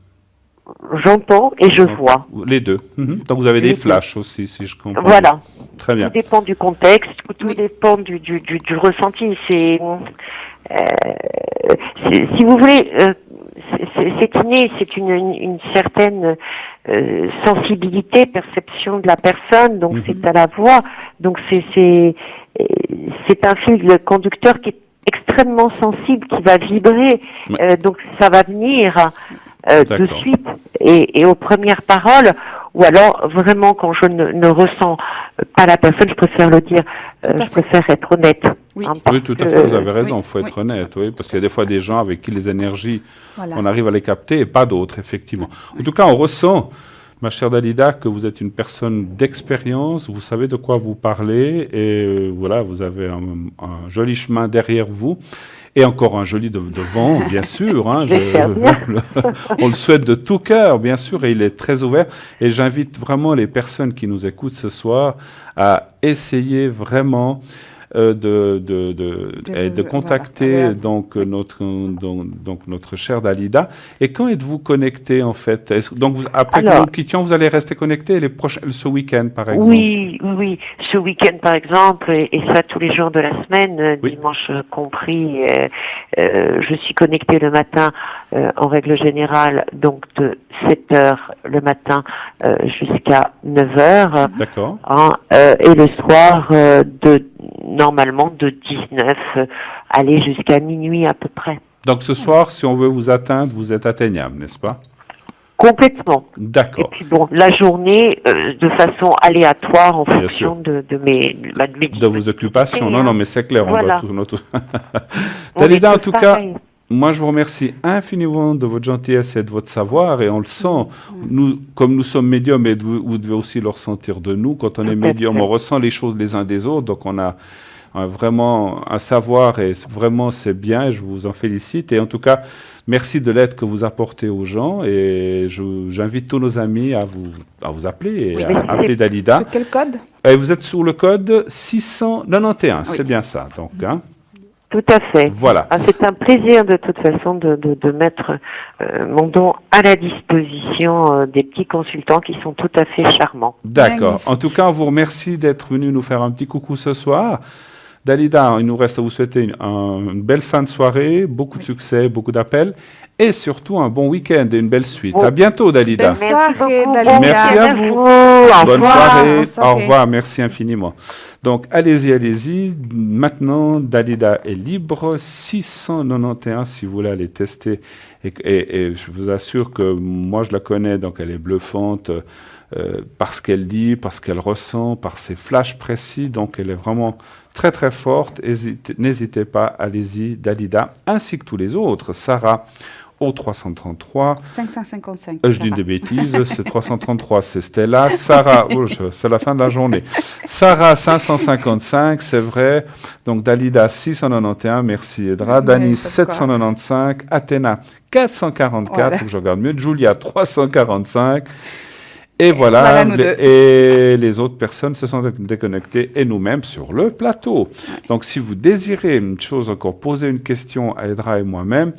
J'entends et je vois. Les deux. Donc vous avez des flashs aussi, si je comprends. Voilà. Très bien. Tout dépend du contexte, tout dépend du ressenti. Si vous voulez... c'est inné, c'est une certaine sensibilité, perception de la personne, donc c'est à la voix, donc c'est un fil conducteur qui est extrêmement sensible, qui va vibrer, donc ça va venir de suite et aux premières paroles, ou alors vraiment quand je ne ressens pas la personne, je préfère le dire, je préfère être honnête. Oui, tout à fait, vous avez raison, il faut être honnête, parce qu'il y a des fois des gens avec qui les énergies, on arrive à les capter et pas d'autres, effectivement. En tout cas, on ressent, ma chère Dalida, que vous êtes une personne d'expérience, vous savez de quoi vous parlez et voilà, vous avez un joli chemin derrière vous. Et encore un joli devant, bien sûr. Hein, on le souhaite de tout cœur, bien sûr, et il est très ouvert. Et j'invite vraiment les personnes qui nous écoutent ce soir à essayer vraiment de contacter donc notre chère Dalida. Et quand êtes-vous connecté en fait? Donc après que nous quittions, vous allez rester connecté ce week-end par exemple? Oui, ce week-end par exemple, et ça tous les jours de la semaine, dimanche compris. Je suis connectée le matin en règle générale, donc de 7h le matin jusqu'à 9h. D'accord. Et le soir normalement de 19 aller jusqu'à minuit à peu près. Donc ce soir, si on veut vous atteindre, vous êtes atteignable, n'est-ce pas? Complètement. D'accord. Et puis bon, la journée, de façon aléatoire en fonction de vos occupations. Non, mais c'est clair. Voilà. On doit tout... Dalida, en tout cas, moi je vous remercie infiniment de votre gentillesse et de votre savoir, et on le sent. Nous, comme nous sommes médiums, et vous devez aussi le ressentir de nous, quand on est médium, on ressent les choses les uns des autres, donc on a vraiment un savoir, et vraiment c'est bien, et je vous en félicite. Et en tout cas, merci de l'aide que vous apportez aux gens, et j'invite tous nos amis à vous appeler, et à appeler Dalida. Sur quel code? Et vous êtes sur le code 691, c'est bien ça, donc. Hein. Tout à fait. Voilà. C'est un plaisir de toute façon de mettre mon don à la disposition des petits consultants qui sont tout à fait charmants. D'accord. En tout cas, on vous remercie d'être venu nous faire un petit coucou ce soir. Dalida, il nous reste à vous souhaiter une belle fin de soirée, beaucoup de succès, beaucoup d'appels et surtout un bon week-end et une belle suite. À bientôt, Dalida. Bonne soirée, Dalida. Merci à vous. Bonne soirée. Au revoir. Merci infiniment. Donc, allez-y. Maintenant, Dalida est libre. 691, si vous voulez aller tester. Et je vous assure que moi, je la connais, donc elle est bluffante. par ce qu'elle dit, par ce qu'elle ressent, par ses flashs précis. Donc, elle est vraiment très, très forte. N'hésitez pas, allez-y, Dalida, ainsi que tous les autres. Sarah, au 333. 555. Je dis des bêtises, c'est 333, c'est Stella. Sarah, c'est la fin de la journée. Sarah, 555, c'est vrai. Donc, Dalida, 691, merci Edra. Dani, 795. Athéna, 444, faut que je regarde mieux. Julia, 345. Et voilà, et les autres personnes se sont déconnectées et nous-mêmes sur le plateau. Ouais. Donc, si vous désirez une chose encore, poser une question à Edra et moi-même,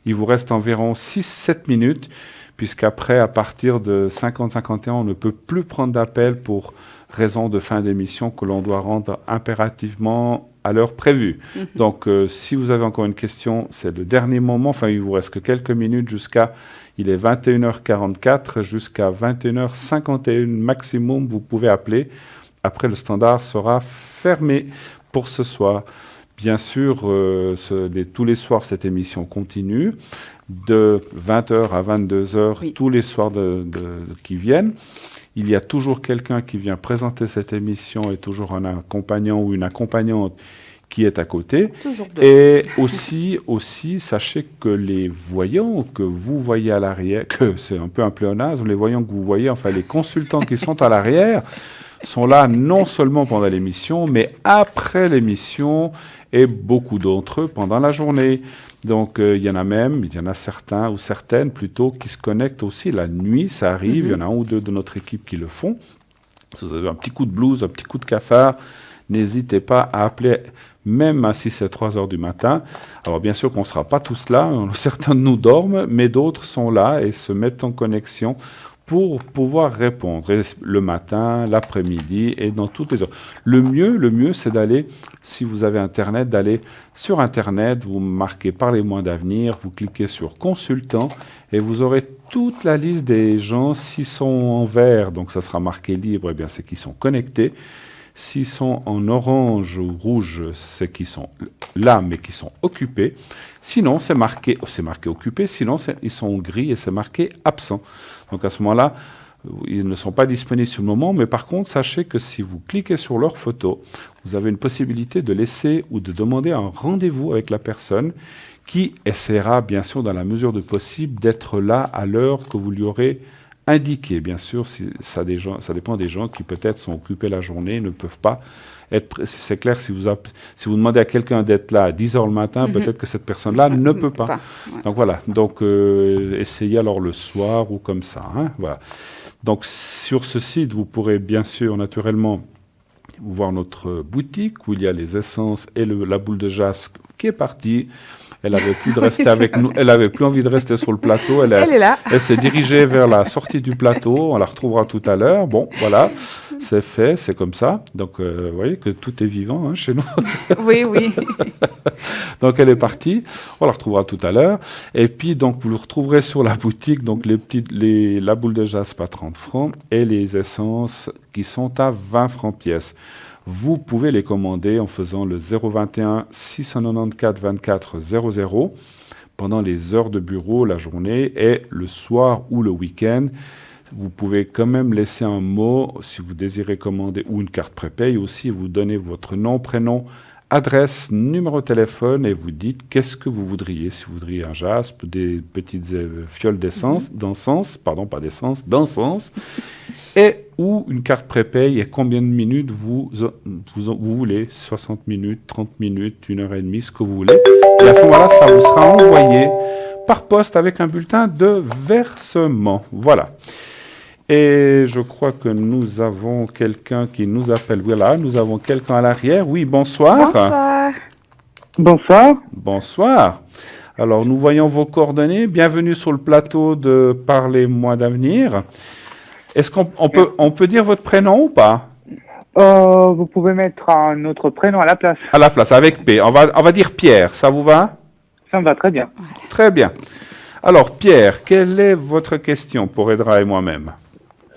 il vous reste environ 6-7 minutes, puisqu'après, à partir de 50-51, on ne peut plus prendre d'appel pour raison de fin d'émission que l'on doit rendre impérativement à l'heure prévue. Donc, si vous avez encore une question, c'est le dernier moment. Enfin, il vous reste que quelques minutes jusqu'à... Il est 21h44 jusqu'à 21h51 maximum, vous pouvez appeler. Après, le standard sera fermé pour ce soir. Bien sûr, tous les soirs, cette émission continue, de 20h à 22h, tous les soirs qui viennent. Il y a toujours quelqu'un qui vient présenter cette émission et toujours un accompagnant ou une accompagnante qui est à côté. Et aussi, sachez que les voyants que vous voyez à l'arrière, que c'est un peu un pléonasme, les voyants que vous voyez, enfin les consultants qui sont à l'arrière, sont là non seulement pendant l'émission, mais après l'émission, et beaucoup d'entre eux pendant la journée. Donc, il y en a certains ou certaines plutôt qui se connectent aussi la nuit, ça arrive, il y en a un ou deux de notre équipe qui le font. Si vous avez un petit coup de blues, un petit coup de cafard, n'hésitez pas à appeler, même si c'est 3 heures du matin. Alors, bien sûr qu'on ne sera pas tous là, certains de nous dorment, mais d'autres sont là et se mettent en connexion pour pouvoir répondre le matin, l'après-midi et dans toutes les heures. Le mieux, c'est d'aller, si vous avez Internet, d'aller sur Internet, vous marquez « Parlez-moi d'avenir », vous cliquez sur « Consultant » et vous aurez toute la liste des gens. S'ils sont en vert, donc ça sera marqué « Libre », eh bien c'est qu'ils sont connectés. S'ils sont en orange ou rouge, c'est qu'ils sont là, mais qui sont occupés. Sinon, c'est marqué occupé, sinon ils sont en gris et c'est marqué absent. Donc à ce moment-là, ils ne sont pas disponibles sur le moment, mais par contre, sachez que si vous cliquez sur leur photo, vous avez une possibilité de laisser ou de demander un rendez-vous avec la personne qui essaiera, bien sûr, dans la mesure du possible, d'être là à l'heure que vous lui aurez indiqué. Bien sûr, ça dépend des gens qui peut-être sont occupés la journée, ne peuvent pas être... C'est clair, si vous demandez à quelqu'un d'être là à 10h le matin, peut-être que cette personne-là ne peut pas. Ouais. Donc voilà, essayez alors le soir ou comme ça. Hein, voilà. Donc sur ce site, vous pourrez bien sûr, naturellement, voir notre boutique où il y a les essences et la boule de jaspe qui est partie. Elle n'avait plus de rester avec nous. Elle n'avait plus envie de rester sur le plateau. Elle est là. Elle s'est dirigée vers la sortie du plateau. On la retrouvera tout à l'heure. Bon, voilà, c'est fait, c'est comme ça. Donc, vous voyez que tout est vivant chez nous. Oui. Donc, elle est partie. On la retrouvera tout à l'heure. Et puis, donc, vous le retrouverez sur la boutique. Donc, la boule de jaspe à 30 francs et les essences qui sont à 20 francs pièce. Vous pouvez les commander en faisant le 021 694 24 00 pendant les heures de bureau, la journée et le soir ou le week-end. Vous pouvez quand même laisser un mot si vous désirez commander ou une carte prépay aussi. Vous donnez votre nom, prénom, adresse, numéro de téléphone et vous dites qu'est-ce que vous voudriez. Si vous voudriez un jaspe, des petites fioles d'essence, d'encens, et ou une carte prépay et combien de minutes vous voulez, 60 minutes, 30 minutes, 1h30, ce que vous voulez. Et à ce moment-là, ça vous sera envoyé par poste avec un bulletin de versement. Voilà. Et je crois que nous avons quelqu'un qui nous appelle. Voilà, nous avons quelqu'un à l'arrière. Oui, bonsoir. Bonsoir. Alors, nous voyons vos coordonnées. Bienvenue sur le plateau de Parlez-moi d'avenir. Est-ce qu'on peut dire votre prénom ou pas? Vous pouvez mettre un autre prénom à la place. À la place, avec P. On va dire Pierre, ça vous va? Ça me va très bien. Très bien. Alors, Pierre, quelle est votre question pour Edra et moi-même?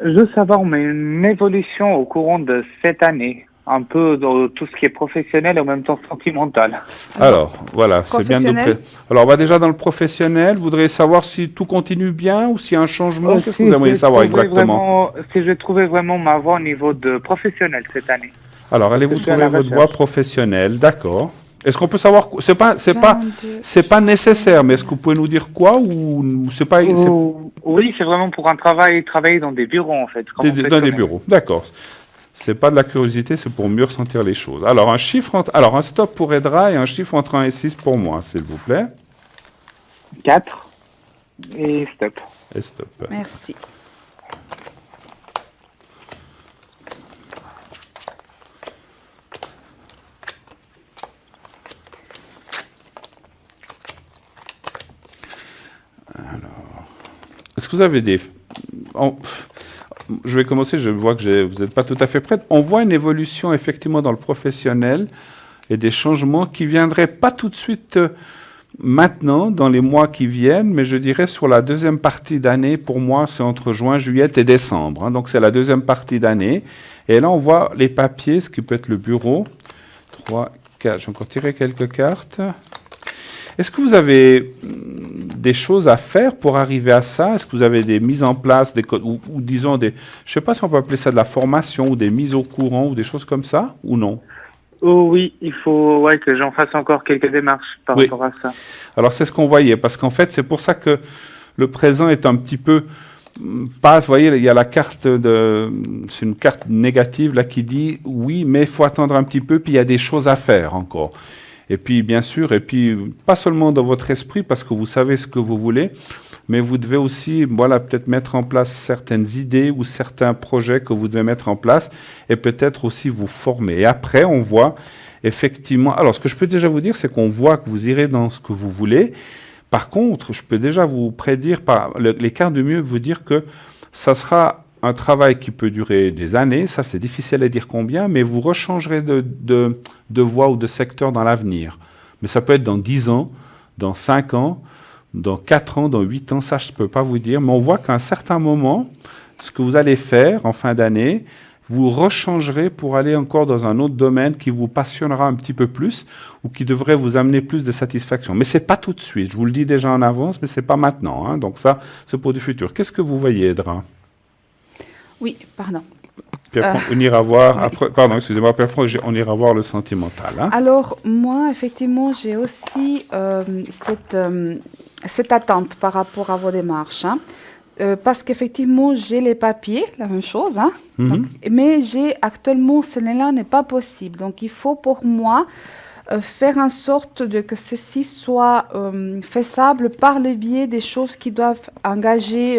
Je veux savoir une évolution au courant de cette année. un peu dans tout ce qui est professionnel et en même temps sentimental. Alors, voilà, c'est bien de nous Alors, on va déjà dans le professionnel. Vous voudriez savoir si tout continue bien ou s'il y a un changement. Qu'est-ce que vous aimeriez savoir exactement? Si je trouvais vraiment ma voie au niveau de professionnel cette année. Alors, allez-vous trouver votre voie professionnelle, d'accord. Est-ce qu'on peut savoir, c'est pas nécessaire, mais est-ce que vous pouvez nous dire quoi ou c'est pas Oui, c'est vraiment pour travailler dans des bureaux en fait. Dans des bureaux, d'accord. C'est pas de la curiosité, c'est pour mieux ressentir les choses. Alors un stop pour Edra et un chiffre entre 1 et 6 pour moi, s'il vous plaît. 4 et stop. Et stop. Merci. Est-ce que vous avez je vais commencer, je vois que vous n'êtes pas tout à fait prête. On voit une évolution effectivement dans le professionnel et des changements qui ne viendraient pas tout de suite maintenant, dans les mois qui viennent, mais je dirais sur la deuxième partie d'année, pour moi, c'est entre juin, juillet et décembre. Hein, donc c'est la deuxième partie d'année. Et là, on voit les papiers, ce qui peut être le bureau. 3, 4, je vais encore tirer quelques cartes. Est-ce que vous avez des choses à faire pour arriver à ça? Est-ce que vous avez des mises en place, ou disons je ne sais pas si on peut appeler ça de la formation, ou des mises au courant, ou des choses comme ça, ou non? Oh oui, il faut que j'en fasse encore quelques démarches par rapport à ça. Alors c'est ce qu'on voyait, parce qu'en fait c'est pour ça que le présent est un petit peu vous voyez, il y a la carte c'est une carte négative là qui dit oui, mais il faut attendre un petit peu, puis il y a des choses à faire encore. Et puis, bien sûr, pas seulement dans votre esprit, parce que vous savez ce que vous voulez, mais vous devez aussi, peut-être mettre en place certaines idées ou certains projets que vous devez mettre en place, et peut-être aussi vous former. Et après, on voit effectivement... Alors, ce que je peux déjà vous dire, c'est qu'on voit que vous irez dans ce que vous voulez. Par contre, je peux déjà vous prédire, par les cartes du mieux, vous dire que ça sera un travail qui peut durer des années, ça c'est difficile à dire combien, mais vous rechangerez de voie ou de secteur dans l'avenir. Mais ça peut être dans 10 ans, dans 5 ans, dans 4 ans, dans 8 ans, ça je ne peux pas vous dire, mais on voit qu'à un certain moment, ce que vous allez faire en fin d'année, vous rechangerez pour aller encore dans un autre domaine qui vous passionnera un petit peu plus ou qui devrait vous amener plus de satisfaction. Mais ce n'est pas tout de suite, je vous le dis déjà en avance, mais ce n'est pas maintenant. Hein, donc ça, c'est pour du futur. Qu'est-ce que vous voyez, Edra? Oui, pardon. Puis après, on ira voir, on ira voir le sentimental. Hein. Alors, moi, effectivement, j'ai aussi cette attente par rapport à vos démarches. Hein. Parce qu'effectivement, j'ai les papiers, la même chose. Hein. Donc, mais actuellement, cela n'est pas possible. Donc, il faut pour moi faire en sorte que ceci soit faisable par le biais des choses qui doivent engager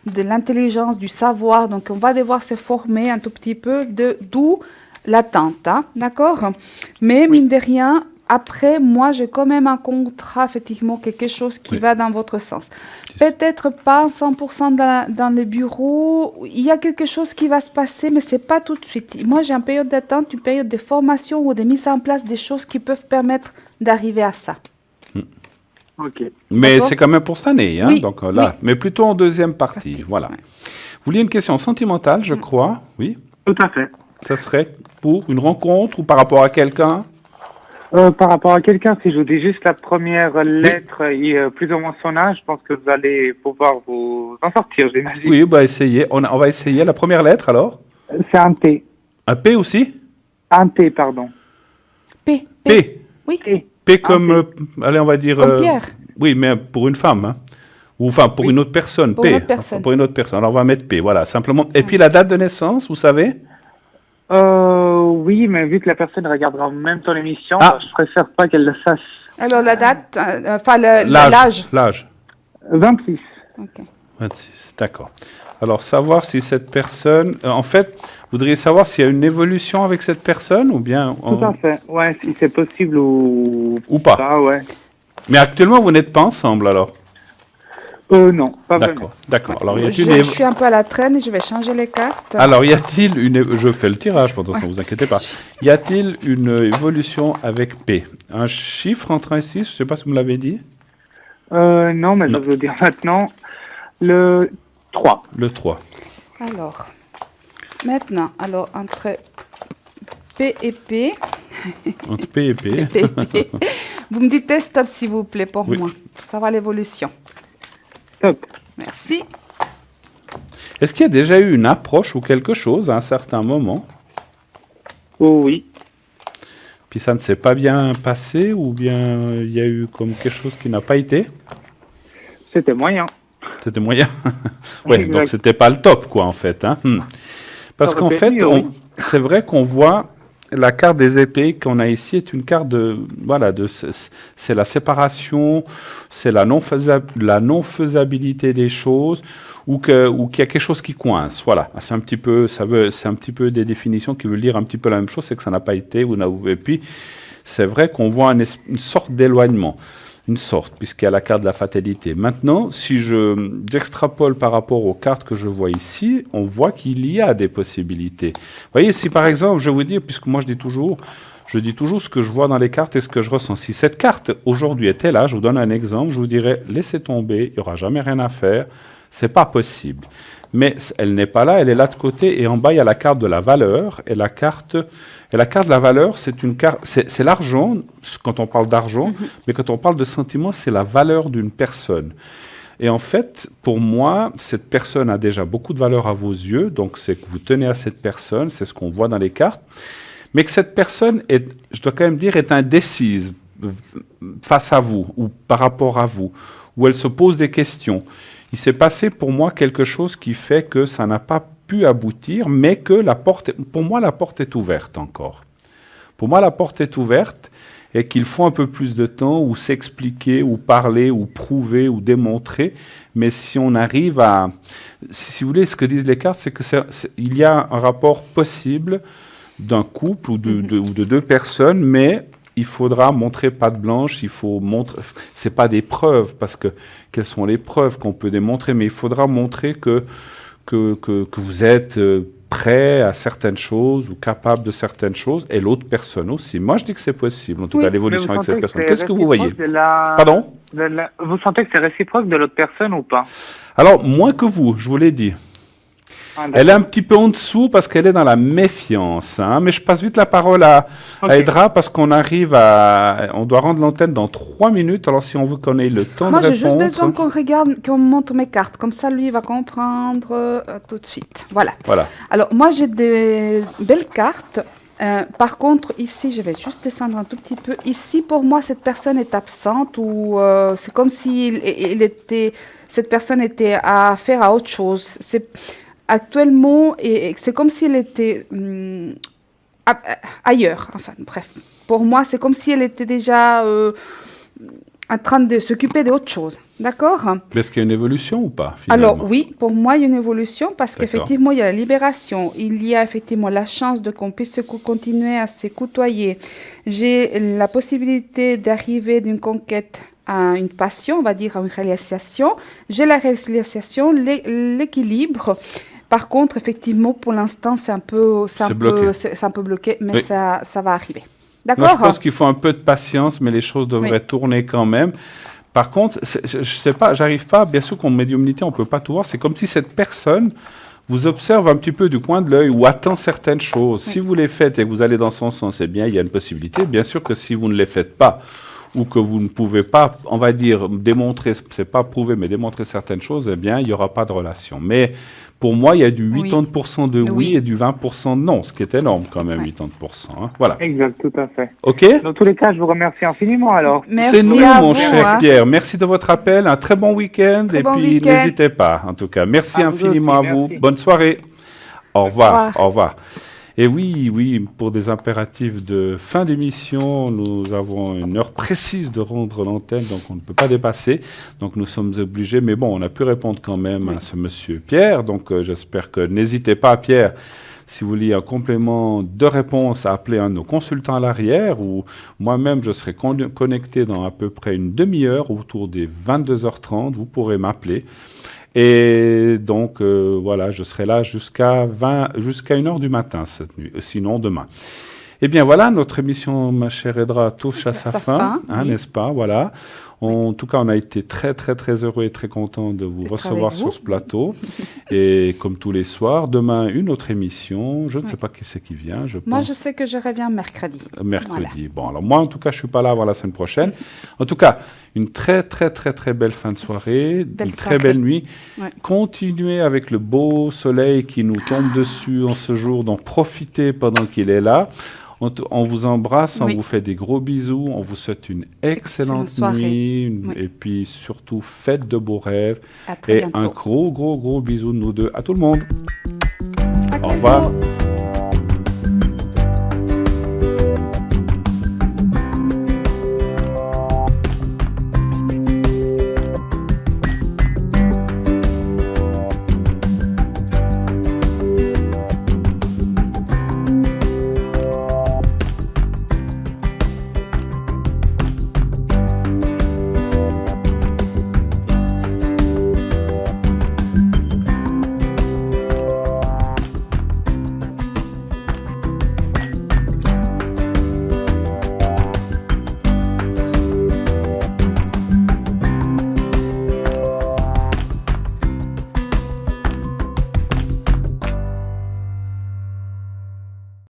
de l'intelligence, du savoir. Donc, on va devoir se former un tout petit peu, d'où l'attente, hein, d'accord? Mais mine de rien, après, moi, j'ai quand même un contrat, effectivement, quelque chose qui va dans votre sens. Peut-être pas 100% dans le bureau. Il y a quelque chose qui va se passer, mais ce n'est pas tout de suite. Moi, j'ai une période d'attente, une période de formation ou de mise en place des choses qui peuvent permettre d'arriver à ça. Okay. Mais c'est quand même pour cette année, hein, oui, donc là, mais plutôt en deuxième partie. Voilà. Ouais. Vous vouliez une question sentimentale, je crois, oui? Tout à fait. Ça serait pour une rencontre ou par rapport à quelqu'un? Par rapport à quelqu'un, si je vous dis juste la première lettre et plus ou moins son âge, je pense que vous allez pouvoir vous en sortir, j'imagine. Oui, essayez. On va essayer. La première lettre, alors? C'est un P. Un P aussi? Un P, pardon. P. Oui. P comme, allez, on va dire... Comme Pierre. Oui, mais pour une femme, hein. Ou enfin, pour une autre personne. Pour P. Une autre personne. Pour une autre personne. Alors, on va mettre P, voilà, simplement. Et puis, la date de naissance, vous savez? Oui, mais vu que la personne regardera en même temps l'émission, je préfère pas qu'elle le sache. Alors, la date, l'âge. L'âge. 26. Ok. 26, d'accord. Alors, savoir si cette personne... en fait, vous voudriez savoir s'il y a une évolution avec cette personne ou bien... Tout à fait, ouais, si c'est possible ou pas. Ah, ouais. Mais actuellement, vous n'êtes pas ensemble, alors? Non, pas vraiment. D'accord. Alors, je suis un peu à la traîne et je vais changer les cartes. Alors, y a-t-il une... Je fais le tirage, pour ne vous inquiétez pas. Y a-t-il une évolution avec P? Un chiffre entre 1 et 6, je ne sais pas si vous me l'avez dit. Non, mais je vais vous dire maintenant. Le 3. Le 3. Alors, maintenant, entre P et P. Entre P et P. P et P. Vous me dites stop, s'il vous plaît, pour moi, pour savoir l'évolution. Stop. Merci. Est-ce qu'il y a déjà eu une approche ou quelque chose à un certain moment? Oh oui. Puis ça ne s'est pas bien passé ou bien il y a eu comme quelque chose qui n'a pas été? C'était moyen. C'était moyen. Oui, donc c'était pas le top, quoi, en fait. Hein. Parce qu'en fait, c'est vrai qu'on voit la carte des épées qu'on a ici est une carte de, voilà, c'est la séparation, c'est la non-faisabilité des choses, ou qu'il y a quelque chose qui coince. Voilà, c'est un petit peu, c'est un petit peu des définitions qui veulent dire un petit peu la même chose, c'est que ça n'a pas été, et puis c'est vrai qu'on voit une sorte d'éloignement. Une sorte, puisqu'il y a la carte de la fatalité. Maintenant, si j'extrapole par rapport aux cartes que je vois ici, on voit qu'il y a des possibilités. Vous voyez, si par exemple, je vais vous dire, puisque moi je dis toujours ce que je vois dans les cartes et ce que je ressens. Si cette carte aujourd'hui était là, je vous donne un exemple, je vous dirais, laissez tomber, il n'y aura jamais rien à faire, c'est pas possible. Mais elle n'est pas là, elle est là de côté, et en bas, il y a la carte de la valeur, et la carte de la valeur, c'est une carte, c'est l'argent, quand on parle d'argent, mais quand on parle de sentiment, c'est la valeur d'une personne. Et en fait, pour moi, cette personne a déjà beaucoup de valeur à vos yeux, donc c'est que vous tenez à cette personne, c'est ce qu'on voit dans les cartes, mais que cette personne est, je dois quand même dire, est indécise face à vous, ou par rapport à vous, où elle se pose des questions. Il s'est passé pour moi quelque chose qui fait que ça n'a pas pu aboutir, mais que pour moi, la porte est ouverte encore. Pour moi, la porte est ouverte et qu'il faut un peu plus de temps ou s'expliquer, ou parler, ou prouver, ou démontrer. Mais si on arrive à... Si vous voulez, ce que disent les cartes, c'est qu'il y a un rapport possible d'un couple ou de deux personnes, mais... il faudra montrer patte blanche, il faut montrer... Ce n'est pas des preuves, parce que quelles sont les preuves qu'on peut démontrer, mais il faudra montrer que vous êtes prêt à certaines choses ou capable de certaines choses, et l'autre personne aussi. Moi, je dis que c'est possible, en tout cas, l'évolution avec cette personne. Qu'est-ce que vous voyez? Pardon? Vous sentez que c'est réciproque de l'autre personne ou pas? Alors, moins que vous, je vous l'ai dit. Elle est un petit peu en dessous parce qu'elle est dans la méfiance. Hein, mais je passe vite la parole à Edra parce qu'on arrive on doit rendre l'antenne dans 3 minutes. Alors si on veut qu'on ait le temps de répondre... Moi, j'ai juste besoin qu'on montre mes cartes. Comme ça, lui, il va comprendre tout de suite. Voilà. Alors, moi, j'ai des belles cartes. Par contre, ici, je vais juste descendre un tout petit peu. Ici, pour moi, cette personne est absente ou c'est comme si cette personne était à faire à autre chose. Actuellement, c'est comme s'il était ailleurs. Enfin, bref. Pour moi, c'est comme si elle était déjà en train de s'occuper d'autre chose. D'accord? Est-ce qu'il y a une évolution ou pas, finalement? Alors, oui, pour moi, il y a une évolution parce qu'effectivement, il y a la libération. Il y a effectivement la chance de qu'on puisse continuer à se côtoyer. J'ai la possibilité d'arriver d'une conquête à une passion, on va dire à une réalisation. J'ai la réalisation, l'équilibre. Par contre, effectivement, pour l'instant, c'est un peu bloqué, mais ça va arriver. D'accord? Moi, je pense qu'il faut un peu de patience, mais les choses devraient tourner quand même. Par contre, je ne sais pas, j'arrive pas, bien sûr qu'en médiumnité, on ne peut pas tout voir. C'est comme si cette personne vous observe un petit peu du coin de l'œil ou attend certaines choses. Si vous les faites et que vous allez dans son sens, eh bien, il y a une possibilité. Bien sûr que si vous ne les faites pas, ou que vous ne pouvez pas, on va dire, démontrer, c'est pas prouver, mais démontrer certaines choses, eh bien, il n'y aura pas de relation. Mais pour moi, il y a du 80% de oui et du 20% de non, ce qui est énorme quand même, 80%. Hein. Voilà. Exact, tout à fait. OK? Dans tous les cas, je vous remercie infiniment alors. C'est nous, mon cher Pierre. Merci de votre appel. Un très bon week-end. Puis, n'hésitez pas, en tout cas. Merci infiniment à vous. Bonne soirée. Au revoir. Au revoir. Et oui, pour des impératifs de fin d'émission, nous avons une heure précise de rendre l'antenne, donc on ne peut pas dépasser. Donc nous sommes obligés, mais bon, on a pu répondre quand même à ce monsieur Pierre. Donc j'espère que n'hésitez pas, Pierre, si vous voulez un complément de réponse, à appeler un de nos consultants à l'arrière, ou moi-même, je serai connecté dans à peu près une demi-heure, autour des 22h30, vous pourrez m'appeler. Et donc, voilà, je serai là jusqu'à 1h du matin cette nuit, sinon demain. Eh bien, voilà, notre émission, ma chère Edra, touche à sa fin, hein, n'est-ce pas? Voilà. En tout cas, on a été très, très, très heureux et très content de vous recevoir sur ce plateau. Et comme tous les soirs, demain, une autre émission. Je ne sais pas qui c'est qui vient. Moi, je sais que je reviens mercredi. Mercredi. Voilà. Bon, alors moi, en tout cas, je ne suis pas là avant la semaine prochaine. En tout cas, une très, très, très, très belle fin de soirée, très belle nuit. Ouais. Continuez avec le beau soleil qui nous tombe dessus en ce jour, donc profitez pendant qu'il est là. On vous embrasse, on vous fait des gros bisous, on vous souhaite une excellente nuit, et puis surtout, faites de beaux rêves. Et bientôt. Un gros bisou de nous deux à tout le monde. Au revoir.